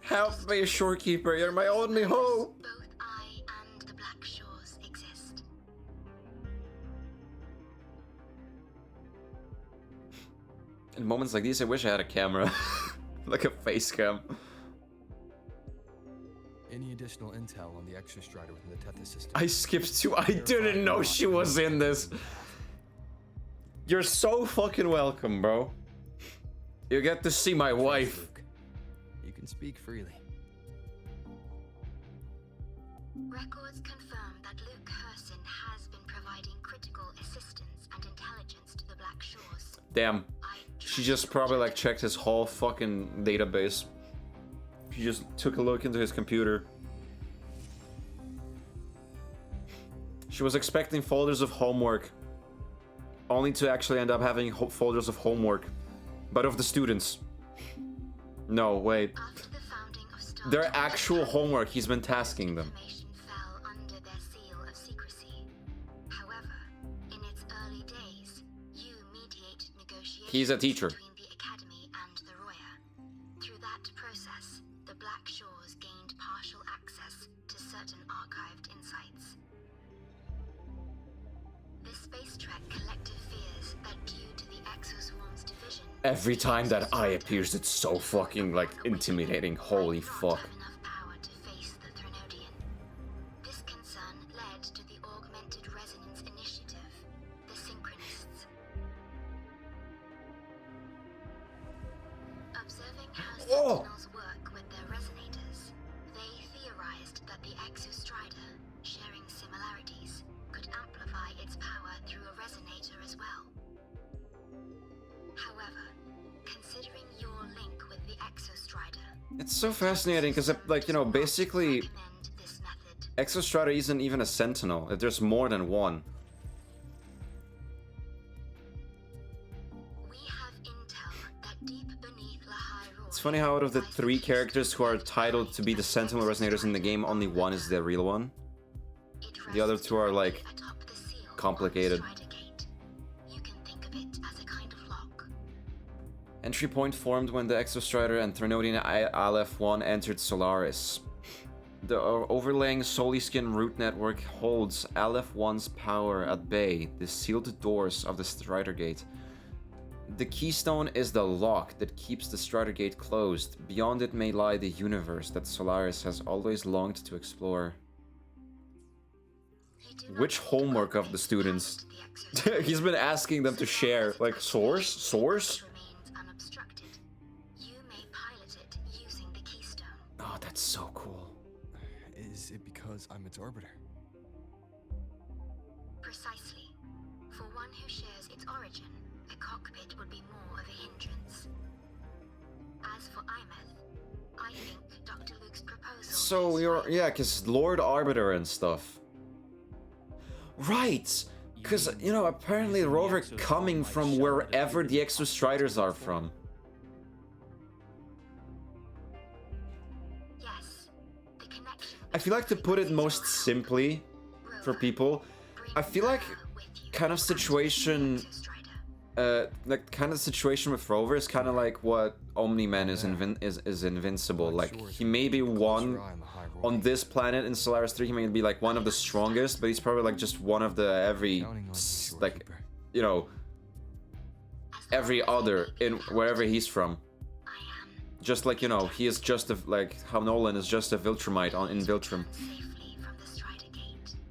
Help me, Shorekeeper, you're my only hope! Both I and the Black Shores exist. In moments like these, I wish I had a camera. Like a face cam. Any additional intel on the Exostrider within the Tethys system? I skipped to. I didn't know she was in this. You're so fucking welcome, bro. You get to see my wife. Luke, you can speak freely. Records confirm that Luke Herson has been providing critical assistance and intelligence to the Black Shores. Damn. She just probably like checked his whole fucking database. She just took a look into his computer. She was expecting folders of homework, only to actually end up having folders of homework, but of the students. No, wait. Their actual homework he's been tasking them. Fell under their seal of secrecy. However, in its early days, you mediated negotiations He's a teacher. between the Academy and the Roya. Through that process, the Black Shores gained partial access to certain archived insights. The Space Trek collective fears that due to the Exoswarm's division, Every time that eye appears, it's so fucking like intimidating. Holy fuck. enough power to face the Threnodian. This concern led to the Augmented Resonance Initiative, the Synchronists. Observing how Sentinels work with their resonators, they theorized that the Exostrider, sharing similarities, could amplify its power through a resonator as well. However, considering your link with the Exostrider, It's so fascinating because, like, you know, basically, Exostrider isn't even a sentinel. There's more than one. we have intel that deep beneath Lahairoi, It's funny how out of the 3 characters who are titled to be the sentinel resonators in the game, only one is the real one. The other 2 are, like, complicated. you can think of it as a kind of lock. Entry point formed when the Exostrider and Threnodian Aleph-1 entered Solaris. The overlaying Soliskin root network holds Aleph-1's power at bay, the sealed doors of the Strider Gate. The keystone is the lock that keeps the Strider Gate closed. Beyond it may lie the universe that Solaris has always longed to explore. Which homework of the students? He's been asking them to share, like, source? Source? Remains unobstructed. You may pilot it using the keystone. Oh, that's so cool. Is it because I'm its arbiter? Precisely. For one who shares its origin, a cockpit would be more of a hindrance. As for Aemeath, I think Dr. Luke's proposal... So you're... Yeah, because Lord Arbiter and stuff. Right! Because, you know, apparently the rover coming from wherever the Exostriders are from. Yes, the connection... I feel like, to put it most simply for people, I feel like kind of situation... like kind of situation with Rover is kind of like what Omni-Man is invincible. Like, he may be one on this planet in Solaris 3, he may be like one of the strongest, but he's probably like just one of the like, you know, every other in wherever he's from. Just like, you know, he is just a, like how Nolan is just a Viltrumite in Viltrum.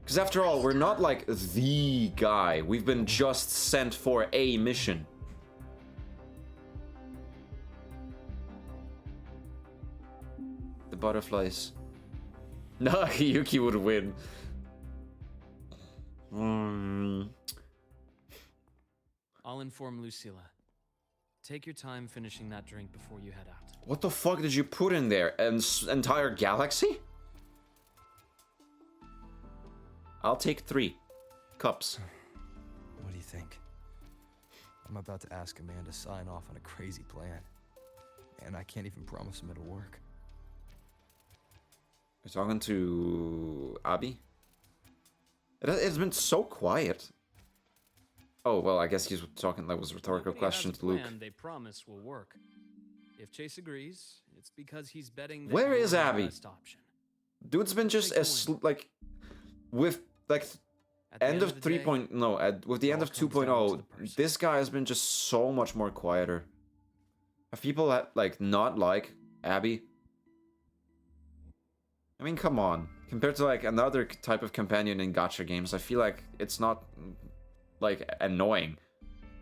Because after all, we're not like the guy. We've been just sent for a mission. The butterflies. No, Yuki would win. I'll inform Lucilla. Take your time finishing that drink before you head out. What the fuck did you put in there? An entire galaxy? I'll take 3 cups. What do you think? I'm about to ask a man to sign off on a crazy plan. And I can't even promise him it'll work. You're talking to Abby? It's been so quiet. Oh, well, I guess he's talking, that was a rhetorical question to Luke. They promise will work. If Chase agrees, it's because he's betting that Where is you're the Abby? best option. Dude's been just like with like end of 3.0, no, with the end of 2.0, this guy has been just so much more quieter. Have people that like not like Abby? I mean, come on. Compared to like another type of companion in gacha games, I feel like it's not like annoying.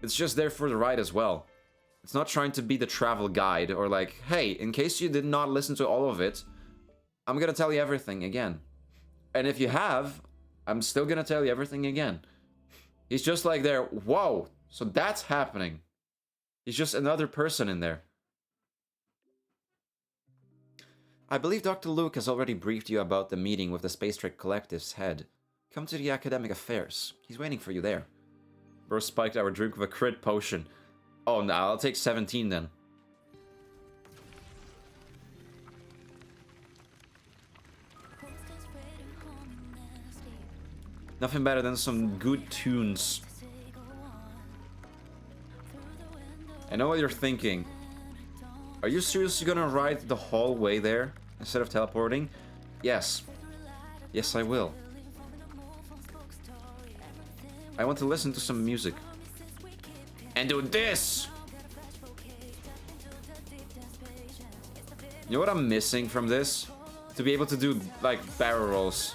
It's just there for the ride as well. It's not trying to be the travel guide or like, hey, in case you did not listen to all of it, I'm gonna tell you everything again. And if you have, I'm still gonna tell you everything again. He's just like there, whoa, so that's happening. He's just another person in there. I believe Dr. Luke has already briefed you about the meeting with the Space Trek Collective's head. Come to the academic affairs. He's waiting for you there. Bro spiked our drink with a crit potion. Oh, no, I'll take 17 then. Nothing better than some good tunes. I know what you're thinking. Are you seriously gonna ride the whole way there instead of teleporting? Yes. Yes, I will. I want to listen to some music. And do this! You know what I'm missing from this? To be able to do, like, barrel rolls.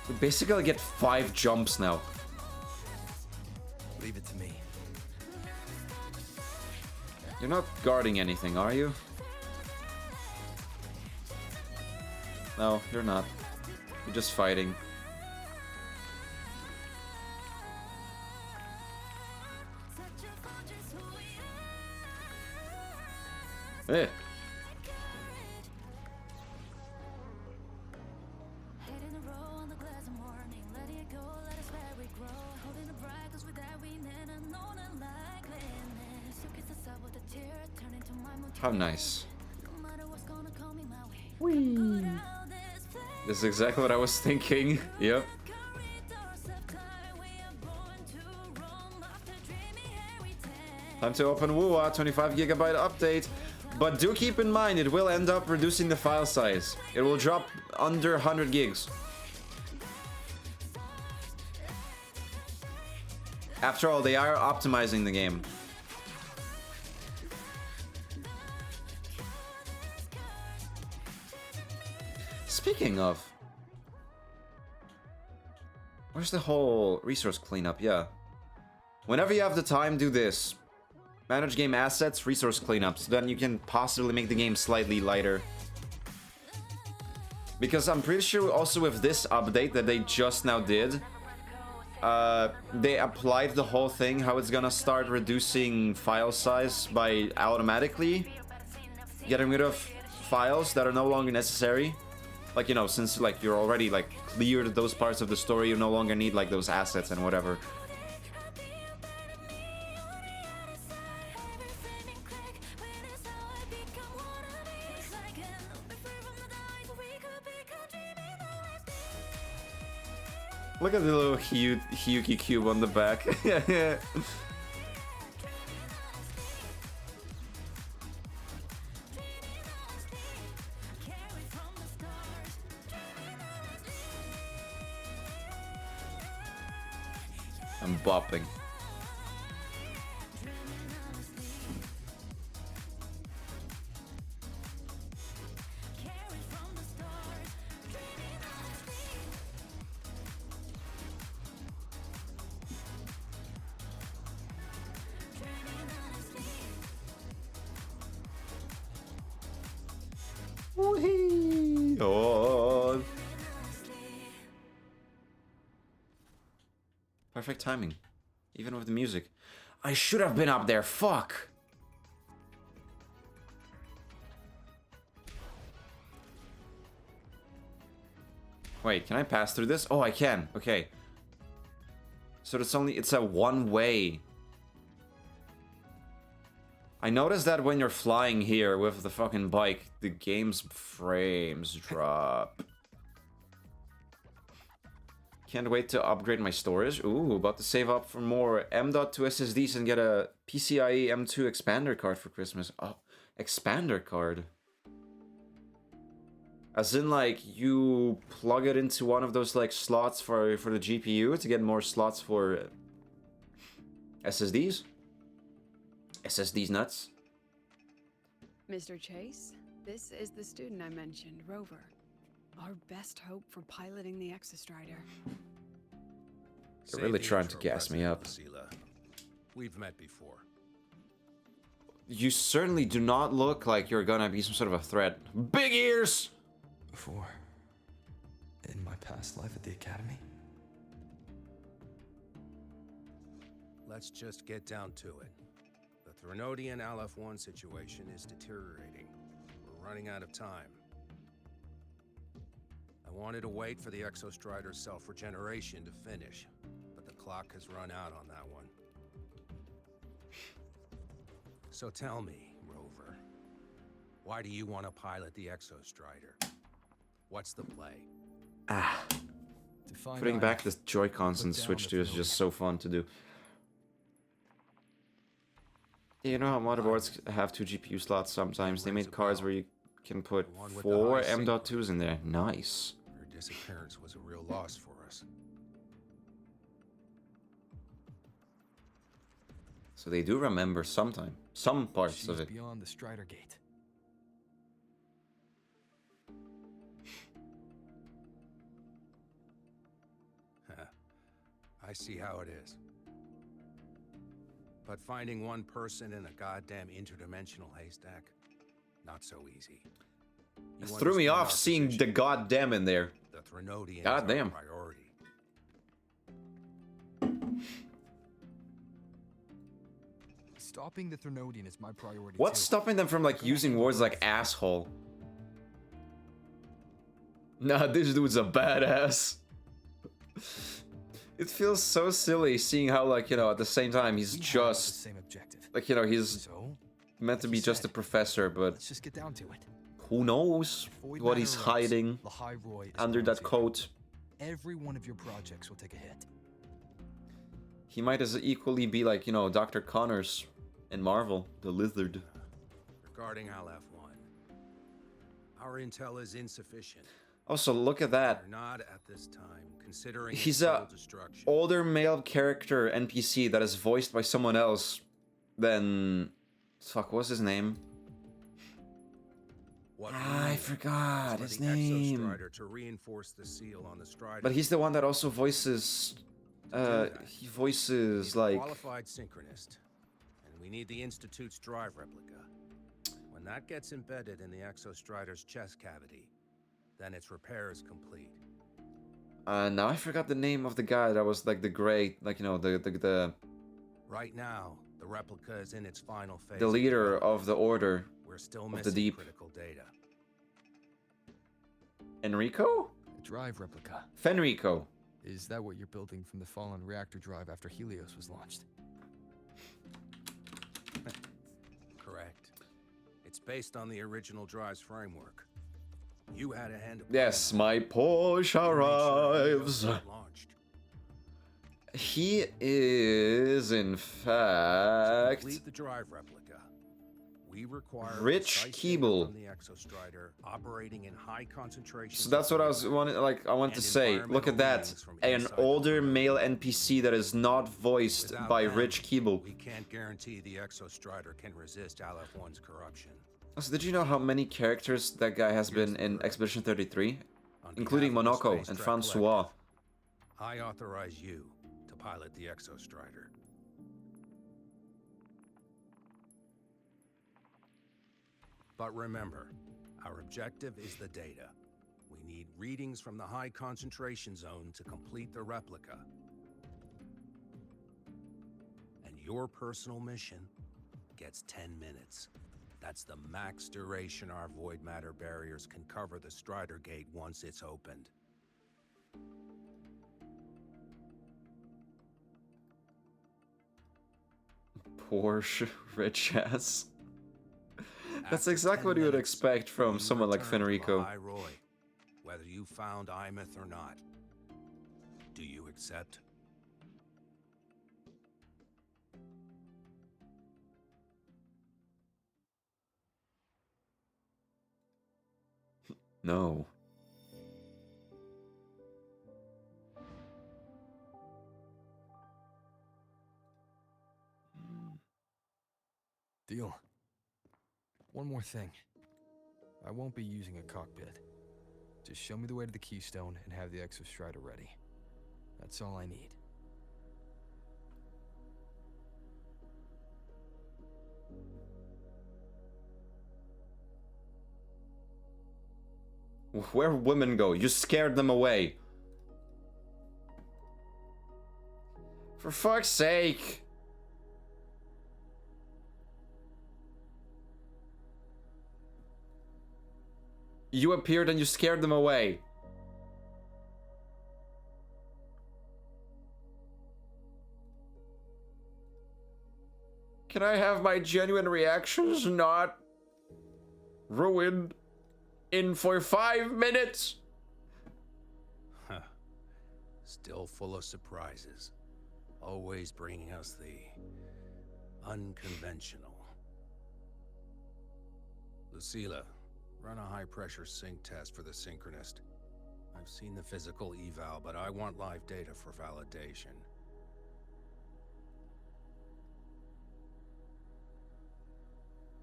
We basically get 5 jumps now. Leave it to me. You're not guarding anything, are you? No, you're not. You're just fighting. Eh. How nice. Whee. This is exactly what I was thinking. Yep. Time to open Wuwa, 25GB update. But do keep in mind, it will end up reducing the file size. It will drop under 100 gigs. After all, they are optimizing the game. Speaking of... Where's the whole resource cleanup? Yeah. Whenever you have the time, do this. Manage game assets, resource cleanups. Then you can possibly make the game slightly lighter. Because I'm pretty sure also with this update that they just now did, they applied the whole thing, how it's gonna start reducing file size by automatically getting rid of files that are no longer necessary. Like, you know, since like you're already like cleared those parts of the story, you no longer need like those assets and whatever. Look at the little Hyuki cube on the back. I'm bopping. Whee! Oh. Perfect timing. Even with the music. I should have been up there. Fuck. Wait, can I pass through this? Oh, I can. Okay. So it's a one way. I noticed that when you're flying here with the fucking bike, the game's frames drop. Can't wait to upgrade my storage. Ooh, about to save up for more M.2 SSDs and get a PCIe M2 expander card for Christmas. Oh, expander card. As in, like, you plug it into one of those, like, slots for the GPU to get more slots for SSDs? SSDs nuts. Mr. Chase, this is the student I mentioned, Rover. Our best hope for piloting the Exostrider. They're really trying to gas me up. We've met before. You certainly do not look like you're gonna be some sort of a threat. Big ears! Before. In my past life at the Academy. Let's just get down to it. The Threnodian Aleph-1 situation is deteriorating. We're running out of time. I wanted to wait for the Exostrider's self-regeneration to finish, but the clock has run out on that one. So tell me, Rover, why do you want to pilot the Exostrider? What's the play? Ah. Putting back the Joy-Cons and Switch 2 is just so fun to do. You know how motherboards have 2 GPU slots sometimes? They made cards where you can put 4 M.2s in there. Nice. Her disappearance was a real loss for us. So they do remember some parts of it. Beyond the Strider Gate. I see how it is. But finding one person in a goddamn interdimensional haystack, not so easy. It threw me off seeing the goddamn in there. The Threnodian goddamn. Priority. Stopping the Threnodian is my priority. What's stopping them from like using words like asshole? Nah, this dude's a badass. It feels so silly seeing how, like, you know, at the same time he's just same objective. Like, you know, he's meant to be just a professor, but let's just get down to it. Who knows what he's hiding under that coat? Every one of your projects will take a hit. He might as equally be like, you know, Dr. Connors in Marvel, the Lizard. Regarding Aleph-1, our intel is insufficient. Also, look at that. We're not at this time considering He's a older male character NPC that is voiced by someone else than... Fuck, what's his name? What I we forgot need is his for the name. Exostrider to reinforce the seal on the Strider. But he's the one that also voices. He voices we need a like. qualified synchronist, and we need the Institute's drive replica. When that gets embedded in the Exostrider's chest cavity, then its repair is complete. Now I forgot the name of the guy that was like the great, like, you know, the Right now, the replica is in its final phase. the leader of the Order We're still of missing the Deep. critical data. Enrico? A drive replica. Fenrico. Is that what you're building from the fallen reactor drive after Helios was launched? Correct. It's based on the original drive's framework. You had a hand. Yes, my Porsche arrives. He is, in fact, Complete the drive replica. We require Rich Keeble. from the Exostrider operating in high concentration. So that's what I was wanting. Like, I want to say, look at that, an older male NPC that is not voiced by Rich Keeble. We can't guarantee the Exostrider can resist Aleph-1's corruption. So did you know how many characters that guy has been in Expedition 33? Including Monoko and Francois. I authorize you to pilot the Exostrider. But remember, our objective is the data. We need readings from the high concentration zone to complete the replica. And your personal mission gets 10 minutes. That's the max duration our void matter barriers can cover the Strider Gate once it's opened. Porsche rich ass. That's exactly what you would expect from someone like Fenrico. Whether you found Aemeath or not. Do you accept? No. Deal. One more thing. I won't be using a cockpit. Just show me the way to the Keystone and have the Exostrider ready. That's all I need. Where women go? You scared them away. For fuck's sake. You appeared and you scared them away. Can I have my genuine reactions not ruined in for 5 minutes? Huh. Still full of surprises. Always bringing us the unconventional. Lucilla, run a high-pressure sync test for the Synchronist. I've seen the physical eval, but I want live data for validation.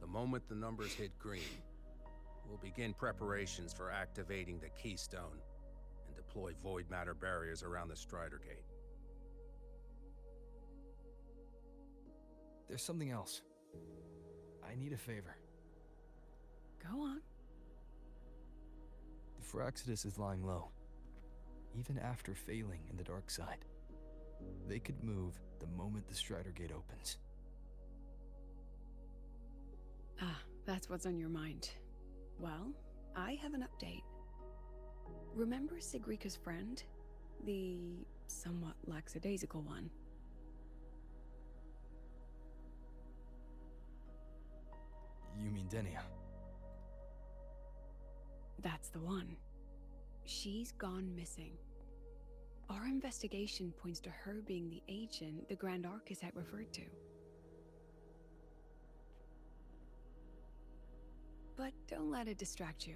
The moment the numbers hit green, we'll begin preparations for activating the Keystone and deploy void matter barriers around the Strider Gate. There's something else. I need a favor. Go on. The Firaxidus is lying low. Even after failing in the dark side, they could move the moment the Strider Gate opens. Ah, that's what's on your mind. Well, I have an update. Remember Sigrika's friend? The somewhat lackadaisical one? You mean Denia? That's the one. She's gone missing. Our investigation points to her being the agent the Grand Architect referred to. But don't let it distract you.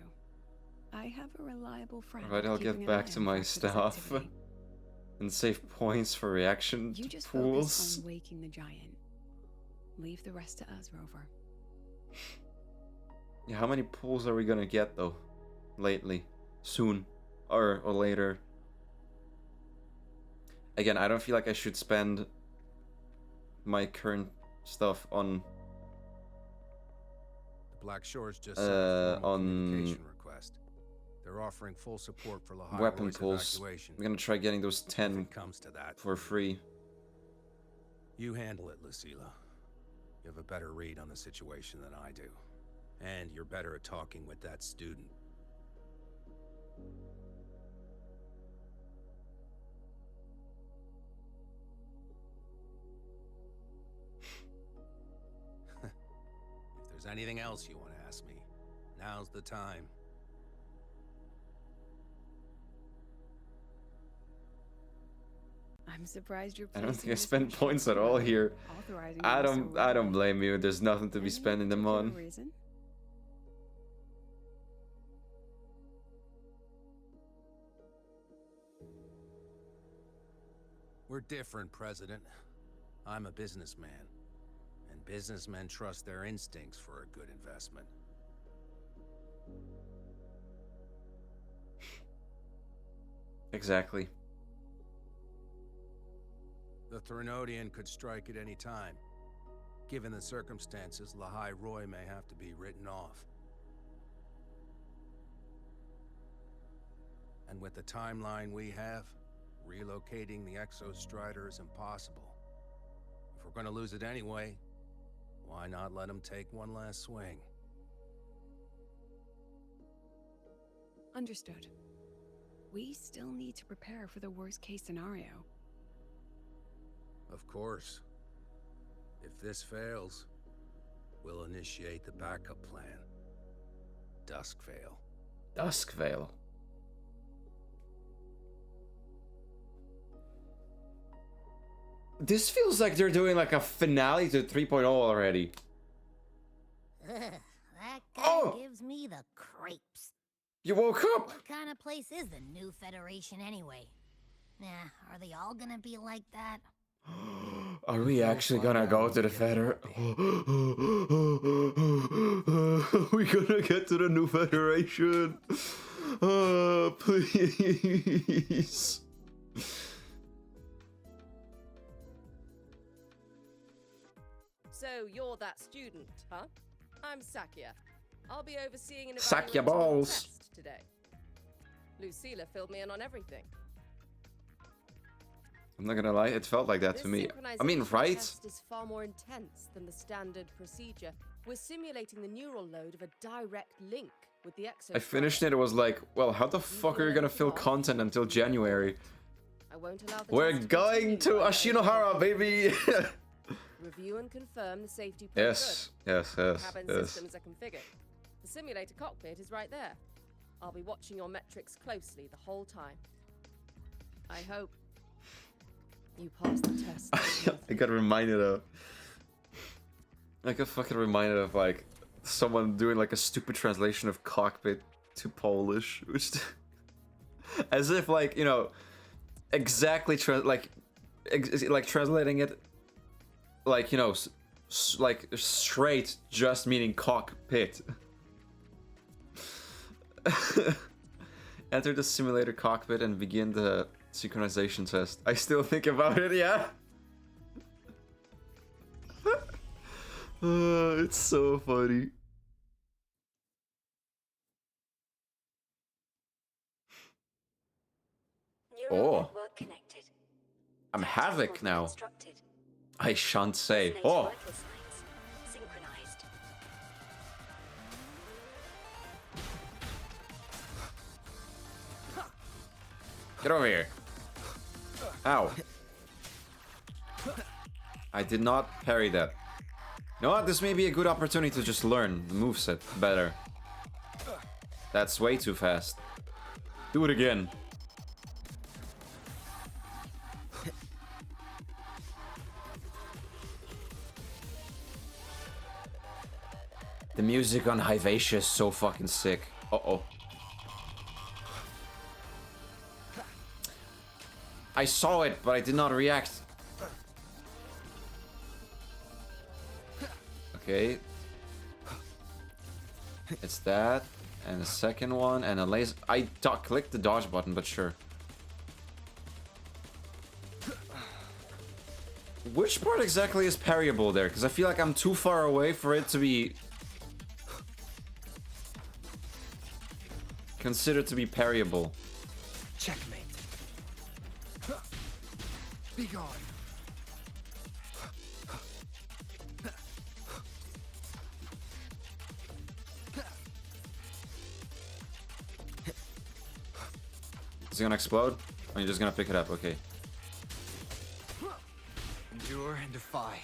I have a reliable friend. Alright, I'll keeping get an back eye to on my Firaxidus stuff activity. and save points for reaction You just pools. focus on waking the giant. Leave the rest to us, Rover. Yeah, how many pulls are we gonna get though? Lately, soon, or later. Again, I don't feel like I should spend my current stuff on The Black Shores just sent a formal on communication request. They're offering full support for weapon Laharoy's pulls. evacuation. I'm gonna try getting those 10 If it comes to that, for free. You handle it, Lucilla. You have a better read on the situation than I do. And you're better at talking with that student. If there's anything else you want to ask me, now's the time. I'm surprised you're I don't placing think I this spend much points at emphasis all on here. authorizing I them so don't blame you. There's nothing to be Any spending them particular on. reason? We're different, President. I'm a businessman. And businessmen trust their instincts for a good investment. Exactly. The Threnodian could strike at any time. Given the circumstances, Lahai Roy may have to be written off. And with the timeline we have, relocating the Exostrider is impossible. If we're gonna lose it anyway, why not let him take one last swing? Understood. We still need to prepare for the worst case scenario. Of course. If this fails, we'll initiate the backup plan. Duskvale. Duskvale. This feels like they're doing like a finale to 3.0 already. That guy gives me the creeps. You woke up! What kind of place is the new Federation anyway? Nah, are they all gonna be like that? Are we actually gonna go to the Feder? Are we gonna get to the new Federation? Please. So you're that student, huh? I'm Sakya. I'll be overseeing an Sakya evaluation balls. test today. Lucilla filled me in on everything. I'm not gonna lie, it felt like that to me. I mean, right? Test is far more intense than the standard procedure. We're simulating the neural load of a direct link with the exo. I finished it, it was like, well, how the fuck are you gonna fill content until January? I won't allow the We're test going to Ashinohara, baby! Review and confirm the safety Yes, yes, yes, Cabin yes. systems are configured. The simulator cockpit is right there. I'll be watching your metrics closely the whole time. I hope you pass the test. I got reminded of... I got fucking reminded of, like, someone doing, like, a stupid translation of cockpit to Polish. Which... as if, like, you know, exactly, like translating it, like, you know, like, straight, just meaning cockpit. Enter the simulator cockpit and begin the synchronization test. I still think about it, yeah? It's so funny. Oh. I'm Havoc now. I shan't say. Oh. Get over here. Ow. I did not parry that. You know what? This may be a good opportunity to just learn the moveset better. That's way too fast. Do it again. The music on Hivatia is so fucking sick. Uh-oh. I saw it, but I did not react. Okay. It's that, and the second one, and a laser. I clicked the dodge button, but sure. Which part exactly is parryable there? Because I feel like I'm too far away for it to be considered to be parryable. Checkmate. Be gone. Is it gonna explode? Or are you just gonna pick it up? Okay. Endure and defy.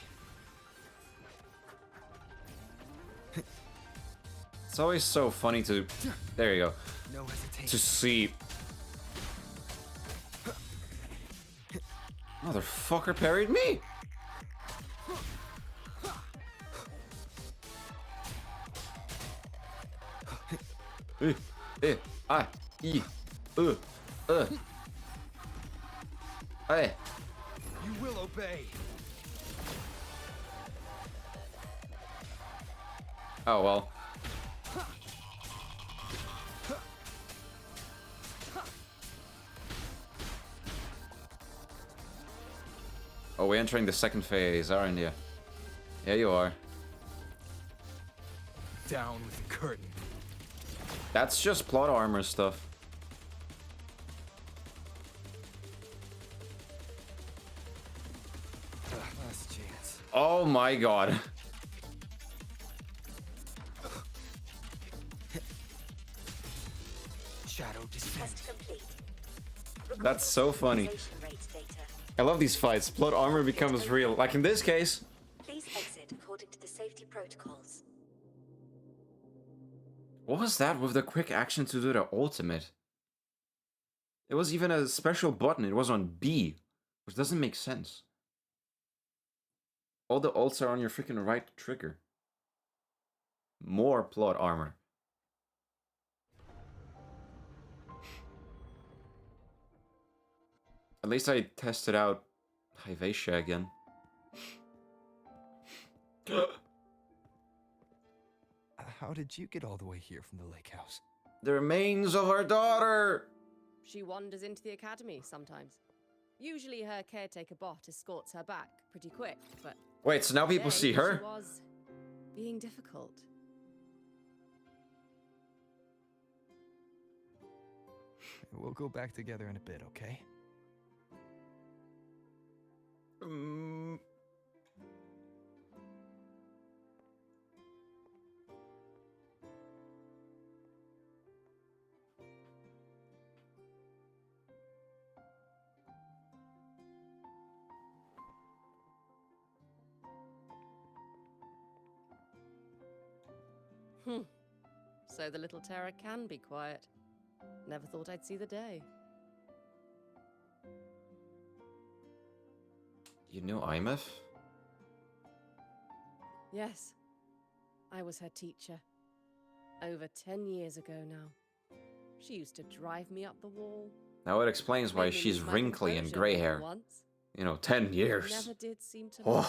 It's always so funny to... There you go. No hesitation. To see... Motherfucker parried me! Hey. You will obey. Oh well. Oh, we're entering the second phase, aren't you? Yeah, you are. Down with the curtain. That's just plot armor stuff. Last chance. Oh my god. Shadow descent. That's so funny. I love these fights. Plot armor becomes real. Like in this case. Please exit according to the safety protocols. What was that with the quick action to do the ultimate? It was even a special button. It was on B, which doesn't make sense. All the ults are on your freaking right trigger. More plot armor. At least I tested out Hyvatia again. How did you get all the way here from the lake house? The remains of our daughter! She wanders into the academy sometimes. Usually her caretaker bot escorts her back pretty quick, but... Wait, so now people today see her? She was being difficult. We'll go back together in a bit, okay? So the little terror can be quiet. Never thought I'd see the day. You knew Aemeath? Yes. I was her teacher. Over 10 years ago now. She used to drive me up the wall. Now it explains why Made me she's lose my wrinkly and composure gray more than hair. once. You know, 10 years. Never did seem to Oh. mind.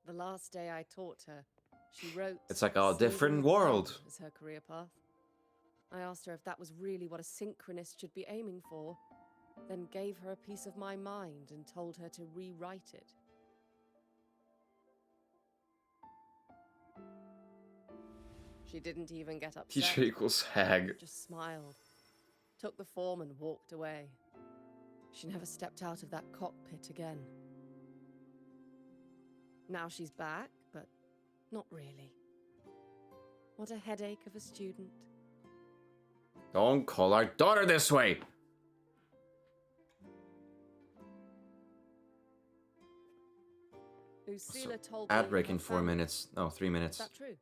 The last day I taught her, she wrote It's like a "Saving different the world. World" as her career path. I asked her if that was really what a synchronist should be aiming for, then gave her a piece of my mind and told her to rewrite it. She didn't even get upset. Teacher equals hag. Just smiled, took the form and walked away. She never stepped out of that cockpit again. Now she's back, but not really. What a headache of a student. Don't call our daughter this way! Lucilla told me Ad you break had in 4 family. minutes. No, 3 Is minutes. that true?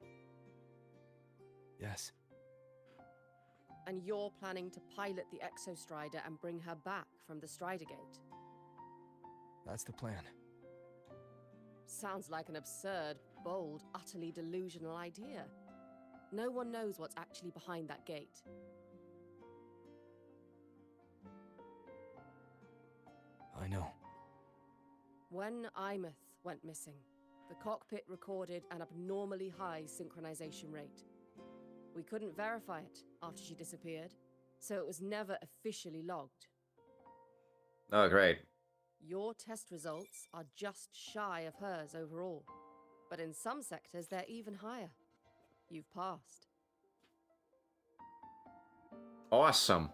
Yes. And you're planning to pilot the Exostrider and bring her back from the Strider Gate? That's the plan. Sounds like an absurd, bold, utterly delusional idea. No one knows what's actually behind that gate. I know. When Aemeath went missing, The cockpit recorded an abnormally high synchronization rate. We couldn't verify it after she disappeared, so it was never officially logged. Oh, great. Your test results are just shy of hers overall, but in some sectors they're even higher. You've passed. Awesome.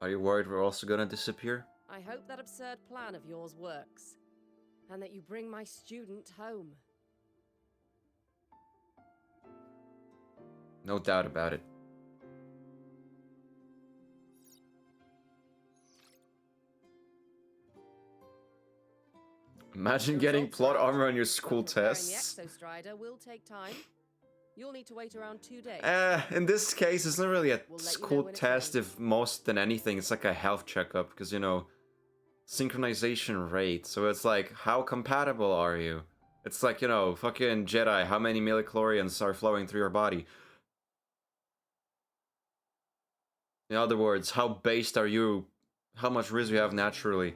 Are you worried we're also gonna disappear? I hope that absurd plan of yours works, and that you bring my student home. No doubt about it. Imagine getting plot armor on your school tests. The Exostrider will take time. You'll need to wait around 2 days. In this case, it's not really a We'll let you know school when it's test, if most than anything, it's like a health checkup, because, you know, synchronization rate. So it's like, how compatible are you? It's like, you know, fucking Jedi, how many millichlorians are flowing through your body? In other words, how based are you? How much riz you have naturally?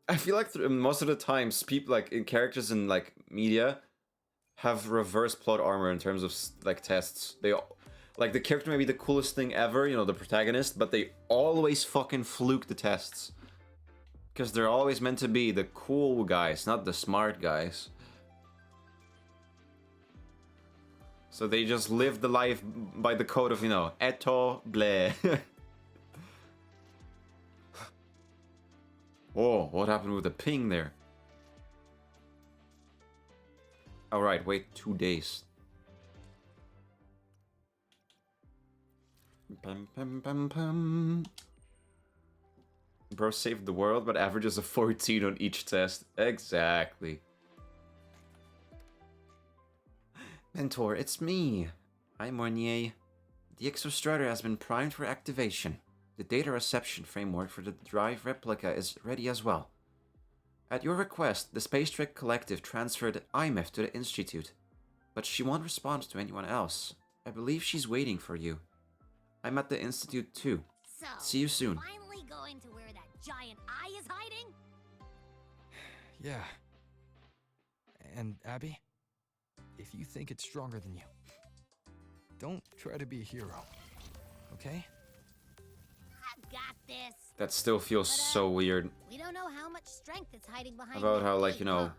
I feel like most of the times, people like in characters in like media have reverse plot armor in terms of like tests. They like the character may be the coolest thing ever, you know, the protagonist, but they always fucking fluke the tests because they're always meant to be the cool guys, not the smart guys. So they just live the life by the code of, you know, eto bleh. Oh, what happened with the ping there? Alright, wait 2 days. Pum, pum, pum, pum. Bro saved the world, but averages a 14 on each test. Exactly. Mentor, it's me. I'm Mornier. The Exostrider has been primed for activation. The data reception framework for the drive replica is ready as well. At your request, the Space Trek Collective transferred Aemeath to the Institute, but she won't respond to anyone else. I believe she's waiting for you. I'm at the Institute too. So, see you soon. Finally going to where that giant eye is hiding? Yeah. And Abby, if you think it's stronger than you, don't try to be a hero, okay? I've got this. That still feels so weird. We don't know how much strength it's hiding behind. About that how, like, gate, you know,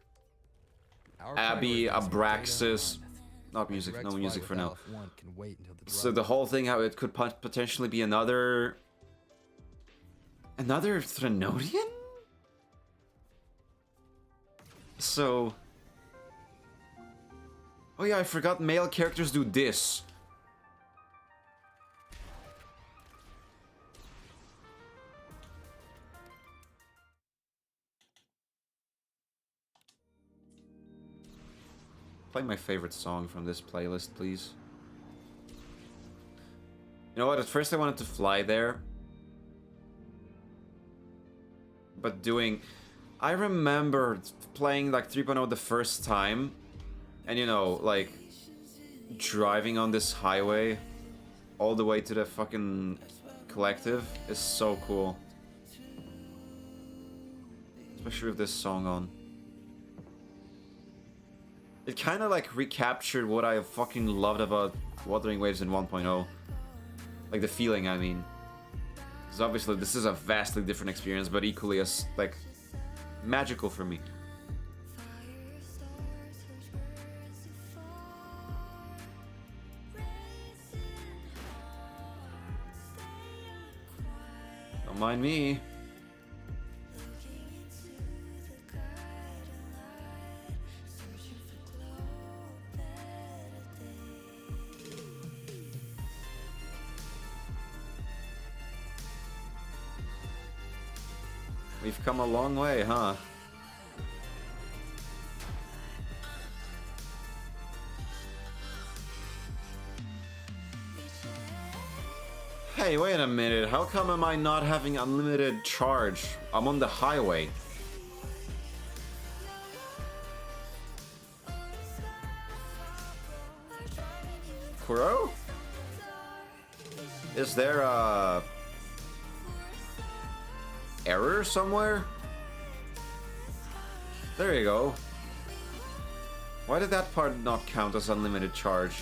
Our Abby, priority is Abraxas, data not music, direct no flight music with for now. Aleph 1 can wait until the So drive- the whole thing, how it could potentially be another Threnodian? So, oh yeah, I forgot male characters do this. Play my favorite song from this playlist, please. You know what, at first I wanted to fly there. But I remember playing like 3.0 the first time. And you know, like, driving on this highway all the way to the fucking collective is so cool. Especially with this song on. It kind of like recaptured what I fucking loved about Wuthering Waves in 1.0. Like the feeling, I mean. Because obviously this is a vastly different experience, but equally as, like, magical for me. Don't mind me. We've come a long way, huh? Hey, wait a minute. How come am I not having unlimited charge? I'm on the highway. Kuro? Is there a error somewhere? There you go. Why did that part not count as unlimited charge?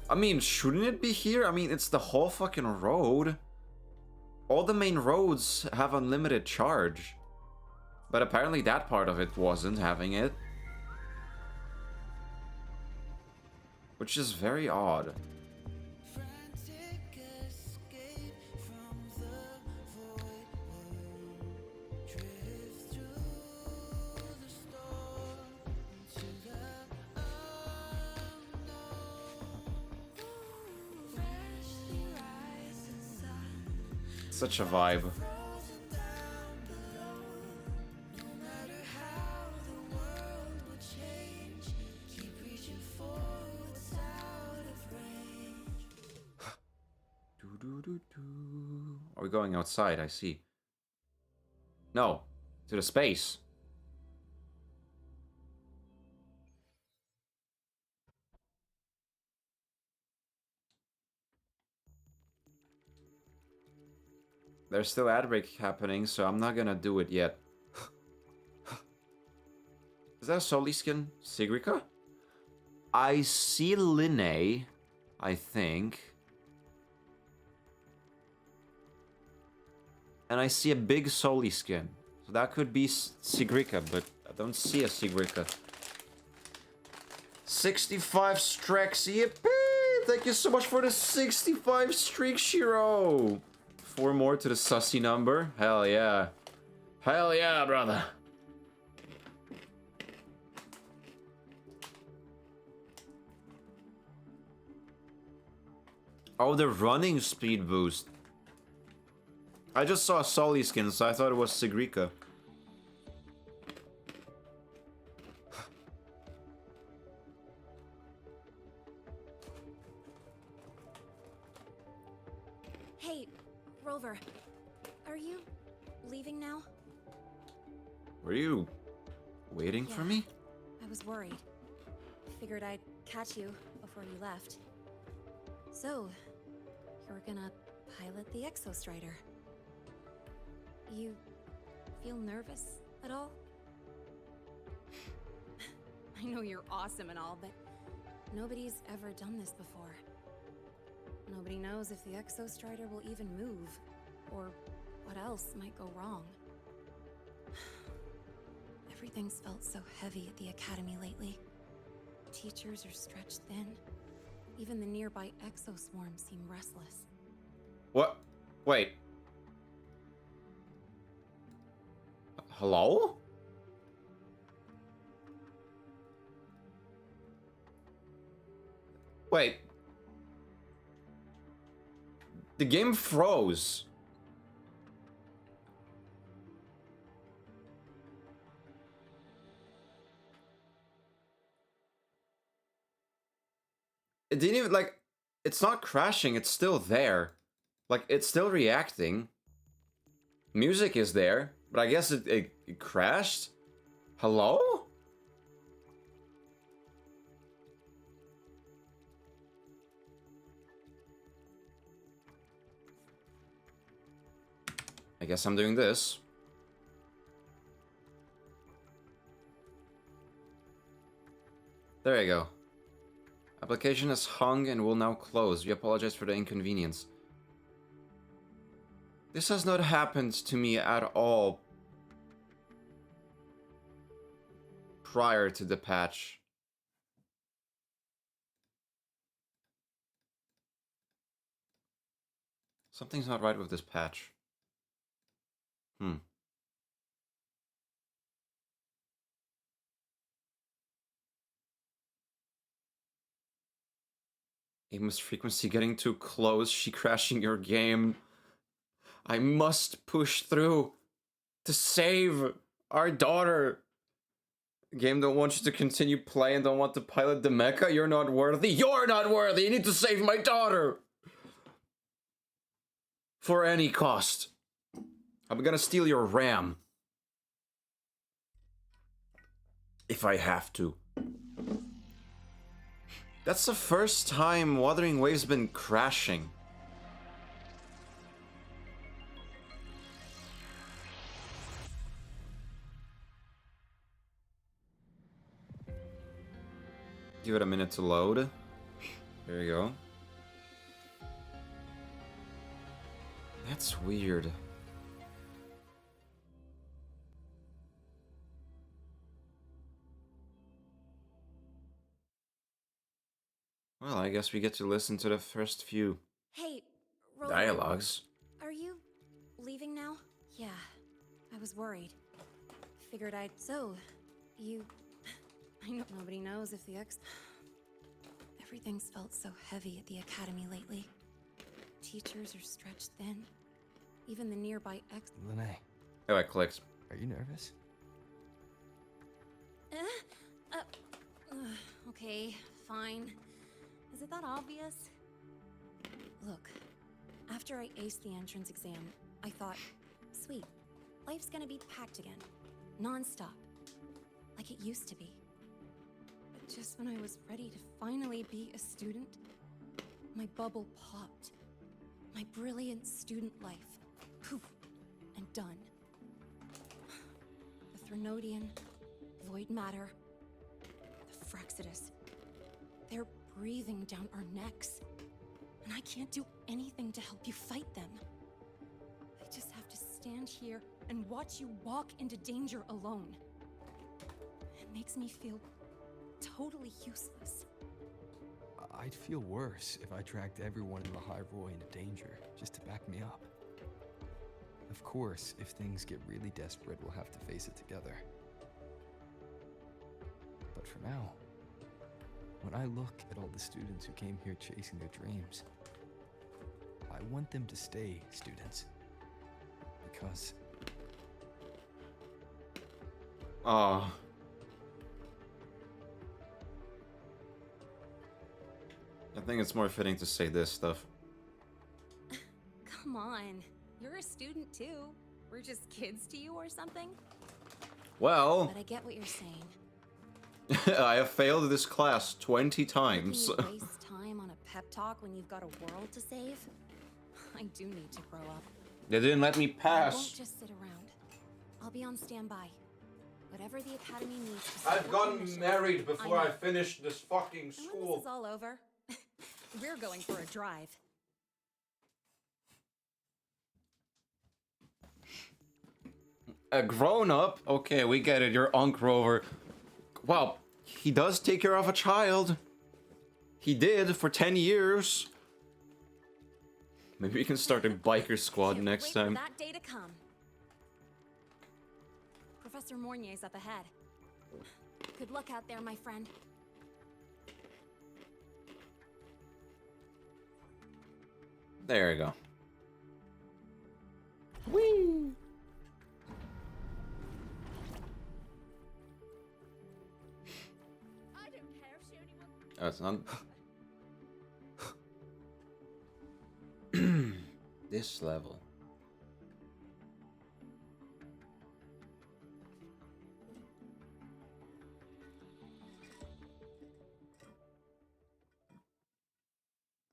I mean, shouldn't it be here? I mean, it's the whole fucking road. All the main roads have unlimited charge. But apparently that part of it wasn't having it. Which is very odd. Such a vibe. Are we going outside? I see. No, to the space. There's still ad break happening, so I'm not gonna do it yet. Is that a Soli skin? Sigrica? I see Linne, I think. And I see a big Soli skin. So that could be Sigrica, but I don't see a Sigrica. 65 Strex, yippee! Thank you so much for the 65 streak, Shiro! 4 more to the sussy number. Hell yeah. Hell yeah, brother. Oh, the running speed boost. I just saw a Soli skin, so I thought it was Sigrica. Hey, Rover. Are you leaving now? Were you waiting for me? I was worried. Figured I'd catch you before you left. So, you're gonna pilot the Exostrider. You feel nervous at all? I know you're awesome and all, but nobody's ever done this before. Nobody knows if the Exostrider will even move, or what else might go wrong. Everything's felt so heavy at the Academy lately. Teachers are stretched thin. Even the nearby exoswarms seem restless. What? Wait. Hello? Wait. The game froze. It didn't even, like, it's not crashing, it's still there. Like, it's still reacting. Music is there, but I guess it crashed? Hello? I guess I'm doing this. There you go. Application is hung and will now close. We apologize for the inconvenience. This has not happened to me at all prior to the patch. Something's not right with this patch. Aemeath frequency getting too close. She crashing your game. I must push through to save our daughter. Game don't want you to continue playing, don't want to pilot the mecha. You're not worthy. You're not worthy. You need to save my daughter. For any cost. I'm gonna steal your RAM. If I have to. That's the first time Wuthering Wave's been crashing. Give it a minute to load. There you go. That's weird. Well, I guess we get to listen to the first few Hey, Roland, dialogues. are you leaving now? Yeah, I was worried. Figured I'd... So, you... I know nobody knows if the Everything's felt so heavy at the academy lately. Teachers are stretched thin. Even the nearby Lene, Oh, I clicked. are you nervous? Okay, fine. Is it that obvious? Look, after I aced the entrance exam, I thought, sweet, life's gonna be packed again. Non-stop. Like it used to be. But just when I was ready to finally be a student, my bubble popped. My brilliant student life. Poof. And done. The Threnodian, void matter, the Fraxidus. They're breathing down our necks. And I can't do anything to help you fight them. I just have to stand here and watch you walk into danger alone. It makes me feel totally useless. I'd feel worse if I dragged everyone in the High Roy into danger, just to back me up. Of course, if things get really desperate, we'll have to face it together. But for now, when I look at all the students who came here chasing their dreams, I want them to stay students. Because... Oh. I think it's more fitting to say this stuff. Come on. You're a student too. We're just kids to you or something? Well, But I get what you're saying. I have failed this class 20 times. Can you waste time on a pep talk when you've got a world to save? I do need to grow up. They didn't let me I won't pass. just sit around. I'll be on standby. Whatever the academy needs to I've support gotten the mission, married before I know. finished this fucking And when this school. is all over, we're going for a drive. A grown up? Okay, we get it. You're Unc Rover. Well, he does take care of a child. He did for 10 years. Maybe we can start a biker squad next Wait time. for that day to come. Professor Mornier's up ahead. Good luck out there, my friend. There you go. Whee! I don't care if she only wants... Oh, it's not. This level.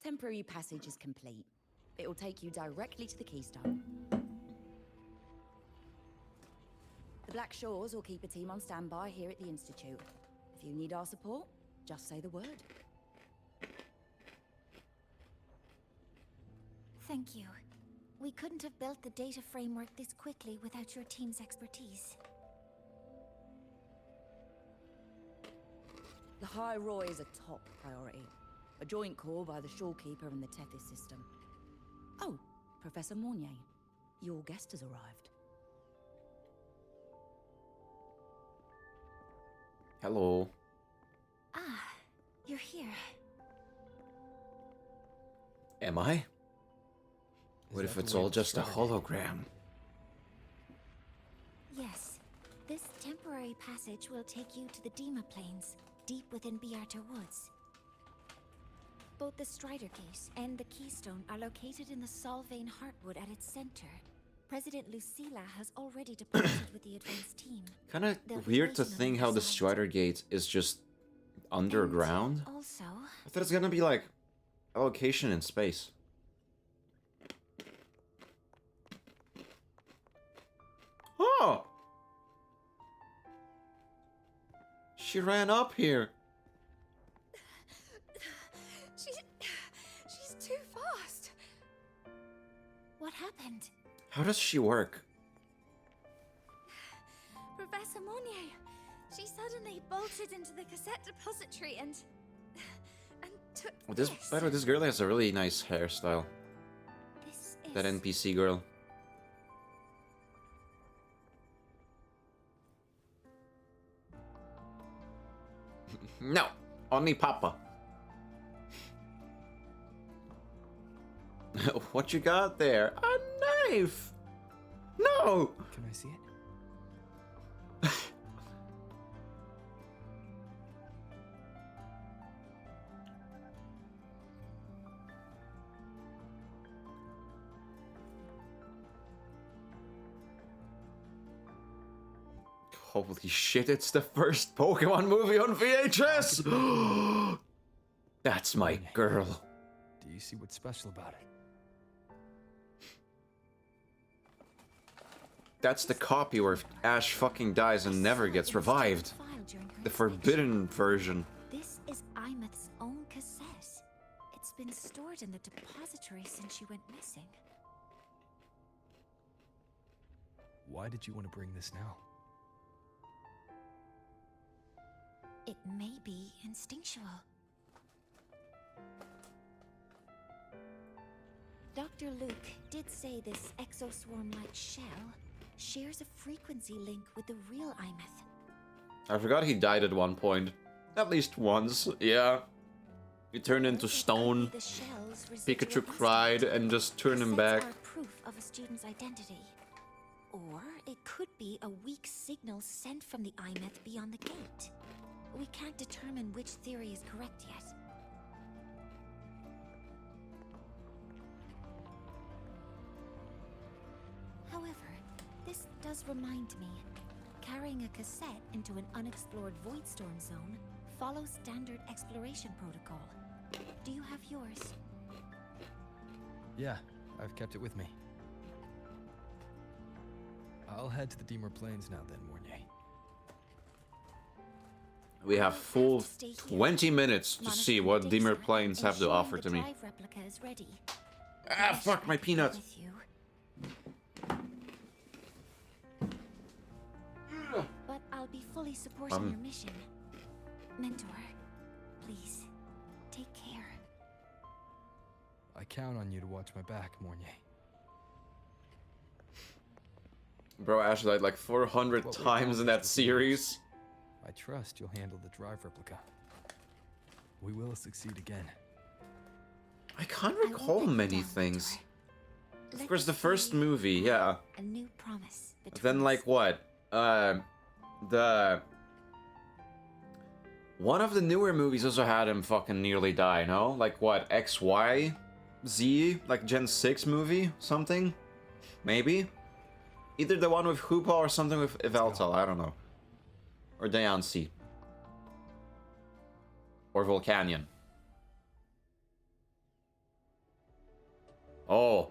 Temporary passage is complete. It will take you directly to the Keystone. The Black Shores will keep a team on standby here at the Institute. If you need our support, just say the word. Thank you. We couldn't have built the data framework this quickly without your team's expertise. The High Roy is a top priority. A joint call by the Shorekeeper and the Tethys system. Oh, Professor Mornier, your guest has arrived. Hello. Ah, you're here. Am I? What if it's all just a hologram? Yes. This temporary passage will take you to the Dima Plains, deep within Biarta Woods. Both the Strider Gate and the Keystone are located in the Solvane Heartwood at its center. President Lucilla has already departed with the advance team. Kinda They'll be weird to waiting on think the how the side. Strider Gate is just underground? Also, I thought it's gonna be like a location in space. Oh! She ran up here. She's too fast. what happened? How does she work? Professor Monnier, she suddenly bolted into the cassette depository and took This, by the way, this girl has a really nice hairstyle. This That is NPC girl. No, only Papa. What you got there? A knife! No! Can I see it? Holy shit, it's the first Pokemon movie on VHS! That's my girl. Do you see what's special about it? That's the copy where Ash fucking dies and never gets revived. The forbidden version. This is Aemeath's own cassette. It's been stored in the depository since she went missing. Why did you want to bring this now? It may be instinctual. Dr. Luke did say this exoswarm-like shell shares a frequency link with the real Aemeath. I forgot he died at one point. At least once, yeah. He turned into stone. The shell's Pikachu residual cried and just turned him back. Cassettes are proof of a student's identity. Or it could be a weak signal sent from the Aemeath beyond the gate. We can't determine which theory is correct yet. However, this does remind me, carrying a cassette into an unexplored Voidstorm zone follows standard exploration protocol. Do you have yours? Yeah, I've kept it with me. I'll head to the Deemer Plains now then, Mornier. We have full 20 minutes to see what Deemer Plains have to offer to me. Replica is ready. Ah, fuck, my peanut. But I'll be fully supporting your mission. Mentor, please, take care. I count on you to watch my back, Mornier. Bro, Ash died like 400 times in that series. I trust you'll handle the drive replica. We will succeed again. I can't recall many things. Of course, the first movie, yeah. A new promise. Then like what? The one of the newer movies also had him fucking nearly die, no? Like what? XY? Z? Like Gen 6 movie? Something? Maybe? Either the one with Hoopa or something with Yveltal, I don't know. Or Diancie. Or Volcanion. Oh.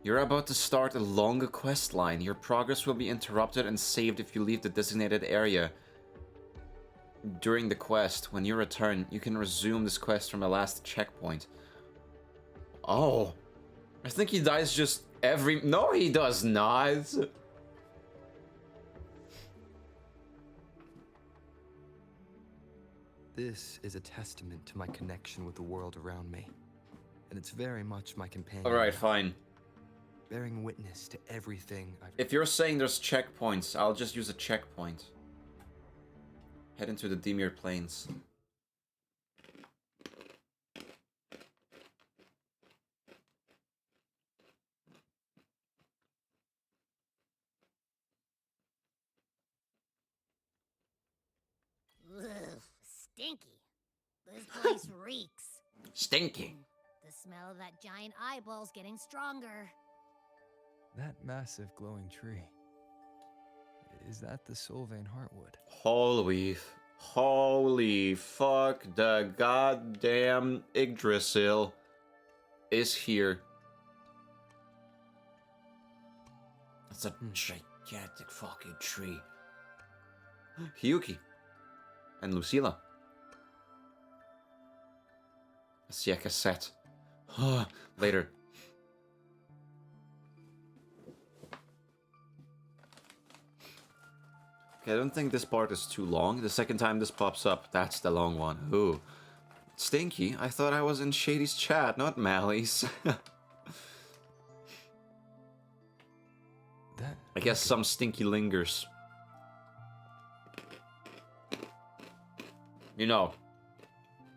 You're about to start a longer quest line. Your progress will be interrupted and saved if you leave the designated area. During the quest, when you return, you can resume this quest from the last checkpoint. Oh. I think he dies just every... No, he does not. This is a testament to my connection with the world around me. And it's very much my companion. Alright, fine. Bearing witness to everything I've... If you're saying there's checkpoints, I'll just use a checkpoint. Head into the Deemer Plains. Ugh, stinky. This place reeks. Stinky. The smell of that giant eyeball's getting stronger. That massive glowing tree. Is that the Sylvain Heartwood? Holy fuck, the goddamn Yggdrasil is here. It's a gigantic fucking tree. Hiyuki and Lucilla. I see a cassette. Later. Okay, I don't think this part is too long. The second time this pops up, that's the long one. Ooh. Stinky, I thought I was in Shady's chat, not Mally's. I guess some Stinky lingers. You know,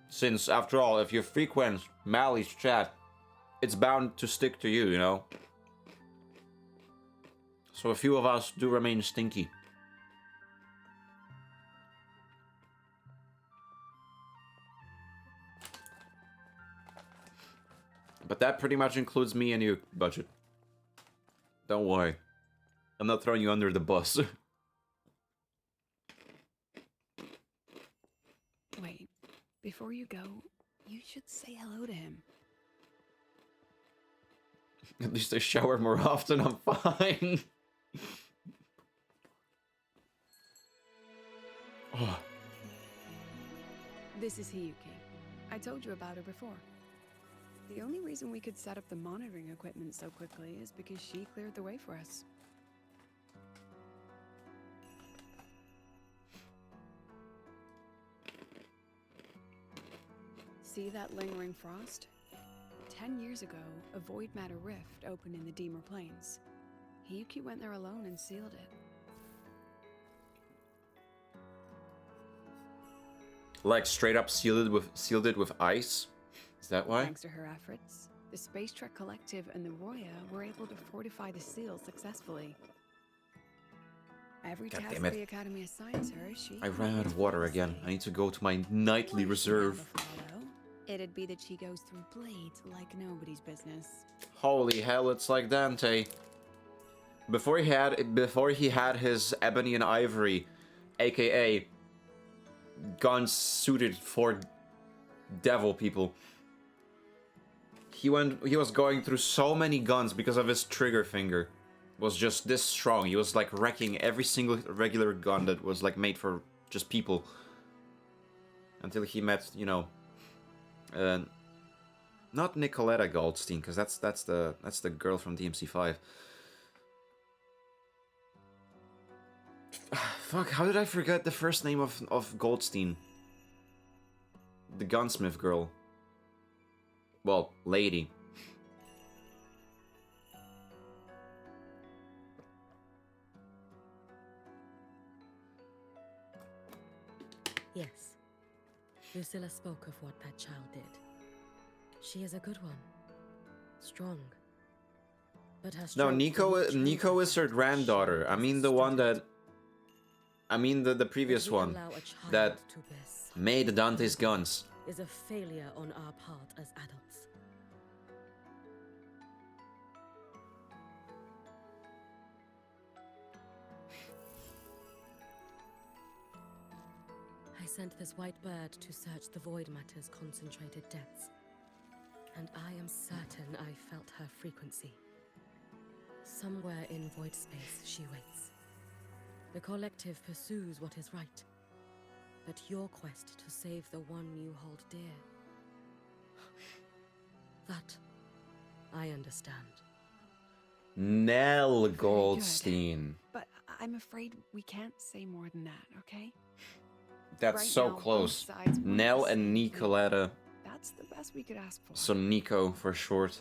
since after all, if you frequent Mally's chat, it's bound to stick to you, you know? So a few of us do remain stinky. But that pretty much includes me and you, Budget. Don't worry. I'm not throwing you under the bus. Wait, before you go, you should say hello to him. At least I shower more often, I'm fine. Oh. This is Hiyuki. I told you about her before. The only reason we could set up the monitoring equipment so quickly is because she cleared the way for us. See that lingering frost? 10 years ago, a void matter rift opened in the Deemer Plains. Hiyuki went there alone and sealed it. Like straight up sealed it with ice? Is that why? Thanks to her efforts, the Space Trek Collective and the Roya were able to fortify the seal successfully. Every God task damn it. the Academy assigns her, she I ran out of water again. I need to go to my nightly reserve. It'd be that she goes through blades like nobody's business. Holy hell, it's like Dante. Before he had his ebony and ivory, aka guns suited for devil people. He was going through so many guns because of his trigger finger. Was just this strong. He was like wrecking every single regular gun that was like made for just people. Until he met, you know, not Nicoletta Goldstein, because that's the girl from DMC5. Fuck, how did I forget the first name of Goldstein? The gunsmith girl. Well, lady. Yes. Lucilla spoke of what that child did. She is a good one. Strong. But her No, strength Nico is her granddaughter. I mean the one that... I mean the previous one. That made Dante's guns. is a failure on our part as adults. I sent this white bird to search the Void Matter's concentrated depths, and I am certain I felt her frequency. Somewhere in void space she waits. The collective pursues what is right, but your quest to save the one you hold dear, that I understand. Nell Goldstein. But I'm afraid we can't say more than that, okay? That's Right so now, both close. sides want Nell to and save Nicoletta. That's the best we could ask for. So Nico for short.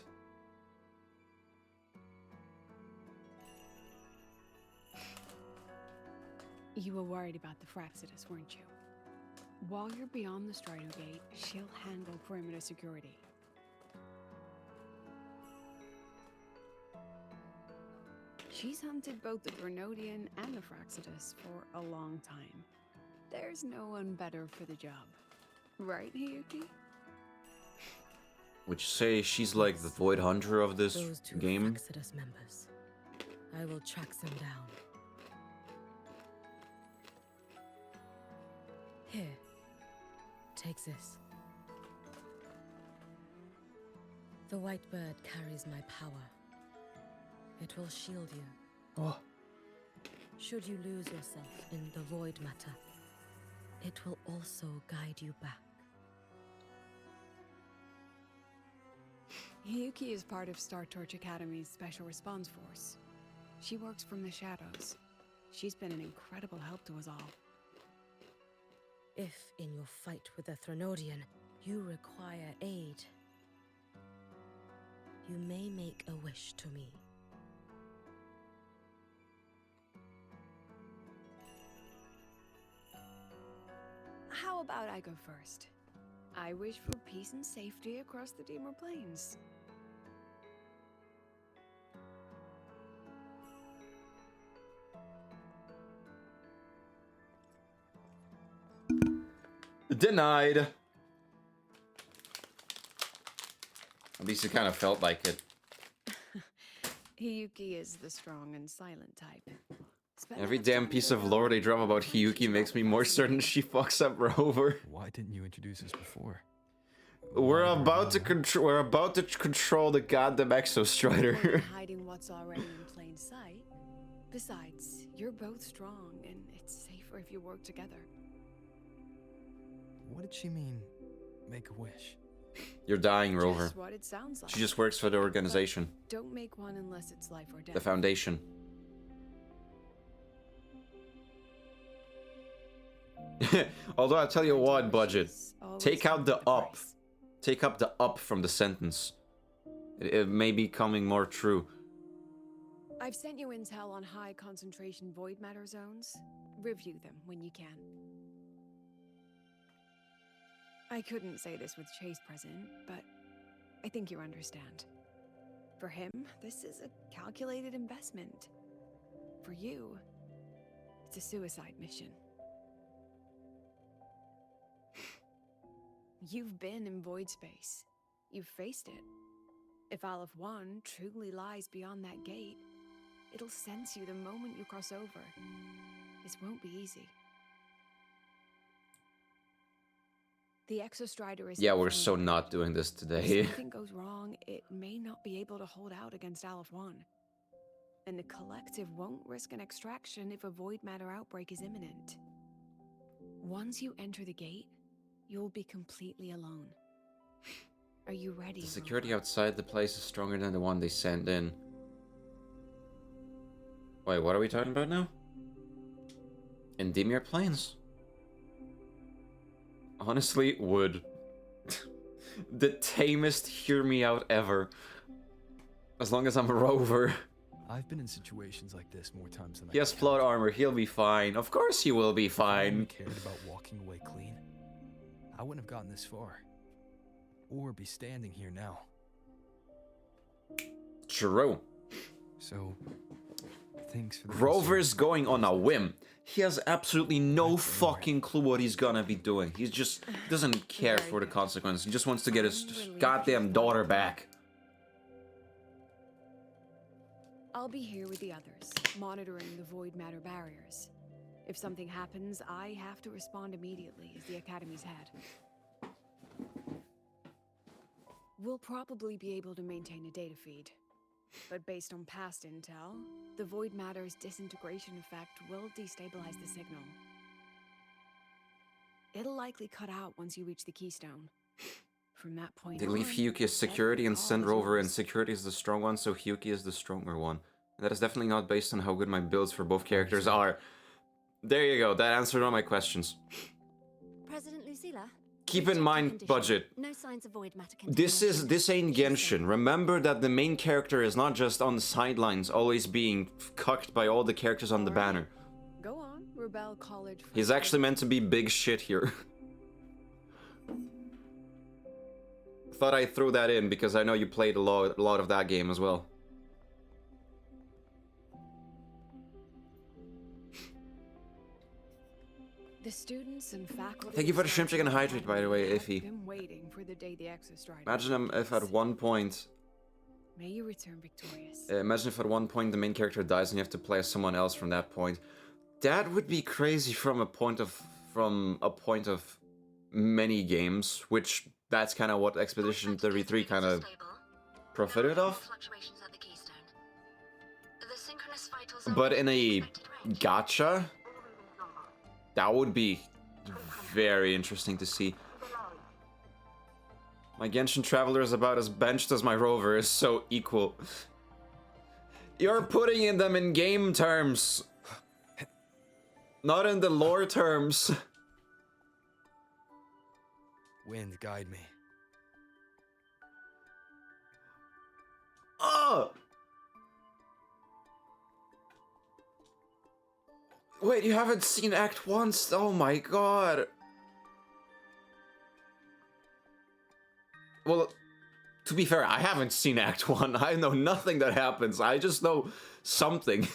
You were worried about the Fraxidus, weren't you? While you're beyond the Strider Gate, she'll handle perimeter security. She's hunted both the Grenodian and the Fraxidus for a long time. There's no one better for the job. Right, Hiyuki? Would you say she's like the Void Hunter of this Those two game? Fraxidus members. I will track them down. Here. Take this. The white bird carries my power. It will shield you. Oh. Should you lose yourself in the void matter, it will also guide you back. Hiyuki is part of Star Torch Academy's Special Response Force. She works from the shadows. She's been an incredible help to us all. If, in your fight with the Threnodian, you require aid, you may make a wish to me. How about I go first? I wish for peace and safety across the Dimmer Plains. Denied. At least it kind of felt like it. Hiyuki is the strong and silent type. Every damn piece of lore they drop about Hiyuki makes me more certain she fucks up Rover. Why didn't you introduce us before? We're about to control the goddamn Exostrider. Hiding what's already in plain sight. Besides, you're both strong, and it's safer if you work together. What did she mean, make a wish? You're dying, Rover. Just what it sounds like. She just works for the organization. But don't make one unless it's life or death. The Foundation. Although I tell you what, Budget, take out the up. Take up the up from the sentence. It may be coming more true. I've sent you intel on high concentration void matter zones. Review them when you can. I couldn't say this with Chase present, but I think you understand. For him, this is a calculated investment. For you, it's a suicide mission. You've been in void space. You've faced it. If Aleph 1 truly lies beyond that gate, it'll sense you the moment you cross over. This won't be easy. The Exostrider is... Yeah, we're so not doing this today. If something goes wrong, it may not be able to hold out against Aleph 1. And the Collective won't risk an extraction if a void matter outbreak is imminent. Once you enter the gate, you'll be completely alone. Are you ready? The security outside the place is stronger than the one they sent in. Wait, what are we talking about now? In Dimir Plains. Honestly, would. The tamest hear me out ever. As long as I'm a Rover. I've been in situations like this more times than He has plot armor, he'll be fine. Of course he will be If I only fine. cared about walking away clean, I wouldn't have gotten this far. Or be standing here now. True. So, thanks for the Rover's going on a whim. He has absolutely no fucking clue what he's gonna be doing. He just doesn't care for the consequences. He just wants to get his goddamn daughter back. I'll be here with the others, monitoring the void matter barriers. If something happens, I have to respond immediately as the Academy's head. We'll probably be able to maintain a data feed. But based on past intel, the void matter's disintegration effect will destabilize the signal. It'll likely cut out once you reach the keystone. From that point They leave on, Hiyuki as security and send Rover, and security is the strong one, so Hiyuki is the stronger one. And that is definitely not based on how good my builds for both characters are. There you go, that answered all my questions. President Lucilla? Keep in mind, Budget. No signs of void matter This ain't Genshin. Remember that the main character is not just on the sidelines, always being cucked by all the characters on the banner. Go on, Rebel College. He's actually meant to be big shit here. Thought I threw that in because I know you played a lot of that game as well. The students and faculty. Thank you for the shrimp chicken hydrate, by the way, have Iffy. been waiting for the day the Exostrider. Imagine if at one point, May you return victorious. imagine if at one point the main character dies and you have to play as someone else from that point. That would be crazy from a point of from a point of many games, which that's kind of what Expedition 33 kind of profited of. But in a gacha, that would be very interesting to see. My Genshin Traveler is about as benched as my Rover is so equal. You're putting in them in game terms, not in the lore terms. Wind, guide me. Oh! Wait, you haven't seen Act 1? Oh my god. Well, to be fair, I haven't seen Act 1. I know nothing that happens. I just know something.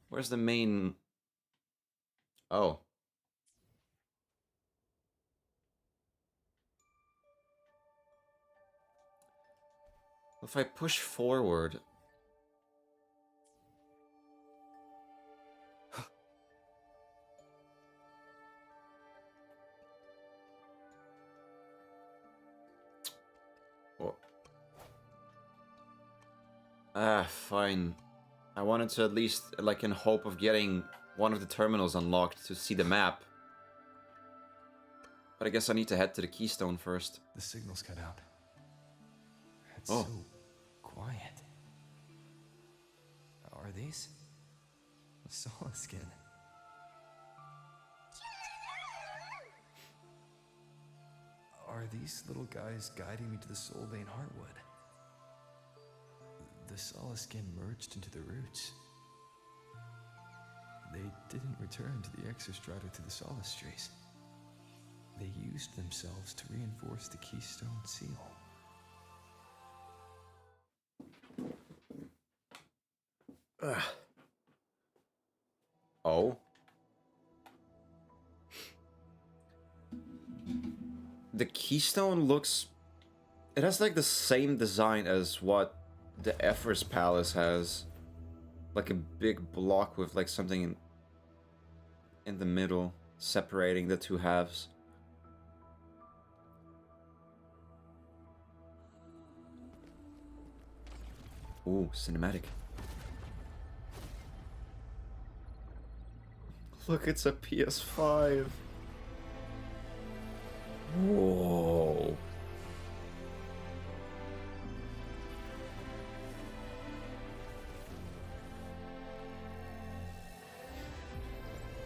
Where's the main... Oh. If I push forward... Fine. I wanted to at least, like, in hope of getting one of the terminals unlocked to see the map. But I guess I need to head to the Keystone first. The signal's cut out. It's Oh. so quiet. Are these? A Solace skin. Are these little guys guiding me to the Soulbane Heartwood? The Solace skin merged into the roots. They didn't return to the Exostrator through the Solace trees. They used themselves to reinforce the Keystone Seal. Ugh. Oh? The Keystone looks... It has like the same design as what the Effor's Palace has. Like a big block with like something in the middle, separating the two halves. Ooh, cinematic. Look, it's a PS5. Whoa.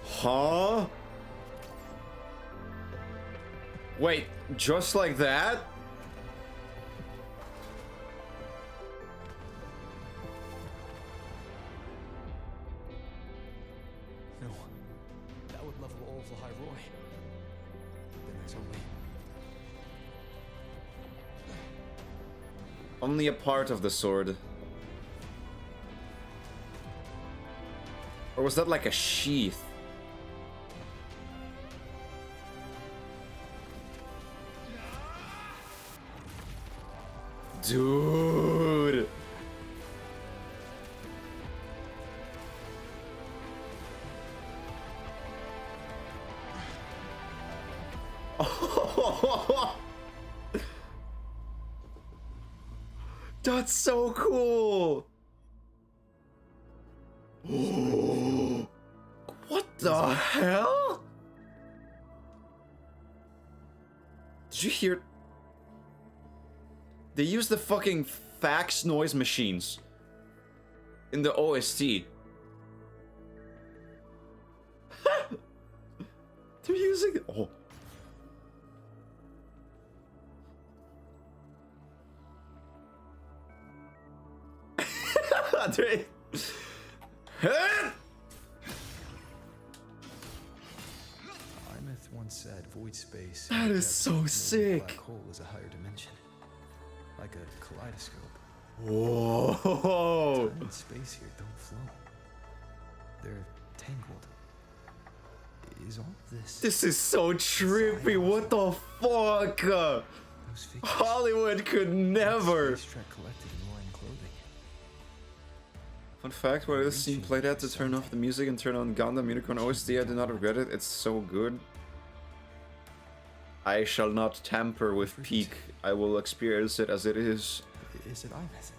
Huh? Wait, just like that? No, that would level all of the High Roy. Then there's Only a part of the sword. Or was that like a sheath? Dude. That's so cool. What the hell? Did you hear? They use the fucking fax noise machines in the OST. They're using... Oh. Aemeath once said void space. That is so sick. Black hole is a higher dimension. Like a kaleidoscope. Whoa. Time and space here don't flow. They're tangled. Is all this... This is so trippy. What the fuck? Hollywood could never. Collected in roaring clothing. Fun fact, while this scene played at to turn off the music and turn on Gundam Unicorn OST, I do not regret it. It's so good. I shall not tamper with Peak. I will experience it as it is. Is it Aemeath?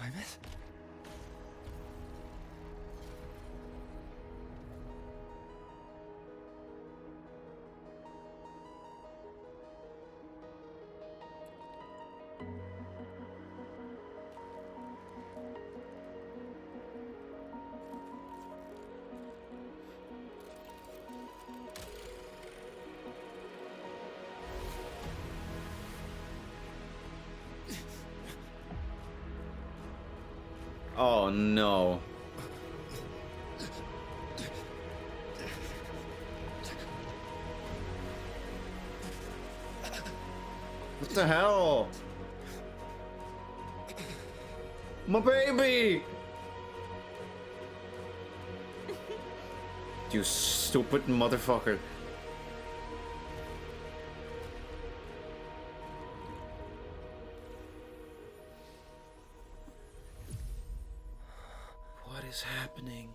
Aemeath? Oh no. What the hell? My baby! You stupid motherfucker. What is happening?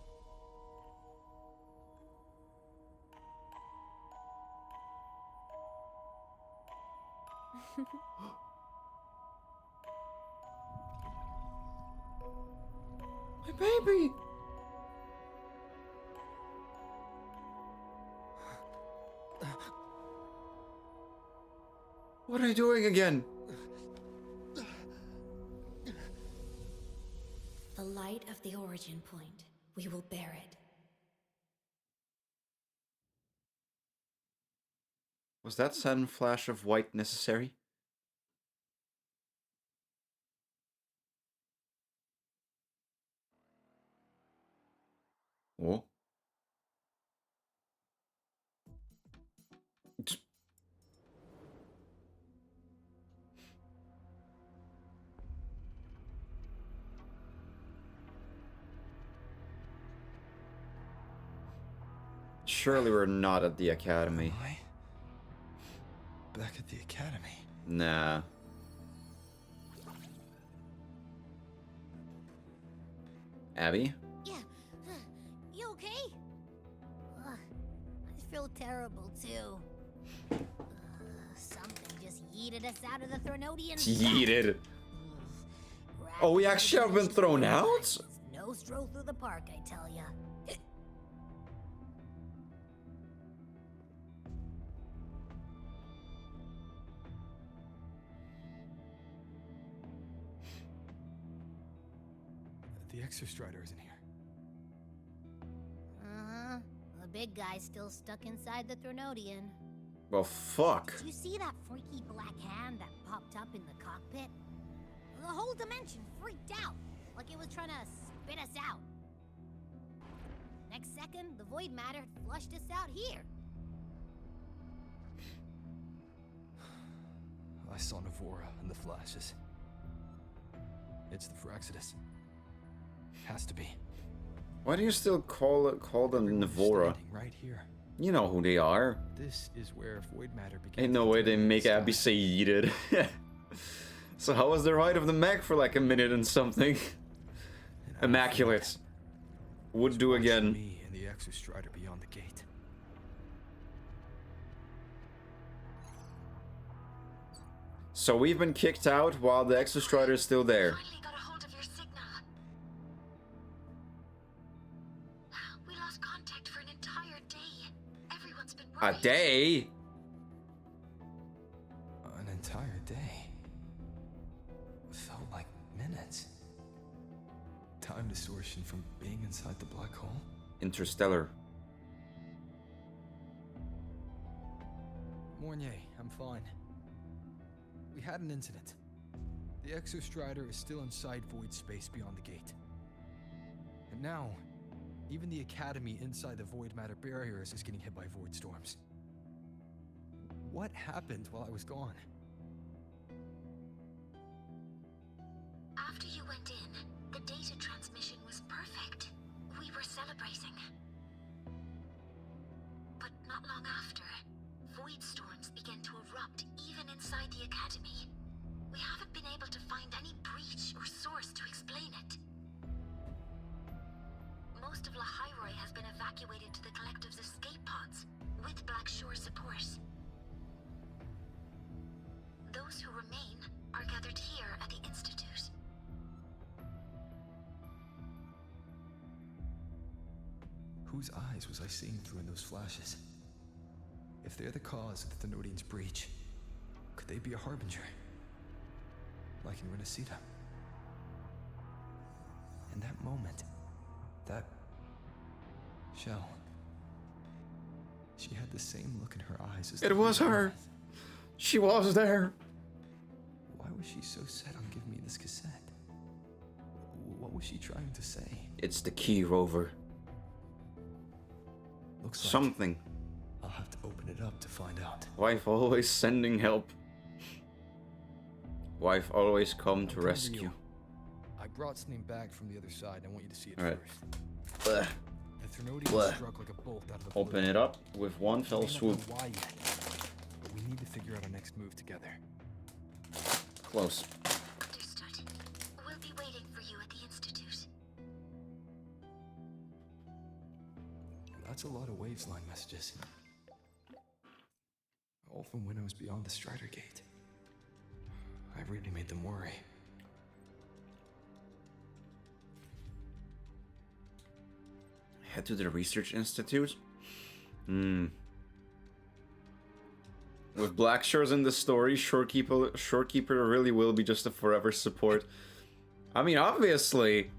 My baby! What are you doing again? The light of the origin point. We will bear it. Was that sudden flash of white necessary? Oh. Surely we're not at the academy. Back at the academy. Nah. Abby? Yeah. You okay? I feel terrible too. Something just yeeted us out of the Threnodian. Yeeted. Oh, we actually have been thrown out? No stroll through the park, I tell ya. The Exostrider isn't here. Uh-huh. The big guy's still stuck inside the Threnodian. Well, fuck. Did you see that freaky black hand that popped up in the cockpit? The whole dimension freaked out, like it was trying to spit us out. Next second, the void matter flushed us out here. I saw Navora in the flashes. It's the Fraxidus. Has to be. Why do you still call them Navora? Right here. You know who they are. This is where void matter begins. Ain't no way they make Abby say yeeted. So how was the ride of the mech for like a minute and something? Immaculate. Would do again. Me and the Exostrider beyond the gate. So we've been kicked out while the Exostrider is still there. Finally got a hold of your signal. We lost contact for an entire day. Everyone's been A worried. day? An entire day. Felt like minutes. Time distortion from being inside the black hole. Interstellar. Mornier, I'm fine. We had an incident. The Exostrider is still inside void space beyond the gate. And now, even the Academy inside the void matter barriers is getting hit by void storms. What happened while I was gone? After you went in, Not long after, void storms began to erupt even inside the Academy. We haven't been able to find any breach or source to explain it. Most of Lahairoi has been evacuated to the Collective's escape pods, with Black Shore support. Those who remain are gathered here at the Institute. Whose eyes was I seeing through in those flashes? If they're the cause of the Thenodian's breach, could they be a harbinger? Like in Renacita? In that moment, that shell, she had the same look in her eyes as It was her. She was there. Why was she so set on giving me this cassette? What was she trying to say? It's the key, Rover. Looks like something. I'll have to open it up to find out. Wife always sending help. Wife always come to rescue. I brought something back from the other side. I want you to see it Alright. first. The Thenodian struck like a bolt out of the blue. Open it up with one fell We may not swoop. know why yet, but we need to figure out our next move together. Close. Understood. We'll be waiting for you at the Institute. That's a lot of Wave's-line messages. All from when I was beyond the Strider Gate. I really made them worry. Head to the research institute. With Blackshores in the story, Shorekeeper really will be just a forever support. I mean, obviously,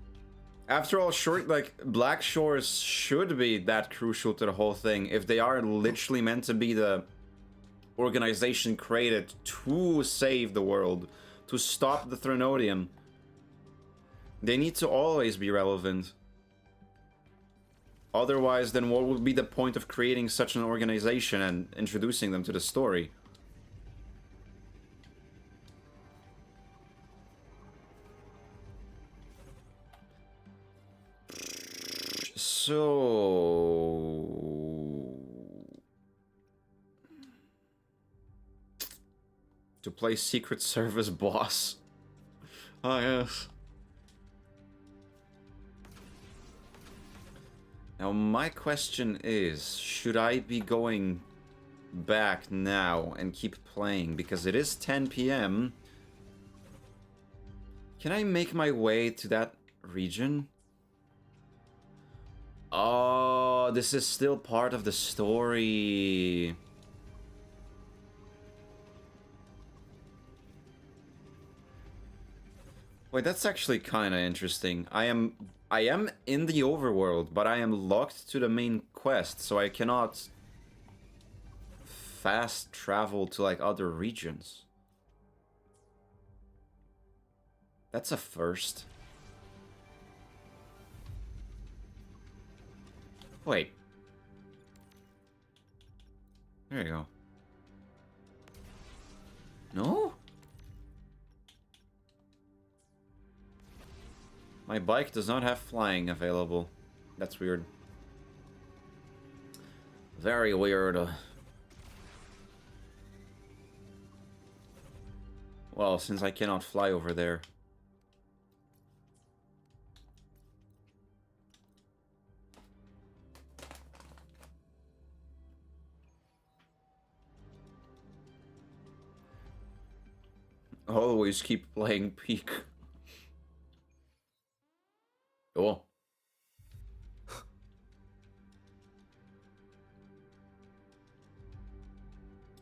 after all, Blackshores should be that crucial to the whole thing if they are literally meant to be the organization created to save the world, to stop the Thenodian. They need to always be relevant. Otherwise, then what would be the point of creating such an organization and introducing them to the story? So... to play Secret Service boss. Ah, yes. Now, my question is, should I be going back now and keep playing? Because it is 10 p.m. Can I make my way to that region? Oh, this is still part of the story. Wait, that's actually kind of interesting. I am in the overworld, but I am locked to the main quest, so I cannot fast travel to like other regions. That's a first. Wait. There you go. No? My bike does not have flying available. That's weird. Very weird. Well, since I cannot fly over there. Always keep playing Peak. Oh.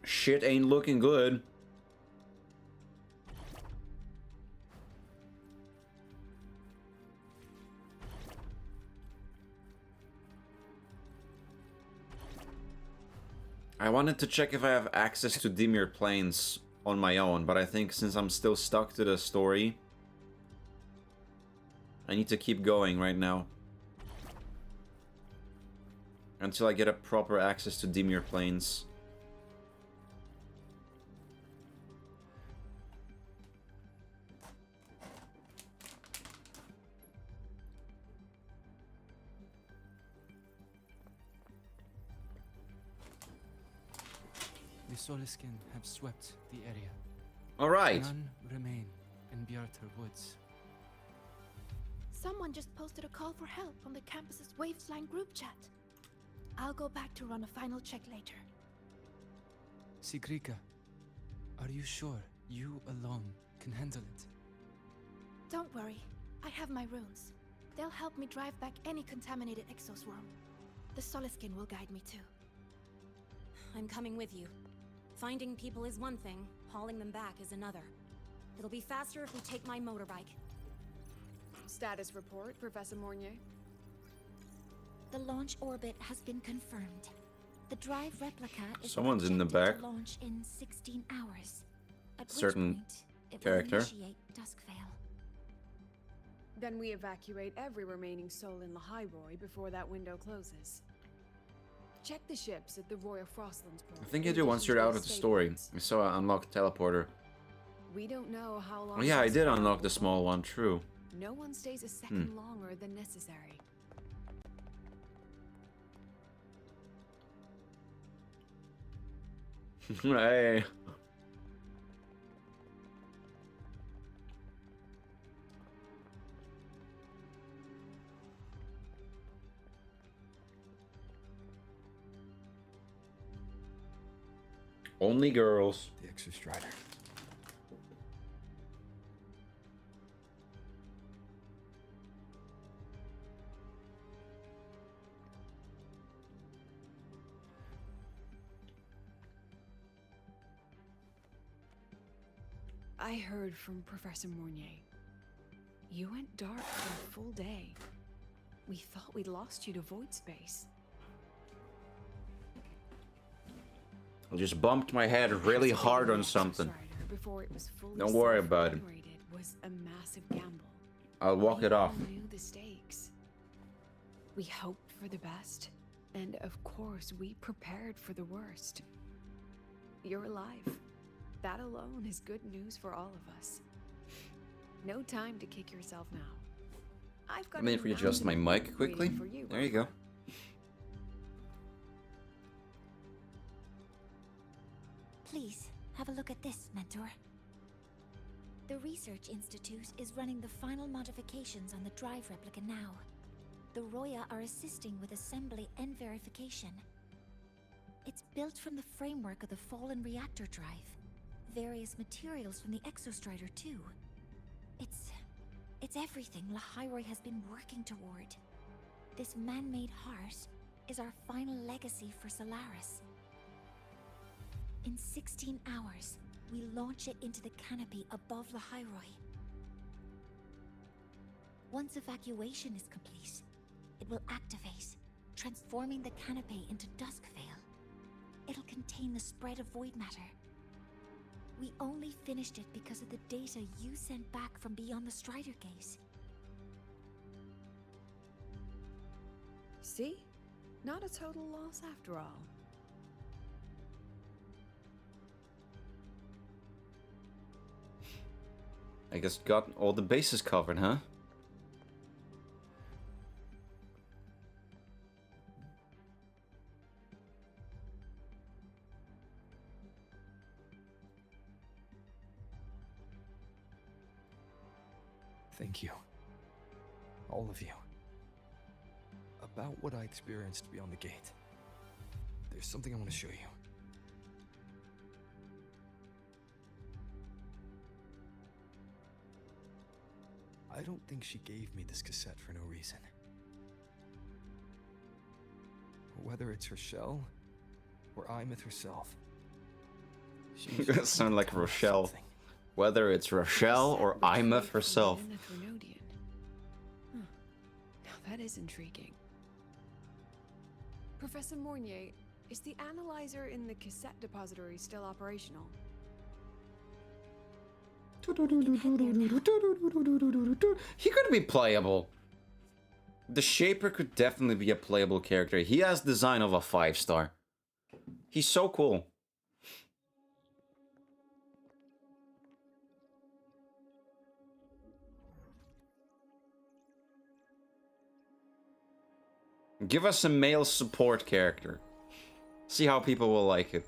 Shit ain't looking good. I wanted to check if I have access to Dimir Plains on my own, but I think since I'm still stuck to the story, I need to keep going right now. Until I get a proper access to Dimir Plains. The Soliskin have swept the area. All right. None remain in Bjartar Woods. Someone just posted a call for help on the campus's Wavesline group chat. I'll go back to run a final check later. Sigrika, are you sure you alone can handle it? Don't worry, I have my runes. They'll help me drive back any contaminated exoswarm. The Soliskin will guide me too. I'm coming with you. Finding people is one thing, hauling them back is another. It'll be faster if we take my motorbike. Status report, Professor Mornier. The launch orbit has been confirmed. The drive replica is Someone's in the projected back. to launch in 16 hours. At Certain which point it character. will initiate Duskvale. Then we evacuate every remaining soul in Lahairoi before that window closes. Check the ships at the Royal Frostlands port. I think you do once you're out of the story. I saw I unlocked teleporter. We don't know how long. Oh yeah, I this did will unlock the go. small one, true. No one stays a second longer than necessary. Hey. Only girls. The Exostrider. I heard from Professor Mornier. You went dark for a full day. We thought we'd lost you to void space. I just bumped my head really hard on something. Before it was fully Don't worry about it. self-regenerated was a massive gamble. I'll walk it off. We knew the stakes. We hoped for the best, and of course, we prepared for the worst. You're alive. That alone is good news for all of us. No time to kick yourself now. I've got Let me readjust my mic quickly. for you. There you go. Please, have a look at this, Mentor. The Research Institute is running the final modifications on the drive replica now. The Roya are assisting with assembly and verification. It's built from the framework of the fallen reactor drive. Various materials from the Exostrider, too. It's everything Lahairoi has been working toward. This man-made heart is our final legacy for Solaris. In 16 hours, we launch it into the canopy above Lahairoi. Once evacuation is complete, it will activate, transforming the canopy into Duskvale. It'll contain the spread of void matter. We only finished it because of the data you sent back from beyond the Strider Gate. See? Not a total loss after all. I guess got all the bases covered, huh? Thank you. All of you. About what I experienced beyond the gate. There's something I want to show you. I don't think she gave me this cassette for no reason. Whether it's her shell or Aemeath herself. You gonna sound like Rochelle. Whether it's Rochelle or Aemeath herself. Now that is intriguing. Professor Mornier, is the analyzer in the cassette depository still operational? He could be playable. The Shaper could definitely be a playable character. He has design of a 5-star. He's so cool. Give us a male support character. See how people will like it.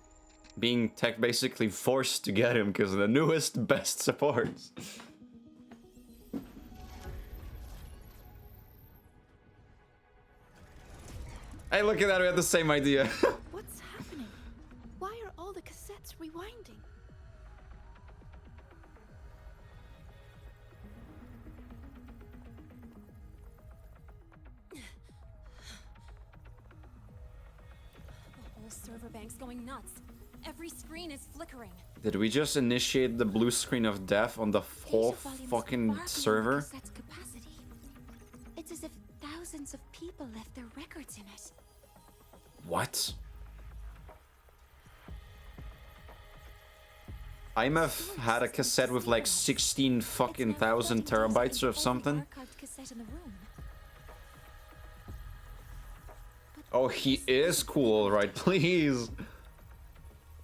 being basically forced to get him because of the newest best supports. Hey, look at that, we had the same idea. What's happening? Why are all the cassettes rewinding? The whole server bank's going nuts. Every screen is flickering. Did we just initiate the blue screen of death on the whole fucking server? Capacity. It's as if thousands of people left their records in it. What? Aemeath had a cassette with like 16 fucking thousand terabytes or something. Oh, he is cool, right? Please.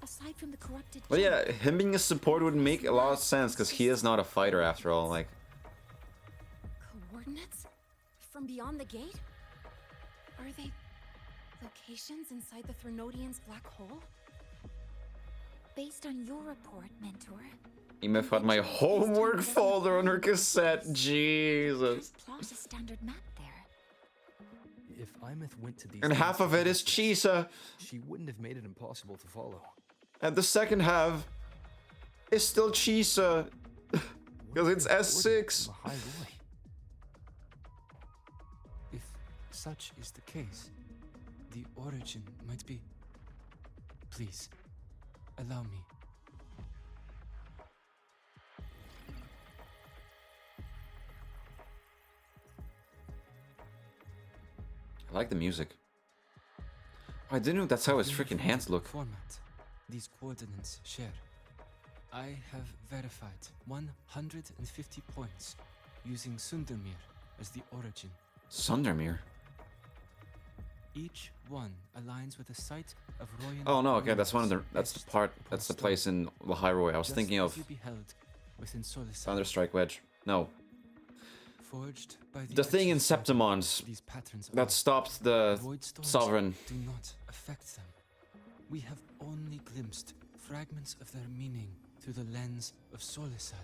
Aside from the corrupted. Well, yeah, him being a support would make a lot of sense because he is not a fighter after all. Like, Coordinates? From beyond the gate? Are they locations inside the Threnodian's black hole? Based on your report, Mentor. Aemeath had my homework folder on her cassette. Jesus. Plot a standard map there. If Aemeath went to these, And half of it is Chisa. She wouldn't have made it impossible to follow. And the second half is still Chisa. Because it's S6. If such is the case, the origin might be... Please, allow me. I like the music. I didn't know that's how his freaking hands look. Format these coordinates share. I have verified 150 points using Sundermere as the origin. Sundermere? Each one aligns with the site of Royan. Oh no, okay, that's one of the that's the place in Lahairoi. I was thinking of Thunderstrike Wedge. No. Forged by The thing in Septimons that stopped the Sovereign. Do not affect them. We have only glimpsed fragments of their meaning through the lens of Solisal.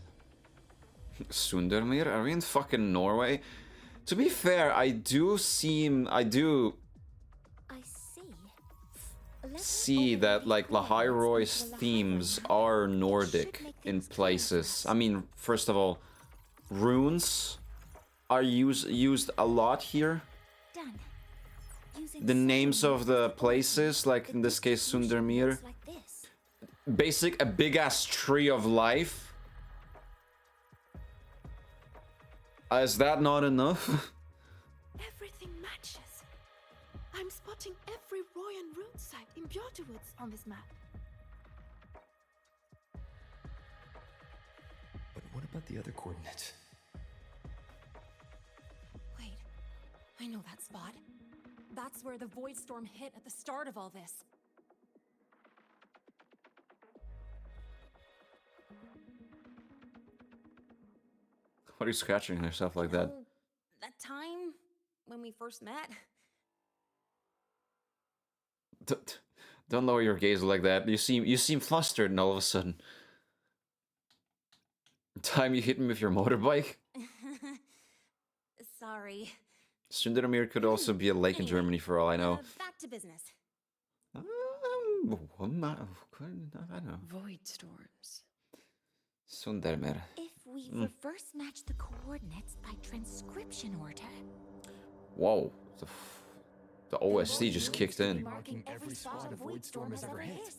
Sundermere? Are we in fucking Norway? To be fair, I do see that like Lahairoi's themes are Nordic in places. I mean, first of all, runes are used a lot here. The names of the places, like in this case Sundermere. A big ass tree of life. Is that not enough? Everything matches. I'm spotting every Royan rune site in Bjortwoods on this map. But what about the other coordinates? Wait, I know that spot. That's where the void storm hit at the start of all this. What are you scratching yourself like that? That time when we first met. Don't lower your gaze like that. You seem flustered, and all of a sudden, time you hit me with your motorbike. Sorry. Sundermere could also be a lake in Germany, for all I know. Back to business. I don't know. Void storms. Sundermere. If we reverse match the coordinates by transcription order. Whoa. The OSC just kicked in. Marking every spot a void storm has ever hit.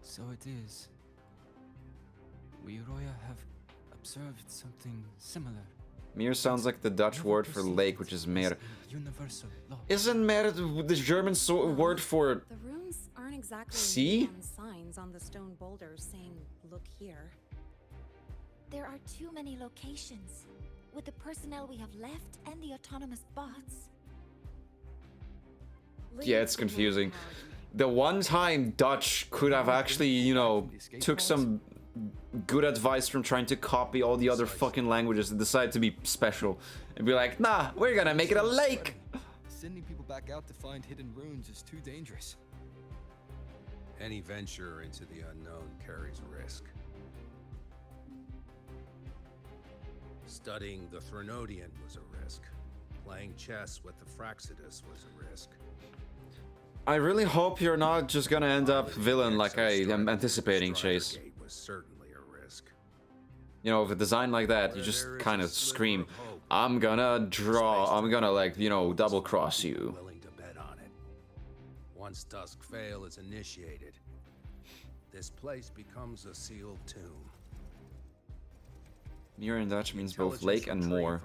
So it is. We Roya have observed something similar. Meer sounds like the Dutch word for lake, which is meer. Universal law. Isn't meer the German word for The runes aren't exactly sea? neon signs on the stone boulders saying, "Look here." There are too many locations. With the personnel we have left and the autonomous bots. Yeah, it's confusing. The one time Dutch could have actually, you know, took some good advice from trying to copy all the other fucking languages and decided to be special and be like, nah, we're gonna make it a lake. Sending people back back out to find hidden runes is too dangerous. Any venture into the unknown carries risk. Studying the Threnodian was a risk. Playing chess with the Fraxidus was a risk. I really hope you're not just gonna end up villain like I am anticipating, Chase. Gate was certainly a risk. You know, with a design like that, you just kind of scream, I'm gonna like, you know, double cross you. Willing to bet on it. Once Dusk Vale is initiated, this place becomes a sealed tomb. Mirror in Dutch means both lake and moor.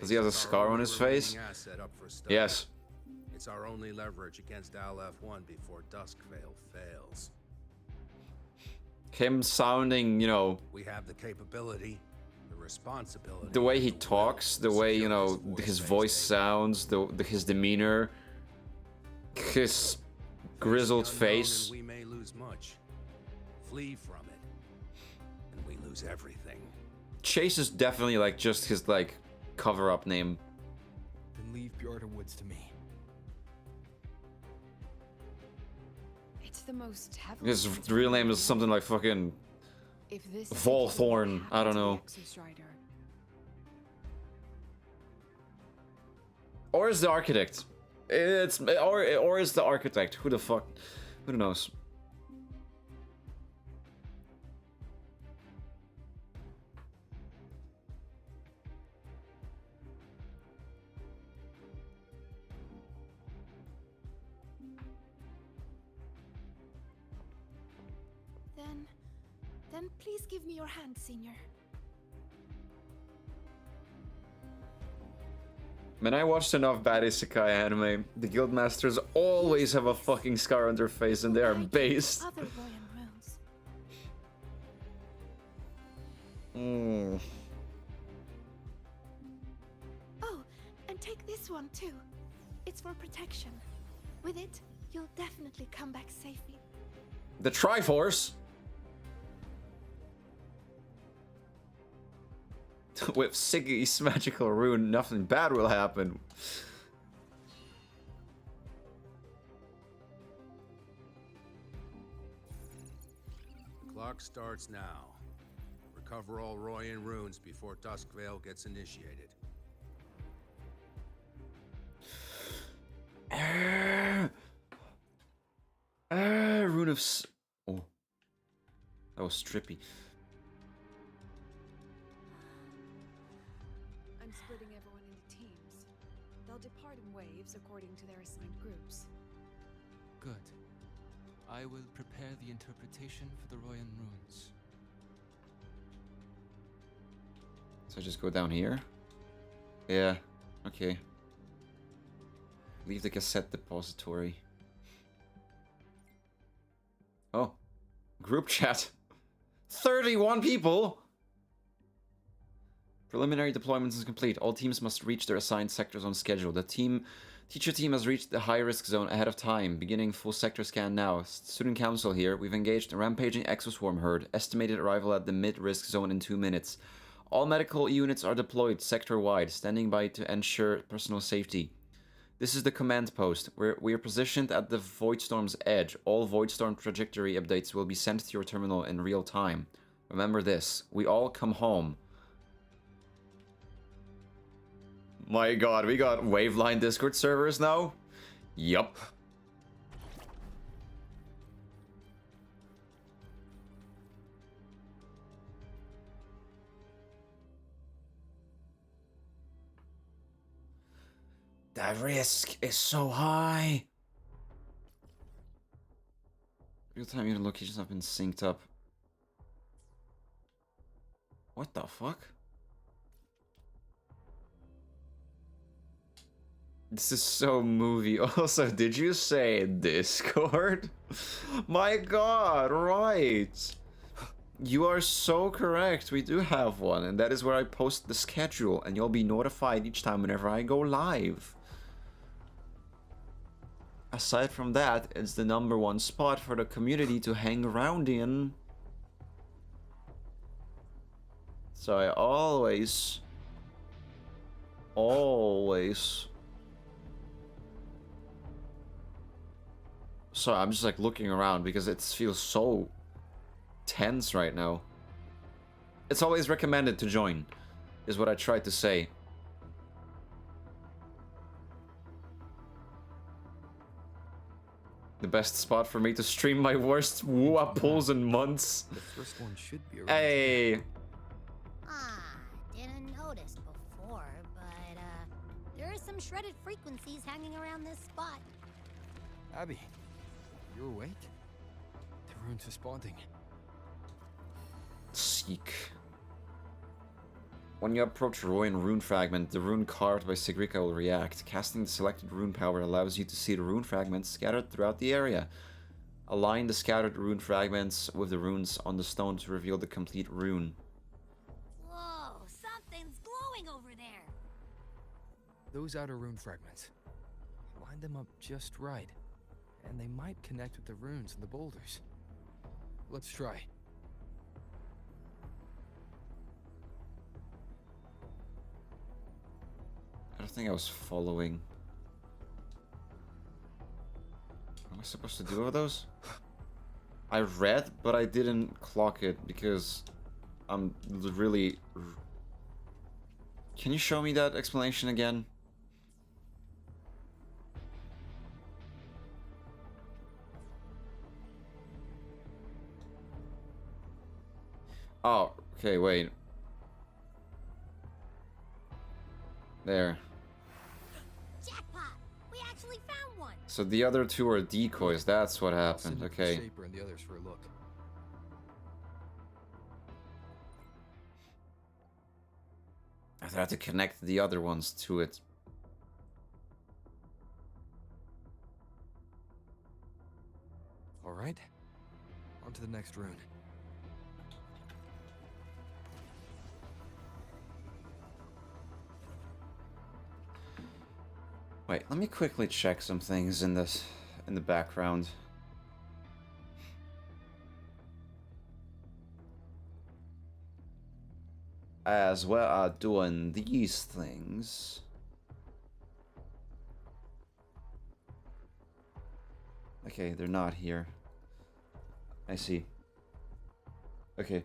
Does he have a scar on his face? Yes. It's our only leverage against Aleph-1 before Dusk Vale fails. Him sounding, you know... We have the capability, the responsibility... The way he talks, the way, you know, his voice sounds, his demeanor, his grizzled face. We may lose much. Flee from it, and we lose everything. Chase is definitely like just his like cover-up name. Then leave Bjorda Woods to me. It's the most heavily. His real name is something like fucking Volthorn. I don't know. Or is the architect? It's or is the architect? Who the fuck? Who knows? Then please give me your hand, Senior. Man, I watched enough bad isekai anime. The guildmasters always have a fucking scar on their face and they are based. Other Royan Mm. runes. Oh, and take this one too. It's for protection. With it, you'll definitely come back safely. The Triforce? With Siggy's magical rune, nothing bad will happen. The clock starts now. Recover all Royan runes before Dusk Vale gets initiated. Rune of oh. That was trippy. I'm splitting everyone into teams. They'll depart in waves according to their assigned groups. Good. I will prepare the interpretation for the Royan runes. So I just go down here? Yeah, okay. Leave the cassette depository. Oh, group chat. 31 people! Preliminary deployment is complete. All teams must reach their assigned sectors on schedule. The teacher team has reached the high-risk zone ahead of time. Beginning full sector scan now. Student council here. We've engaged a rampaging exoswarm herd. Estimated arrival at the mid-risk zone in 2 minutes. All medical units are deployed sector-wide, standing by to ensure personal safety. This is the command post. We are positioned at the Voidstorm's edge. All Voidstorm trajectory updates will be sent to your terminal in real time. Remember this. We all come home. My god, we got Waveline Discord servers now? Yup. The risk is so high. Real-time unit locations have been synced up. What the fuck? This is so movie. Also, did you say Discord? My god, right. You are so correct. We do have one, and that is where I post the schedule, and you'll be notified each time whenever I go live. Aside from that, it's the #1 spot for the community to hang around in. So I always sorry, I'm just like looking around because it feels so tense right now. It's always recommended to join, is what I tried to say. The best spot for me to stream my worst woo-up pulls in months. The first one should be around. Hey. Didn't notice before, but there are some shredded frequencies hanging around this spot. Abby, you're awake? The rune's responding. Seek. When you approach a Royan rune fragment, the rune carved by Sigrika will react. Casting the selected rune power allows you to see the rune fragments scattered throughout the area. Align the scattered rune fragments with the runes on the stone to reveal the complete rune. Whoa, something's glowing over there. Those outer rune fragments. Line them up just right, and they might connect with the runes and the boulders. Let's try. I don't think I was following. What am I supposed to do with those? I read, but I didn't clock it because I'm really... Can you show me that explanation again? Oh, okay, wait. There. Jackpot! We actually found one. So the other two are decoys, that's what happened, okay. Shaper and the others for a look. I have to connect the other ones to it. Alright. On to the next rune. Wait, let me quickly check some things in the background. As well as doing these things. Okay, they're not here. I see. Okay.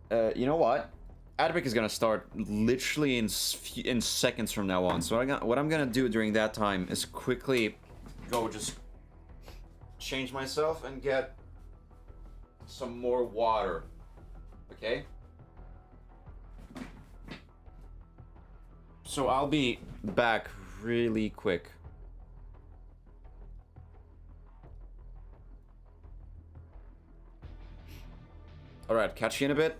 You know what? Advic is gonna start literally in seconds from now on. So what I'm gonna do during that time is quickly go just change myself and get some more water. Okay? So I'll be back really quick. Alright, catch you in a bit.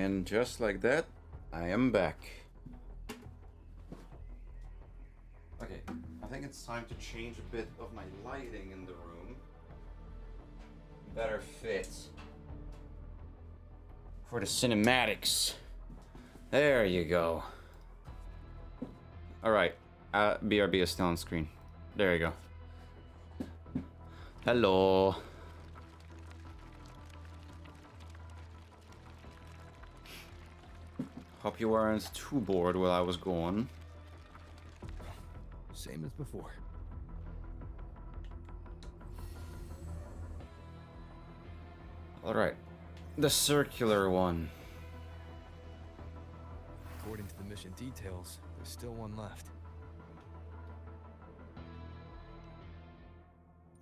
And just like that, I am back. Okay, I think it's time to change a bit of my lighting in the room. Better fit for the cinematics. There you go. Alright, BRB is still on screen. There you go. Hello. Hope you weren't too bored while I was gone. Same as before. Alright. The circular one. According to the mission details, there's still one left.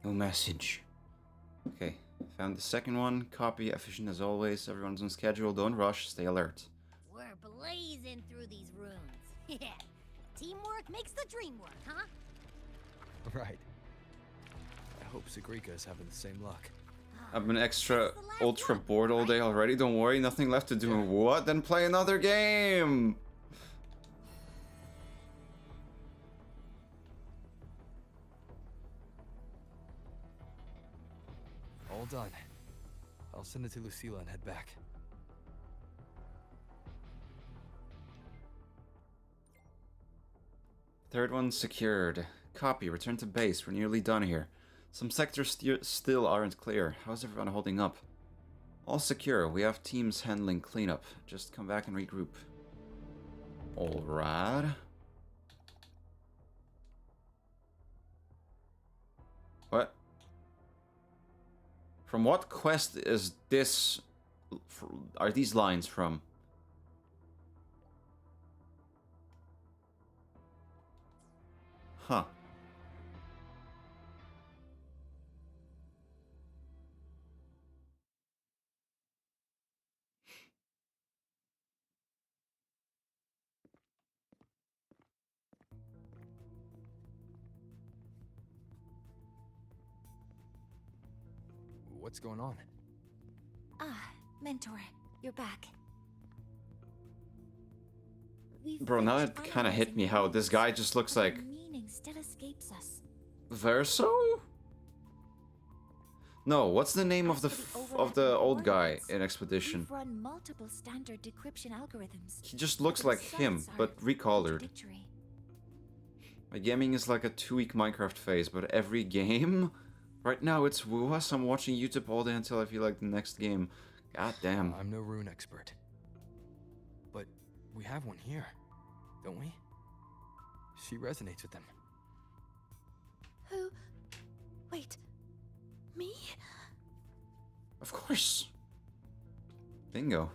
No message. Okay, found the second one. Copy, efficient as always. Everyone's on schedule. Don't rush. Stay alert. We're blazing through these runes. Yeah. Teamwork makes the dream work, huh? Right. I hope Sigrika's having the same luck. I've been extra ultra bored all day already. Don't worry, nothing left to do. What? Then play another game. All done. I'll send it to Lucilla and head back. Third one secured. Copy, return to base. We're nearly done here. Some sectors still aren't clear. How's everyone holding up? All secure. We have teams handling cleanup. Just come back and regroup. Alright. What? From what quest is this... Are these lines from? Huh. What's going on? Ah, Mentor, you're back. Bro, now it kind of hit me how this guy just looks like... Meaning still escapes us. Verso? No, what's the name of the old guy in Expedition? We've run multiple standard decryption algorithms. He just looks like him, but recolored. My gaming is like a 2-week Minecraft phase, but every game? Right now it's Wuas. I'm watching YouTube all day until I feel like the next game. God damn. I'm no rune expert. But we have one here, don't we? She resonates with them. Who? Wait. Me? Of course. Bingo.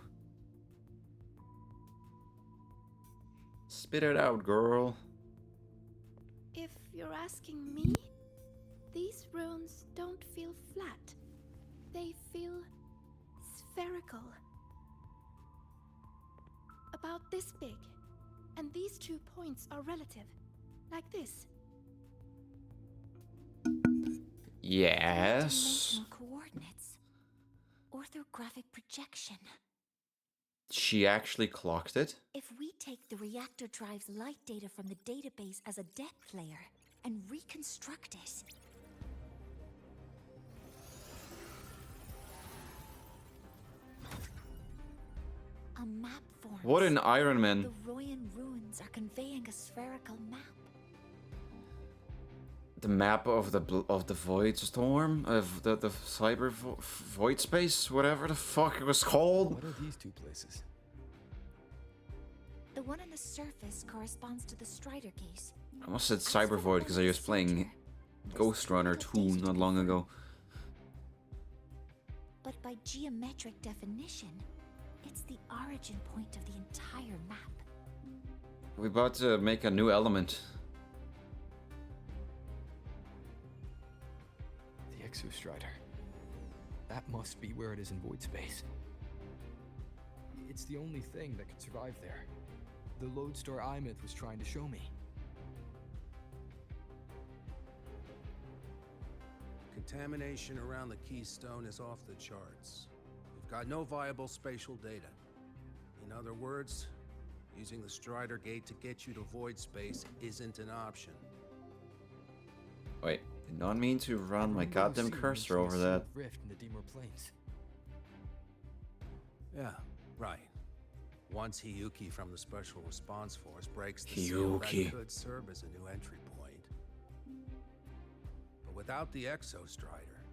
Spit it out, girl. If you're asking me, these runes don't feel flat. They feel spherical. About this big. And these 2 points are relative. Like this. Yes. Dimensional coordinates. Orthographic projection. She actually clocked it? If we take the reactor drive's light data from the database as a depth layer and reconstruct it. A map forms. What an Iron Man. The Royan ruins are conveying a spherical map. The map of the void storm, of the cyber void space, whatever the fuck it was called. What are these two places? The one on the surface corresponds to the Strider case. I almost said cyber void because I was playing Ghost Runner 2 not long ago. But by geometric definition, it's the origin point of the entire map. We're about to make a new element. The Exostrider. That must be where it is in void space. It's the only thing that could survive there. The lodestar Aemeath was trying to show me. Contamination around the keystone is off the charts. We've got no viable spatial data. In other words, using the Strider Gate to get you to void space isn't an option. Wait, did not mean to run my Everyone goddamn we've seen cursor mentions over a that. rift in the Deemer Plains. Yeah, right. Once Hiyuki from the Special Response Force breaks the seal, that could serve as a new entry point. But without the Exostrider,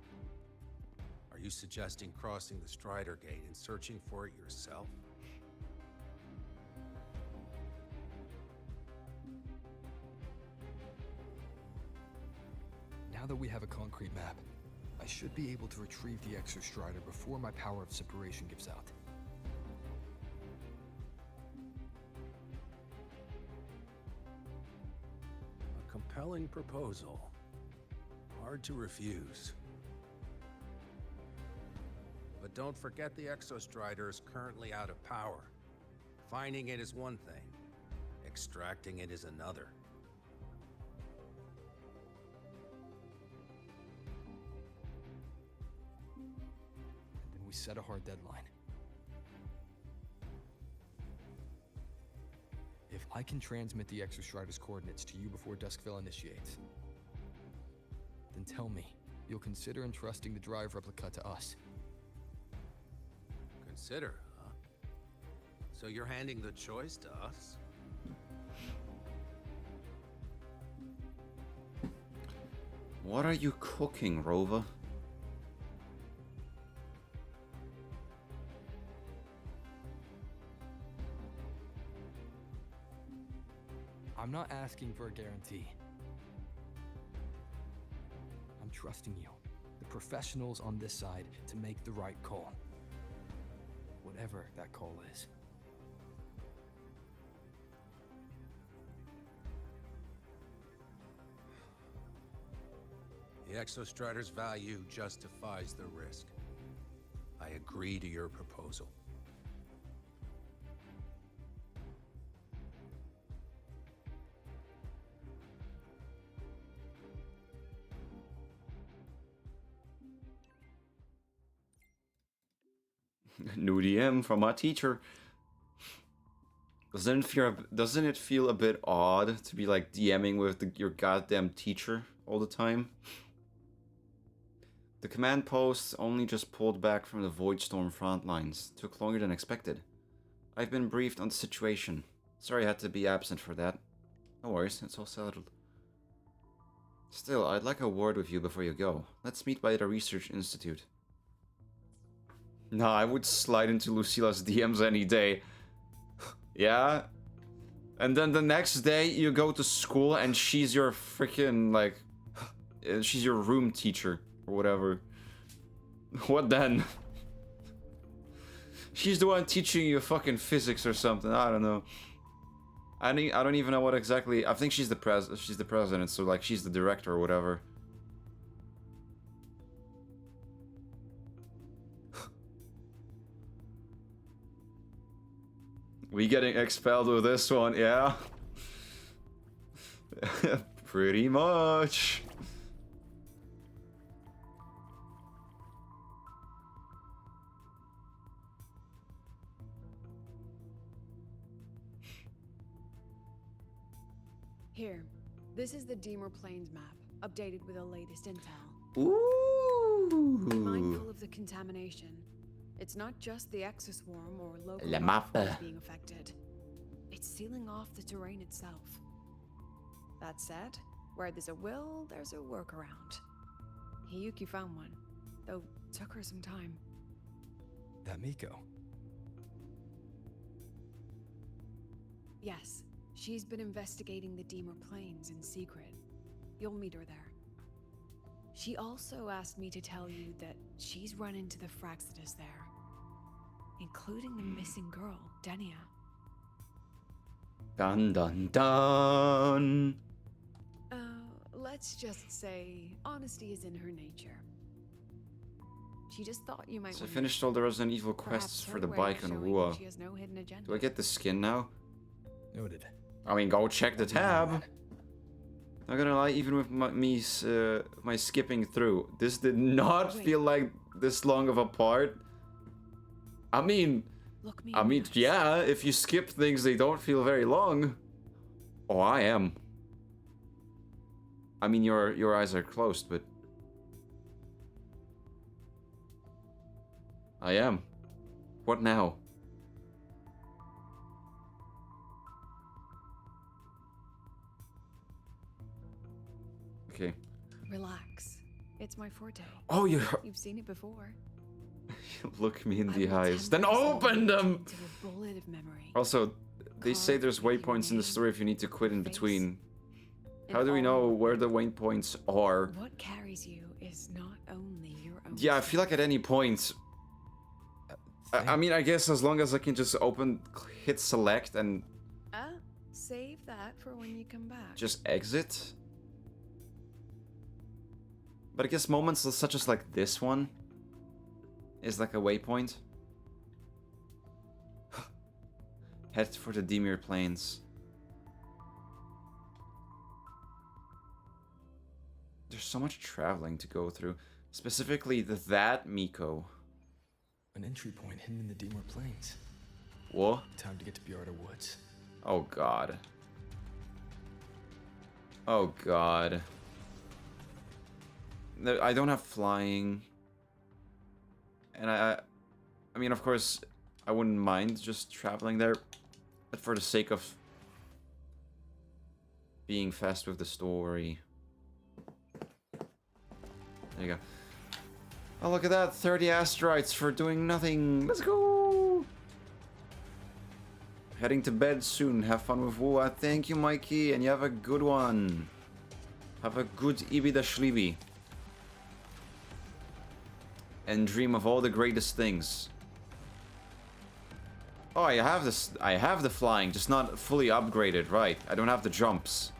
are you suggesting crossing the Strider Gate and searching for it yourself? Now that we have a concrete map, I should be able to retrieve the Exostrider before my power of separation gives out. A compelling proposal. Hard to refuse. But don't forget the Exostrider is currently out of power. Finding it is one thing. Extracting it is another. And then we set a hard deadline. If I can transmit the Exostrider's coordinates to you before Duskville initiates, then tell me you'll consider entrusting the drive replica to us. Consider, huh? So you're handing the choice to us? What are you cooking, Rova? I'm not asking for a guarantee. I'm trusting you, the professionals on this side, to make the right call. Whatever that call is. The Exostrider's value justifies the risk. I agree to your proposal. New DM from my teacher. Doesn't it feel a bit odd to be like DMing with your goddamn teacher all the time? The command posts only just pulled back from the Voidstorm front lines. Took longer than expected. I've been briefed on the situation. Sorry I had to be absent for that. No worries, it's all settled. Still, I'd like a word with you before you go. Let's meet by the Research Institute. Nah, I would slide into Lucila's DMs any day. Yeah? And then the next day you go to school and she's your freaking, like... she's your room teacher, or whatever. What then? She's the one teaching you fucking physics or something, I don't know. I don't even know what exactly... I think she's the president, so like she's the director or whatever. We getting expelled with this one, yeah? Pretty much. Here, this is the Deemer Plains map, updated with the latest intel. Ooh. Be mindful of the contamination. It's not just the exoswarm or local La life forms mappa. being affected. It's sealing off the terrain itself. That said, where there's a will, there's a workaround. Hiyuki found one, though took her some time. That Miko. Yes, she's been investigating the Deemer Plains in secret. You'll meet her there. She also asked me to tell you that she's run into the Fraxidus there, including the missing girl, Denia. Dun dun dun. Let's just say honesty is in her nature. She just thought you might. So I finished all the Resident Evil quests for the bike on Rua. She has no hidden agenda. Do I get the skin now? Noted. I mean, go check the tab. Not gonna lie, even with my skipping through, this did not feel like this long of a part. I mean, Look me I in the mean, eyes. yeah, if you skip things, they don't feel very long. Oh, I am. I mean, your eyes are closed, but I am. What now? Okay. Relax. It's my forte. Oh, You've seen it before. Look me in I the will eyes. Then temper this open knowledge them! into a bullet of memory. Also, they say Carved there's with your waypoints in the name, story if you need to quit in face, between. and How do we all know your where the waypoints are? What carries you is not only your own. Yeah, I feel like at any point... I mean, I guess as long as I can just hit select and Save that for when you come back. just exit. But I guess moments such as like this one is like a waypoint. Head for the Demir Plains. There's so much traveling to go through. Specifically that Miko. An entry point hidden in the Demir Plains. What? Time to get to Bjarda Woods. Oh god. Oh god. No, I don't have flying. And I mean, of course, I wouldn't mind just traveling there. But for the sake of being fast with the story. There you go. Oh, look at that. 30 asteroids for doing nothing. Let's go. Heading to bed soon. Have fun with Wua. Thank you, Mikey. And you have a good one. Have a good Ibida Shlivi. And dream of all the greatest things. Oh, I have this. I have the flying, just not fully upgraded. Right. I don't have the jumps.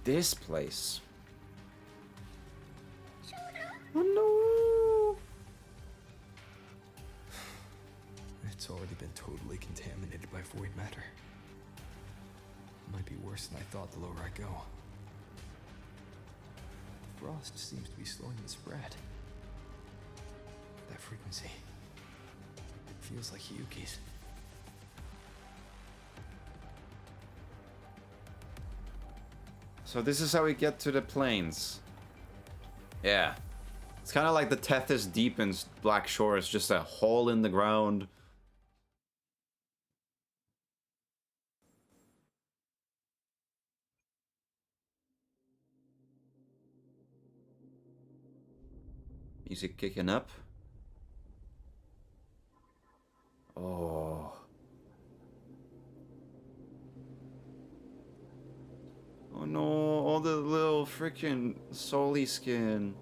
This place. Oh no! It's already been totally contaminated by void matter. Might be worse than I thought the lower I go. Frost seems to be slowing the spread. That frequency. It feels like Hiyuki's. So this is how we get to the plains. Yeah. It's kind of like the Tethys Deep in Black Shore. It's just a hole in the ground. Music kicking up. Oh. Oh no, all the little freaking Soli skin.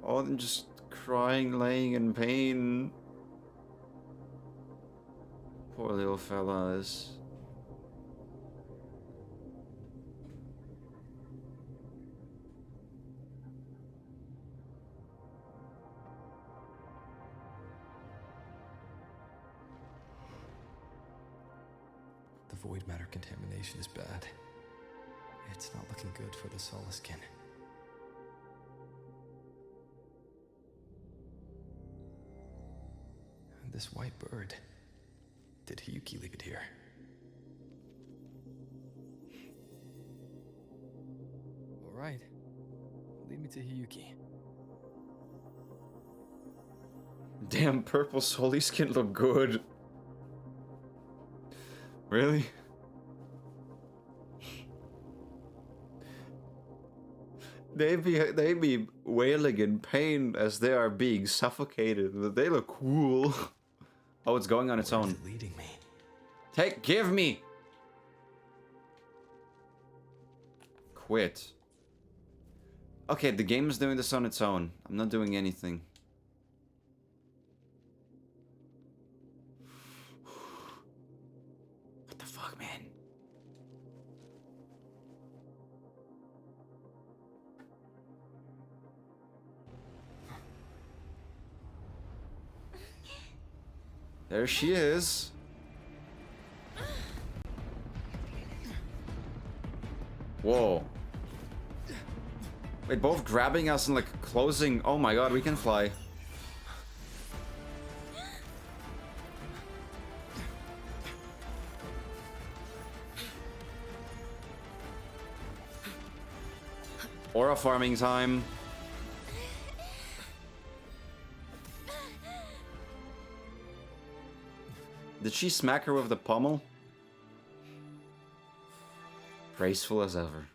All of them just crying, laying in pain. Poor little fellas. The void matter contamination is bad. It's not looking good for the Soliskin. This white bird. Did Hiyuki leave it here? All right. Lead me to Hiyuki. Damn, purple Soli skin look good. Really? They be wailing in pain as they are being suffocated. They look cool. Oh, it's going on its own. Leading me. Give me. Quit. Okay, the game is doing this on its own. I'm not doing anything. What the fuck, man? There she is. Whoa. Wait, both grabbing us and like closing. Oh my god, we can fly. Aura farming time. Did she smack her with the pommel? Graceful as ever.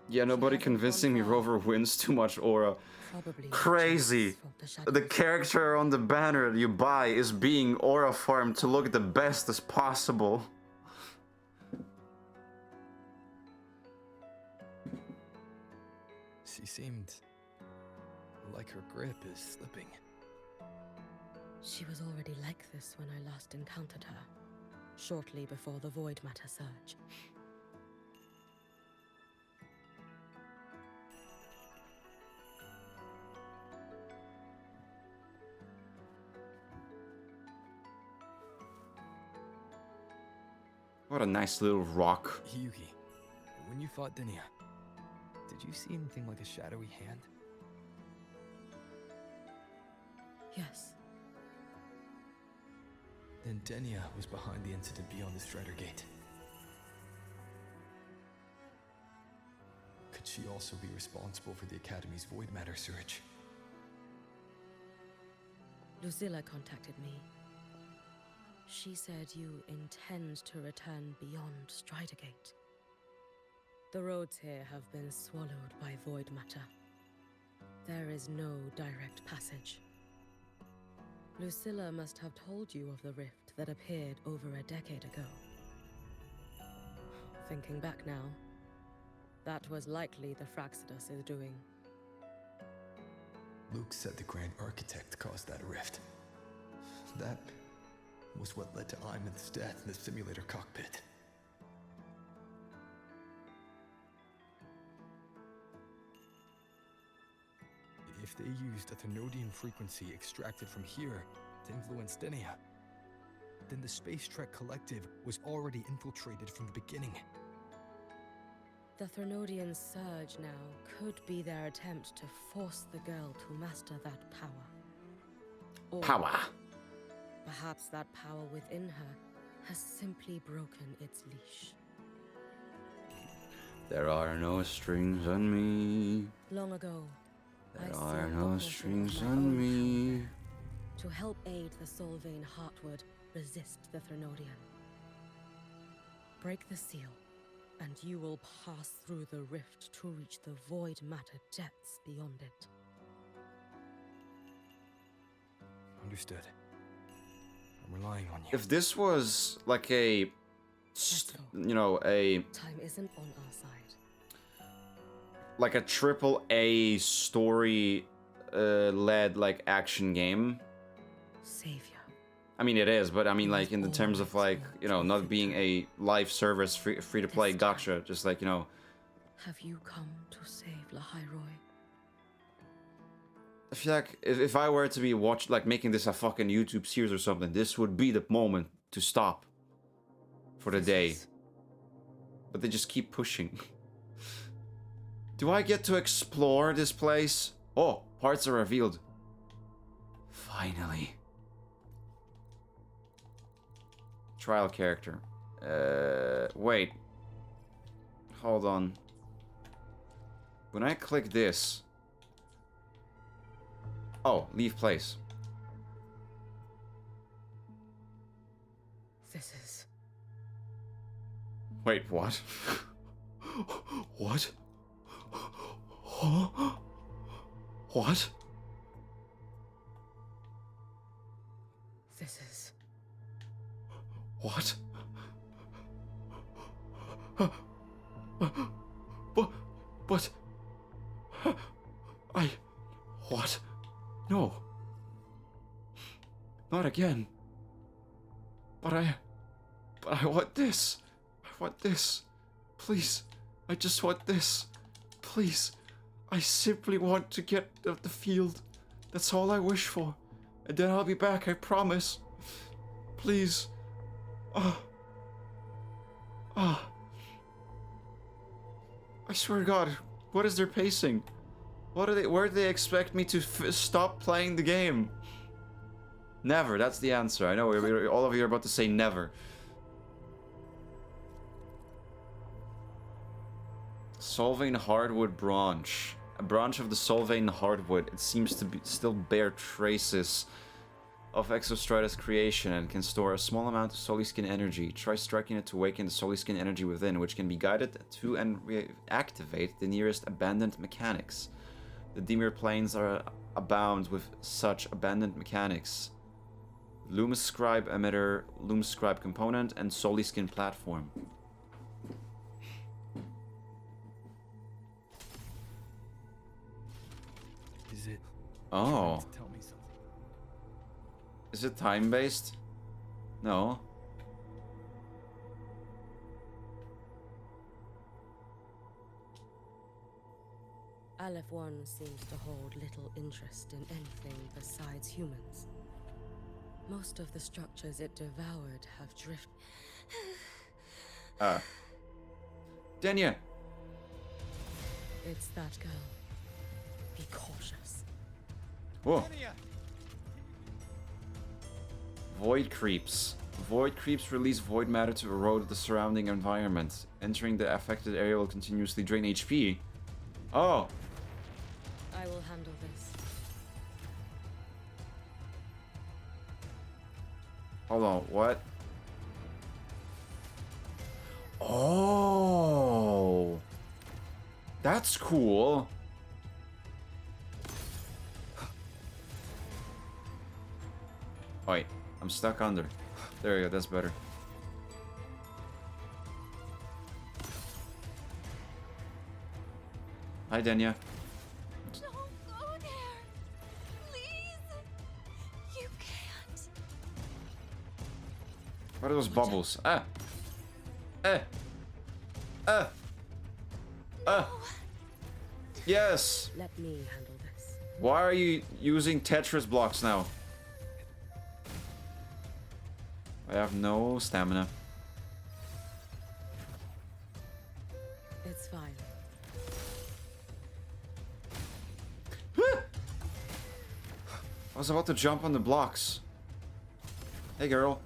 Yeah, nobody convincing me Rover wins too much aura. Probably Crazy. The character on the banner you buy is being aura farmed to look the best as possible. She seemed like her grip is slipping. She was already like this when I last encountered her, shortly before the Void Matter surge. What a nice little rock. Hiyuki, when you fought Dinia, did you see anything like a shadowy hand? Yes. Then Denia was behind the incident beyond the Strider Gate. Could she also be responsible for the Academy's Void Matter surge? Lucilla contacted me. She said you intend to return beyond Strider Gate. The roads here have been swallowed by Void Matter. There is no direct passage. Lucilla must have told you of the rift that appeared over a decade ago. Thinking back now, that was likely the Fraxidus is doing. Luke said the Grand Architect caused that rift. That was what led to Aemeath's death in the simulator cockpit. If they used a Thenodian frequency extracted from here to influence Denia, then the Space Trek Collective was already infiltrated from the beginning. The Thenodian surge now could be their attempt to force the girl to master that power. Or Power. perhaps that power within her has simply broken its leash. There are no strings on me. Long ago, There I are sealed the no portal strings of my on own me. power to help aid the Solvane Heartwood resist the Thenodian. Break the seal, and you will pass through the rift to reach the Void Matter depths beyond it. Understood. I'm relying on you. If this was like a, you know, a Time isn't on our side. like a AAA story led like action game. Savior. I mean it is, but I mean like in the terms of like, you know, not being a live service free to play gacha, just like, you know, Have you come to save Lahairoi? I feel like if I were to be like making this a fucking YouTube series or something, this would be the moment to stop for the day. But they just keep pushing. Do I get to explore this place? Oh, parts are revealed. Finally. Trial character. Wait. Hold on. When I click this... Oh, leave place. This is... Wait, what? What? Huh? What? This is... What? But... I... What? No. Not again. But I want this. I want this. Please. I just want this. Please. I simply want to get of the field. That's all I wish for. And then I'll be back, I promise. Please. Ah. Ah. I swear to God, what is their pacing? Where do they expect me to stop playing the game? Never, that's the answer. I know, all of you are about to say never. Solvane hardwood branch. A branch of the Solvane hardwood. It seems to still bear traces of Exostrider's creation and can store a small amount of Soliskin energy. Try striking it to awaken the Soliskin energy within, which can be guided to and reactivate the nearest abandoned mechanics. The Dimir planes abound with such abandoned mechanics. Loomis Scribe emitter, Loomis Scribe component, and Soliskin platform. Is it? Oh. Tell me something. Is it time-based? No. Aleph 1 seems to hold little interest in anything besides humans. Most of the structures it devoured have drifted. Denya! It's that girl. Be cautious. Whoa. Void creeps. Void creeps release void matter to erode the surrounding environment. Entering the affected area will continuously drain HP. Oh! I will handle this. Hold on, what? Oh! That's cool. Wait, I'm stuck under. There you go, that's better. Hi, Denya. Don't go there. Please. You can't. What are those bubbles? Ah! Yes! Let me handle this. Why are you using Tetris blocks now? I have no stamina. It's fine. I was about to jump on the blocks. Hey, girl.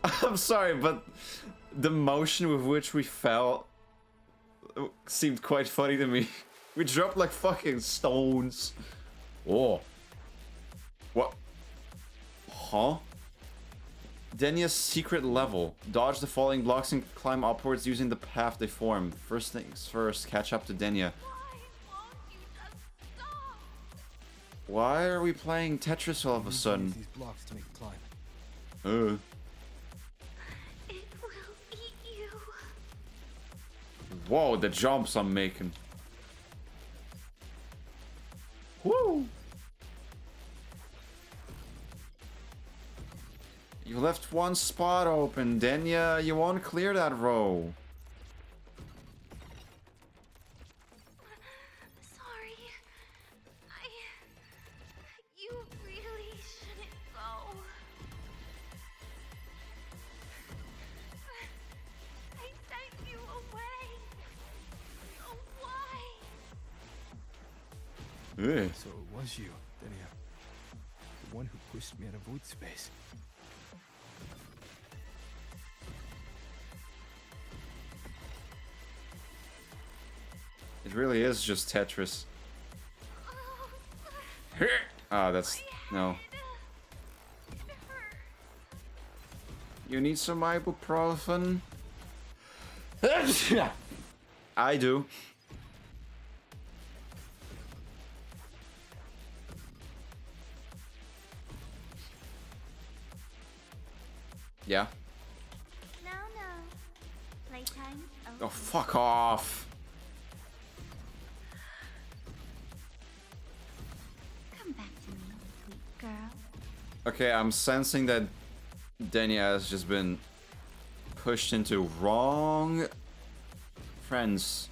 I'm sorry, but the motion with which we fell seemed quite funny to me. We dropped like fucking stones. Oh. What? Huh? Denya's secret level. Dodge the falling blocks and climb upwards using the path they form. First things first, catch up to Denya. Why are we playing Tetris all of a sudden? These blocks to make a climb. It will eat you. Whoa, the jumps I'm making. Woo! You left one spot open, Denya. You won't clear that row. Sorry. You really shouldn't go. I sent you away. So why? So it was you, Denia. The one who pushed me out of void space. It really is just Tetris. Ah, that's... no. You need some ibuprofen? I do. Yeah. No, no. Playtime Oh, over. fuck off. Come back to me, sweet girl. Okay, I'm sensing that Denia has just been pushed into wrong friends.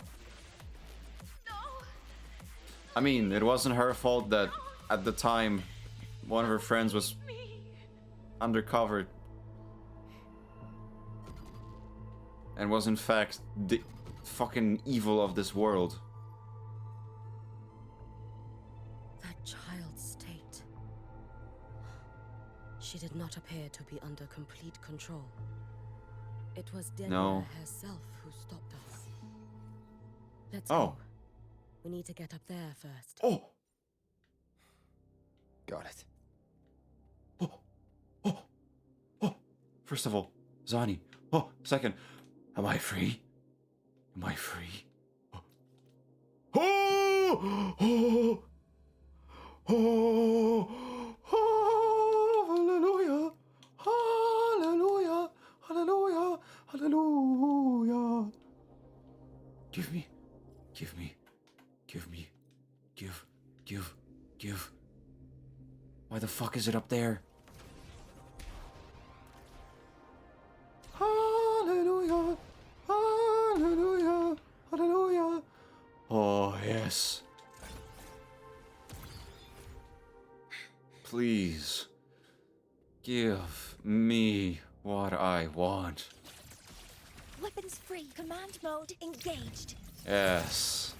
I mean, it wasn't her fault that at the time one of her friends was undercover and was in fact the fucking evil of this world. That child's state. She did not appear to be under complete control. It was Denia No. herself who stopped us. Let's Oh. go. We need to get up there first. Oh! Got it. First of all, Zani. Oh, second. Am I free? Am I free? Oh! Oh! Oh! Oh! Hallelujah! Hallelujah! Hallelujah! Hallelujah! Give me. Give me. Give me. Give. Give. Give. Why the fuck is it up there? Hallelujah! Hallelujah! Hallelujah! Oh, yes. Please. Give me what I want. Weapons free. Command mode engaged. Yes.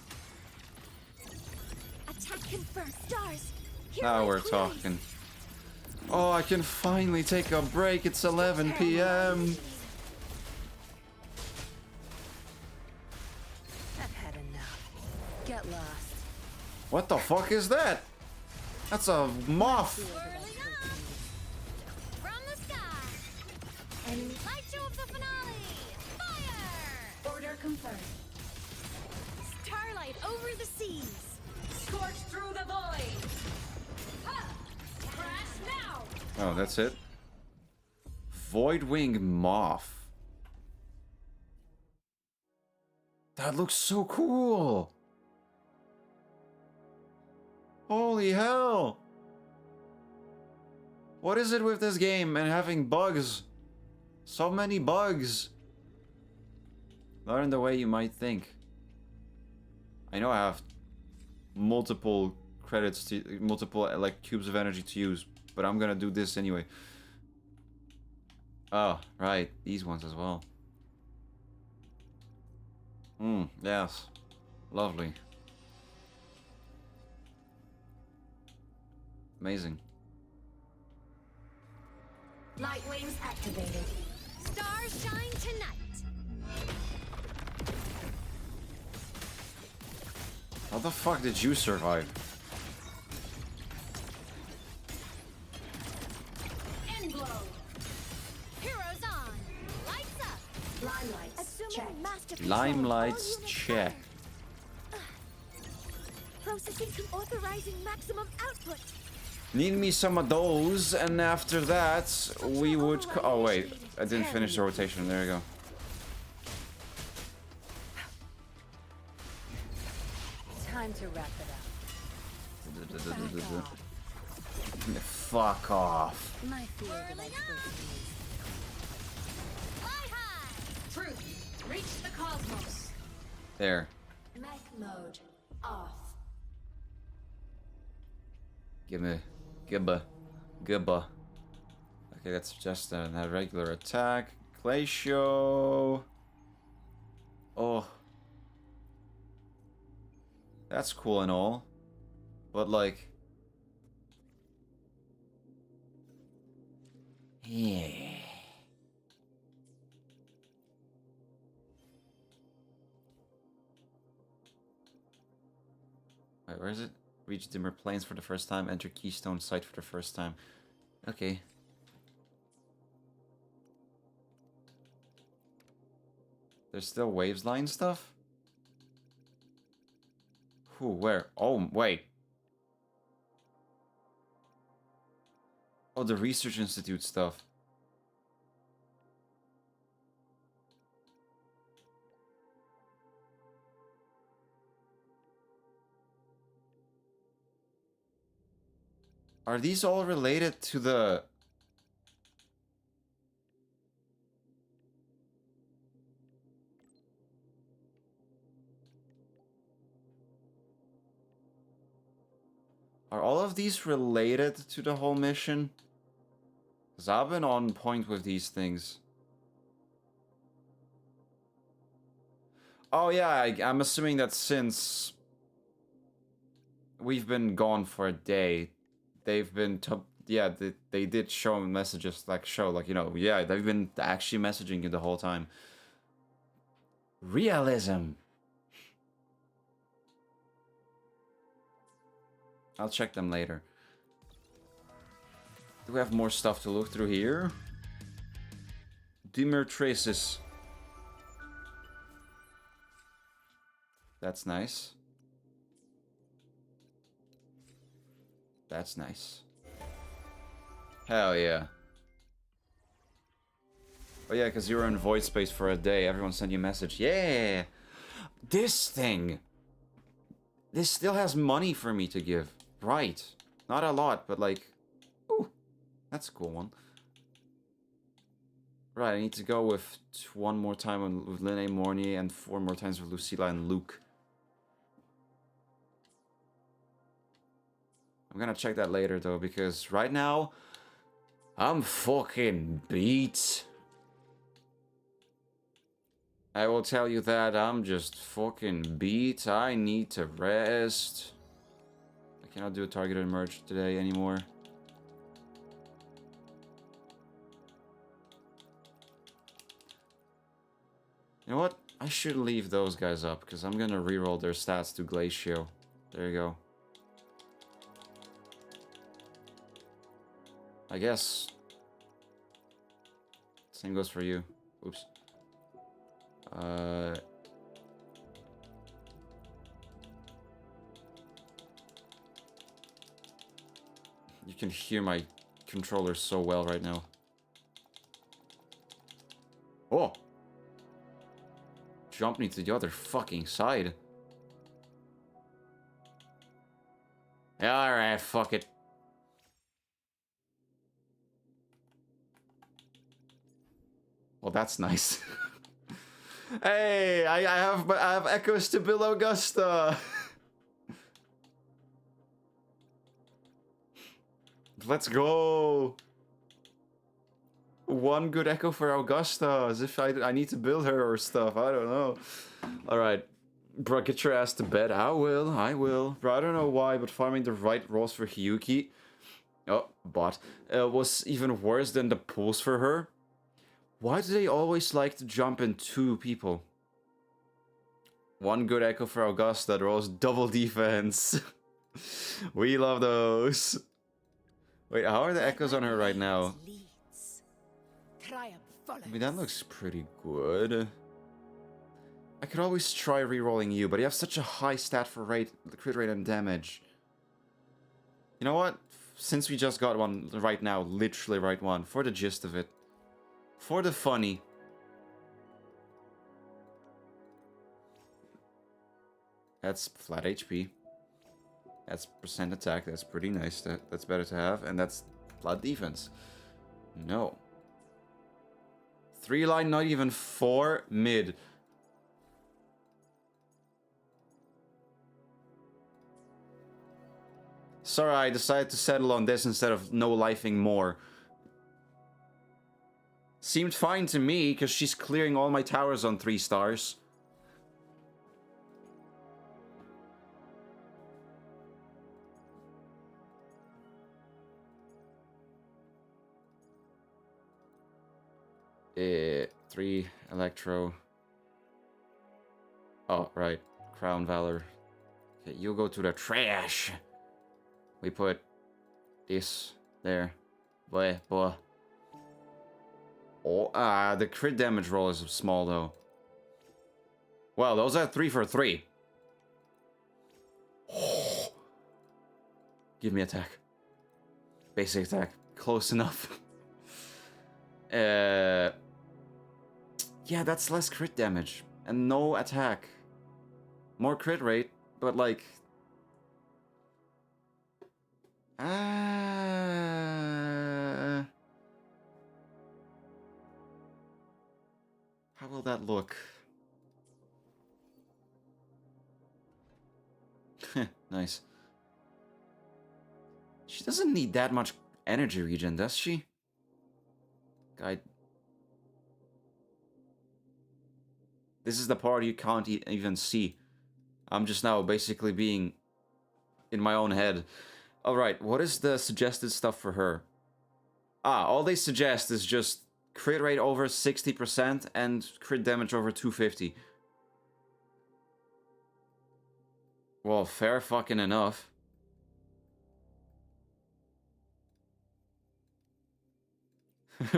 Attack confirmed. Stars. Here Now my we're queries. talking. Oh, I can finally take a break. It's 11 p.m. I've had enough. Get lost. What the fuck is that? That's a moth. From the sky. Light show of the finale. Fire! Order confirmed. Starlight over the seas. Scorch through the void. Crash now. Oh, that's it. Voidwing moth. That looks so cool. Holy hell. What is it with this game and having bugs? So many bugs. Not in the way you might think. I know I have multiple credits to multiple like cubes of energy to use, but I'm gonna do this anyway. Oh, right, these ones as well. Yes. Lovely. Amazing. Light wings activated. Stars shine tonight. How the fuck did you survive? End glow. Heroes on. Lights up. Limelights. Assuming master control. Limelights All units check. processing to authorizing maximum output. Need me some of those, and after that, we would. Oh, wait. I didn't finish the rotation. There you go. Time to wrap it up. Fuck off. My field of expertise. Fly high. Truth. Reach the cosmos. There. Mech mode off. Gibba. Okay, that's just a regular attack. Glacio. Oh. That's cool and all. But like... Yeah. Wait, where is it? Reach dimmer planes for the first time. Enter keystone site for the first time. Okay. There's still waves line stuff? Who? Where? Oh, wait. Oh, the Research Institute stuff. Are these all related to the... Are all of these related to the whole mission? Because I've been on point with these things. Oh yeah, I'm assuming that since we've been gone for a day, they've been... yeah, they did show messages, like, you know, yeah, they've been actually messaging you the whole time. Realism! I'll check them later. Do we have more stuff to look through here? Dimmer traces. That's nice. That's nice. Hell yeah. Oh yeah, because you were in void space for a day. Everyone sent you a message. Yeah! This thing! This still has money for me to give. Right. Not a lot, but like... Ooh. That's a cool one. Right, I need to go with one more time with Linné Mornier and 4 more times with Lucilla and Luke. I'm gonna check that later though, because right now... I'm fucking beat. I will tell you that I'm just fucking beat. I need to rest. I cannot do a targeted merge today anymore. You know what? I should leave those guys up, because I'm gonna reroll their stats to Glacio. There you go. I guess. Same goes for you. Oops. You can hear my controller so well right now. Oh! Jump me to the other fucking side. Yeah, alright, fuck it. Well, that's nice. Hey, I have echoes to Bill Augusta. Let's go. One good echo for Augusta, as if I need to build her or stuff. I don't know. All right, bro, get your ass to bed. I will. Bro, I don't know why, but farming the right rolls for Hiyuki, was even worse than the pulls for her. Why do they always like to jump in 2 people? One good echo for Augusta that rolls double defense. We love those. Wait, how are the echoes on her right now? I mean, that looks pretty good. I could always try rerolling you, but you have such a high stat for crit rate and damage. You know what? Since we just got one right now, literally right one, for the gist of it. For the funny. That's flat HP. That's percent attack. That's pretty nice. That's better to have. And that's flat defense. No. 3 line, not even 4 mid. Sorry, I decided to settle on this instead of no-lifing more. Seemed fine to me, because she's clearing all my towers on 3 stars. Three Electro. Oh, right. Crown Valor. Okay, you go to the trash. We put this there. Boy. Oh, the crit damage roll is small though. Well, those are 3 for 3. Give me attack. Basic attack. Close enough. Yeah, that's less crit damage. And no attack. More crit rate, but like... How will that look? Nice. She doesn't need that much energy regen, does she? Guide. This is the part you can't even see. I'm just now basically being in my own head. Alright, what is the suggested stuff for her? All they suggest is just crit rate over 60% and crit damage over 250. Well, fair fucking enough.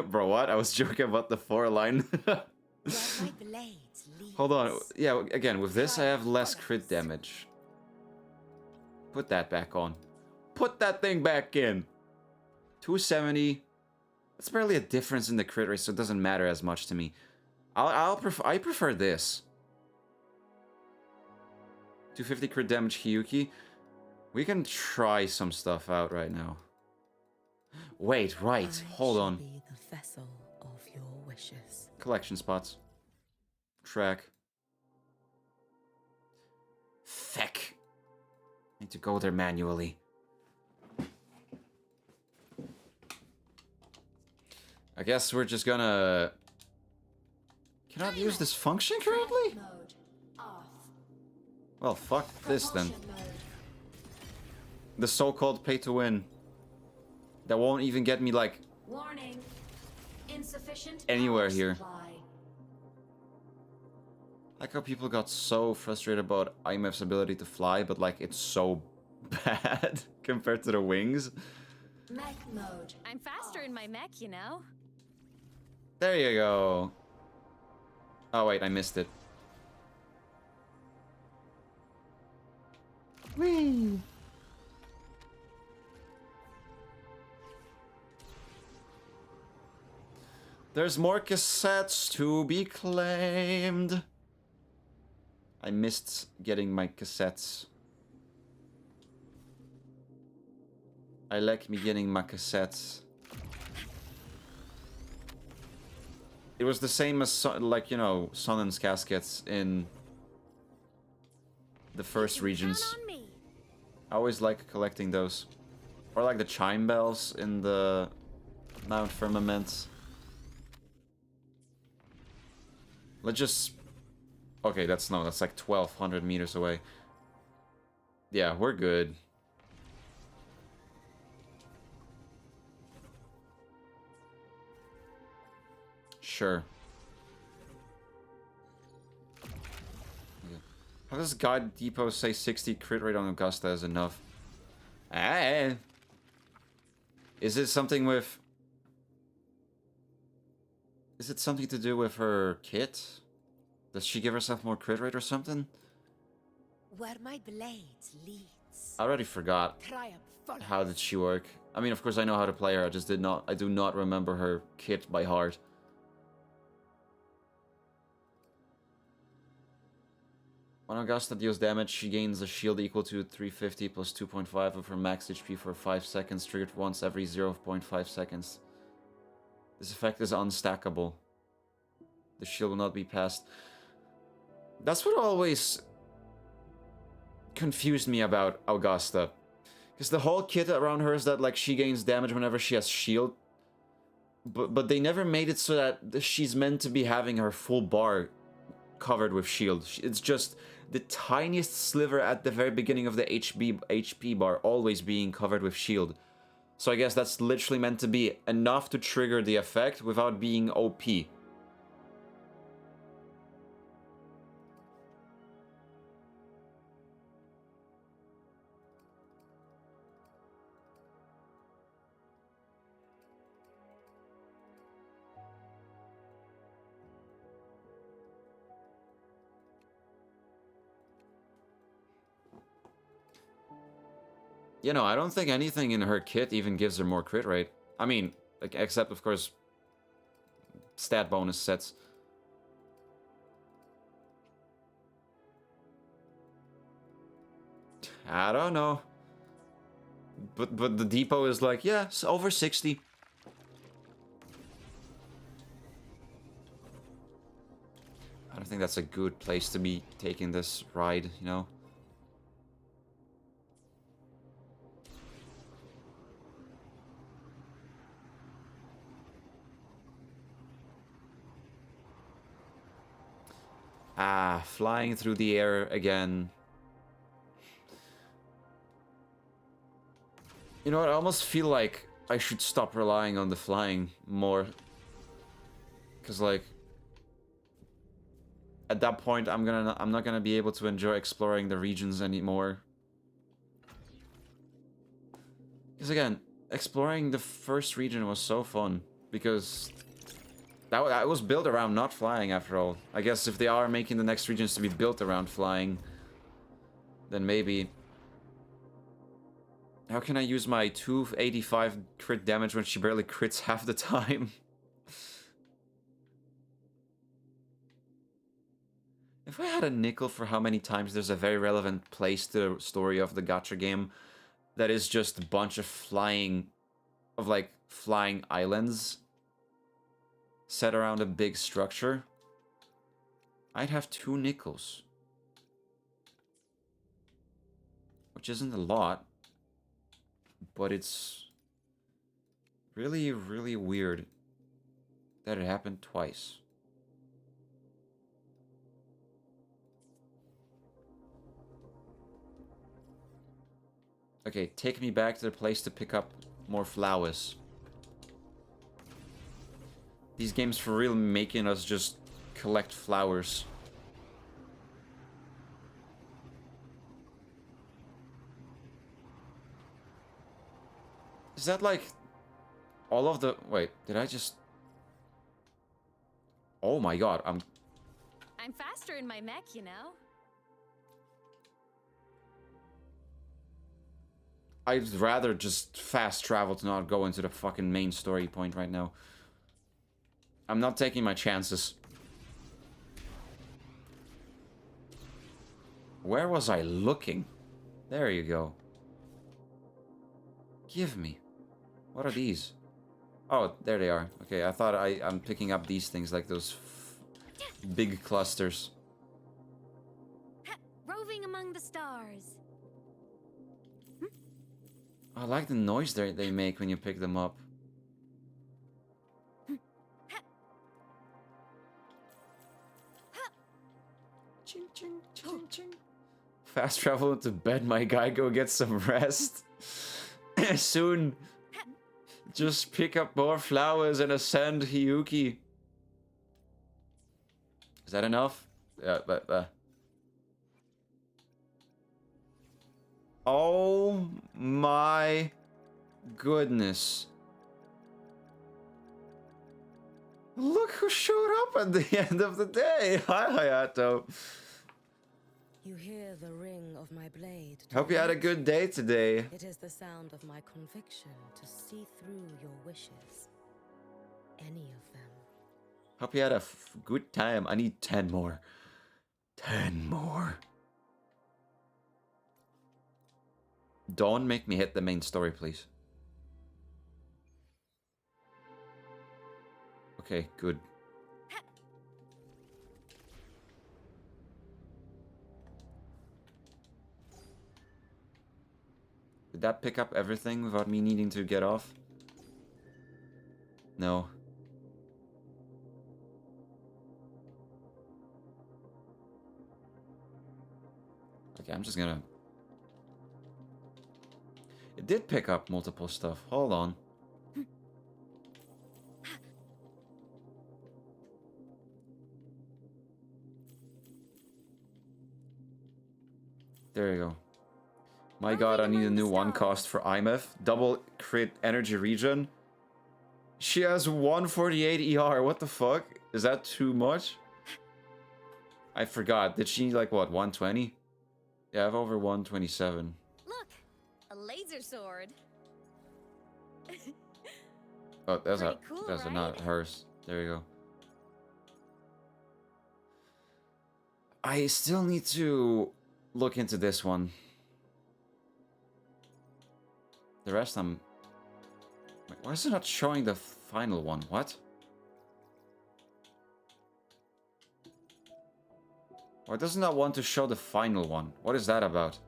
Bro, what? I was joking about the 4 line. Hold on. Yeah, again, with this I have less crit damage. Put that back on. Put that thing back in. 270. That's barely a difference in the crit rate, so it doesn't matter as much to me. I prefer this. 250 crit damage Hiyuki. We can try some stuff out right now. Wait, right. Hold on. Be the vessel of your wishes. Collection spots. Track. Feck. Need to go there manually. I guess we're just gonna... Cannot use this function currently? Well, fuck this then. The so-called pay-to-win. That won't even get me, like, Warning. Insufficient anywhere power here. supply. Like how people got so frustrated about Aemeath's ability to fly, but like it's so bad compared to the wings. Mech mode. I'm faster in my mech, you know. There you go. Oh wait, I missed it. Whee! There's more cassettes to be claimed. I missed getting my cassettes. I like me getting my cassettes. It was the same as, like, you know, Sonnen's caskets in the first regions. I always like collecting those. Or like the chime bells in the Mount Firmament. Let's just... Okay, that's like 1,200 meters away. Yeah, we're good. Sure. Yeah. How does God Depot say 60 crit rate on Augusta is enough? Ah. Is it something with... Is it something to do with her kit? Does she give herself more crit rate or something? Where my blades leads. I already forgot. How did she work? I mean, of course I know how to play her, I do not remember her kit by heart. When Augusta deals damage, she gains a shield equal to 350 plus 2.5 of her max HP for 5 seconds, triggered once every 0.5 seconds. This effect is unstackable. The shield will not be passed. That's what always confused me about Augusta. Because the whole kit around her is that, like, she gains damage whenever she has shield. But they never made it so that she's meant to be having her full bar covered with shield. It's just the tiniest sliver at the very beginning of the HP bar always being covered with shield. So I guess that's literally meant to be enough to trigger the effect without being OP. You know, I don't think anything in her kit even gives her more crit rate. I mean, like, except, of course, stat bonus sets. I don't know. But the depot is like, yeah, it's over 60. I don't think that's a good place to be taking this ride, you know? Ah, flying through the air again. You know what, I almost feel like I should stop relying on the flying more. Because, like, at that point, I'm not gonna be able to enjoy exploring the regions anymore. Because again, exploring the first region was so fun. Because that was built around not flying after all. I guess if they are making the next regions to be built around flying, then maybe... How can I use my 285 crit damage when she barely crits half the time? If I had a nickel for how many times there's a very relevant place to the story of the gacha game that is just a bunch of flying islands set around a big structure, I'd have 2 nickels. Which isn't a lot, but it's really, really weird that it happened twice. Okay, take me back to the place to pick up more flowers. These games for real making us just collect flowers. Is that like all of the... Wait, did I just... Oh my god, I'm faster in my mech, you know? I'd rather just fast travel to not go into the fucking main story point right now. I'm not taking my chances. Where was I looking? There you go. Give me. What are these? Oh, there they are. Okay, I thought I'm picking up these things like those big clusters. Roving among the stars. I like the noise they make when you pick them up. Ching, ching, ching, ching. Fast travel into bed, my guy. Go get some rest. Soon. Just pick up more flowers and ascend Hiyuki. Is that enough? Yeah, Oh my goodness. Look who showed up at the end of the day. Hi, Hayato. You hear the ring of my blade. Hope you had a good day today. It is the sound of my conviction to see through your wishes. Any of them. Hope you had a good time. I need 10 more. 10 more. Don't make me hit the main story, please. Okay, good. Did that pick up everything without me needing to get off? No. Okay, I'm just gonna... It did pick up multiple stuff. Hold on. There you go. My god, I need a new one cost for Aemeath. Double crit energy regen. She has 148 ER. What the fuck? Is that too much? I forgot. Did she need like what, 120? Yeah, I have over 127. Look, a laser laser sword. Oh, that's Pretty cool, that's right? not hers. There you go. I still need to look into this one. The rest I'm... Wait, why is it not showing the final one? What? Why doesn't that want to show the final one? What is that about?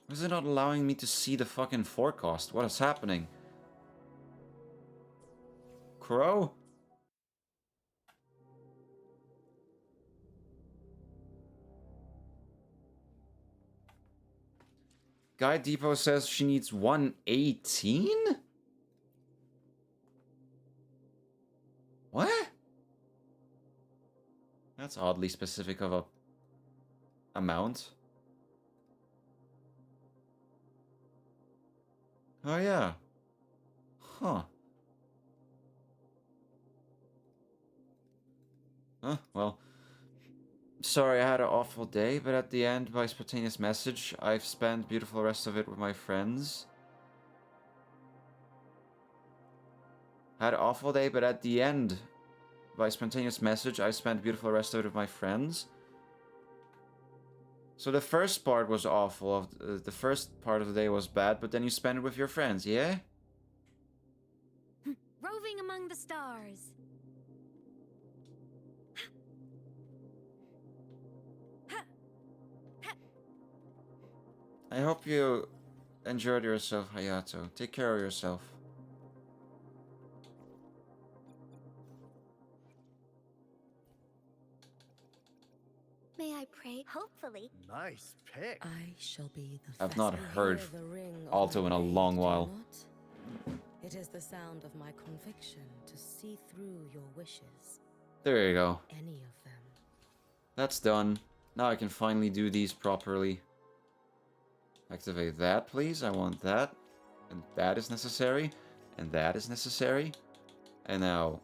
Why is it not allowing me to see the fucking forecast? What is happening? Crow? Guy Depot says she needs 118? What? That's oddly specific of a amount. Oh yeah. Huh. Huh, well. Sorry I had an awful day, but at the end, by spontaneous message, I've spent beautiful rest of it with my friends. Had an awful day, but at the end, by spontaneous message, I spent beautiful rest of it with my friends. So the first part was awful, the first part of the day was bad, but then you spent it with your friends, yeah? Roving among the stars. I hope you enjoyed yourself, Hayato. Take care of yourself. May I pray? Hopefully. Nice pick. I shall be the I've not You heard hear the ring of Alto my in a blade, long do you while. not? It is the sound of my conviction to see through your wishes. There you go. Any of them. That's done. Now I can finally do these properly. Activate that, please. I want that. And that is necessary. And that is necessary. And now...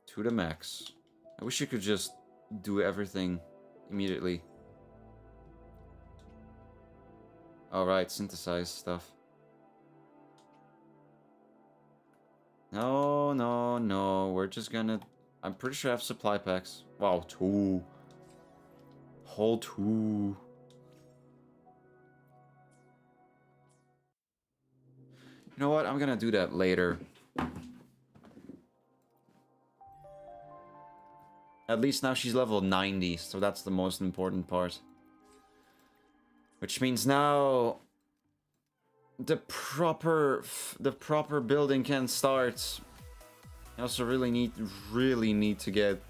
to the max. I wish you could just do everything immediately. Alright, synthesize stuff. No, no, no. We're just gonna... I'm pretty sure I have supply packs. Wow, 2. Whole 2. You know what? I'm gonna do that later. At least now she's level 90, so that's the most important part. Which means now... the proper building can start. I also really need to get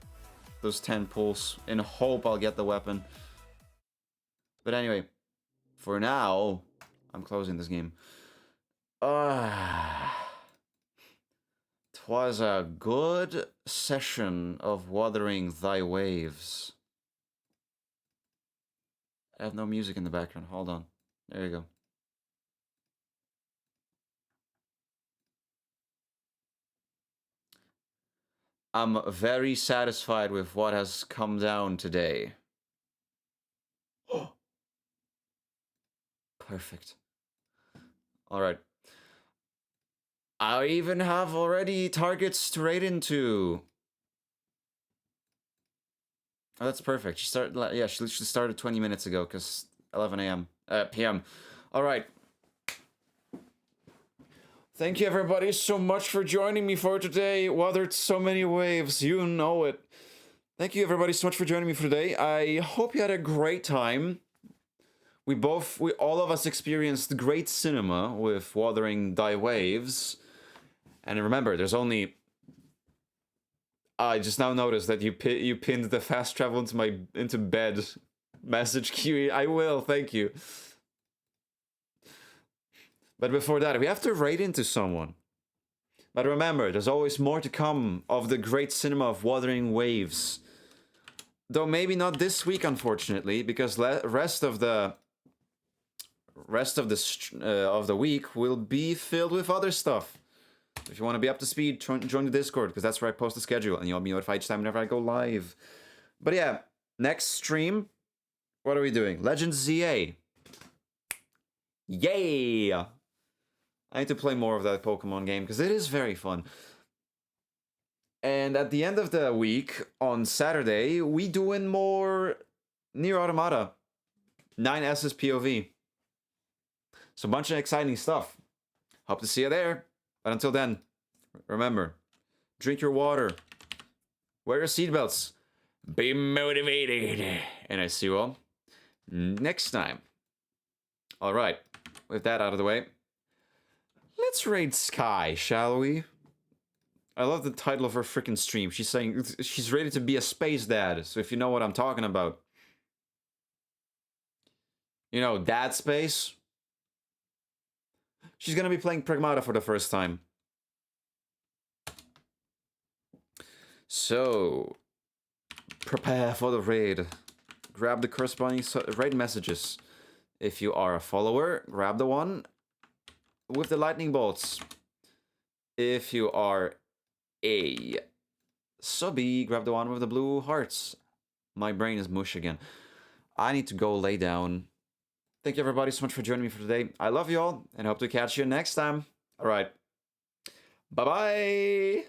those 10 pulls in hope I'll get the weapon. But anyway, for now, I'm closing this game. 'Twas a good session of watering thy waves. I have no music in the background. Hold on. There you go. I'm very satisfied with what has come down today. Perfect. Alright. I even have already targets to raid into. Oh, that's perfect. She started, yeah, she literally started 20 minutes ago, because 11 a.m. p.m. Alright. Thank you everybody so much for joining me for today. Watered so many waves, you know it. Thank you everybody so much for joining me for today. I hope you had a great time. We all of us experienced great cinema with Watering Thy Waves. And remember, there's only... I just now noticed that you pinned the fast travel into bed message queue. I will, thank you. But before that, we have to raid into someone. But remember, there's always more to come of the great cinema of Wuthering Waves. Though maybe not this week, unfortunately, because rest of the week will be filled with other stuff. If you want to be up to speed, join the Discord, because that's where I post the schedule, and you'll be notified each time whenever I go live. But yeah, next stream, what are we doing? Legends ZA. Yay! I need to play more of that Pokemon game, because it is very fun. And at the end of the week, on Saturday, we doing more Nier Automata. 9S's POV. So a bunch of exciting stuff. Hope to see you there. But until then, remember, drink your water, wear your seatbelts, be motivated, and I see you all next time. All right, with that out of the way, let's raid Sky, shall we? I love the title of her freaking stream. She's saying she's ready to be a space dad, so if you know what I'm talking about. You know, Dad Space? She's gonna be playing Pragmata for the first time. So, prepare for the raid. Grab the corresponding raid messages. If you are a follower, grab the one with the lightning bolts. If you are a subby, grab the one with the blue hearts. My brain is mush again. I need to go lay down. Thank you everybody so much for joining me for today. I love you all and hope to catch you next time. All right. Bye-bye.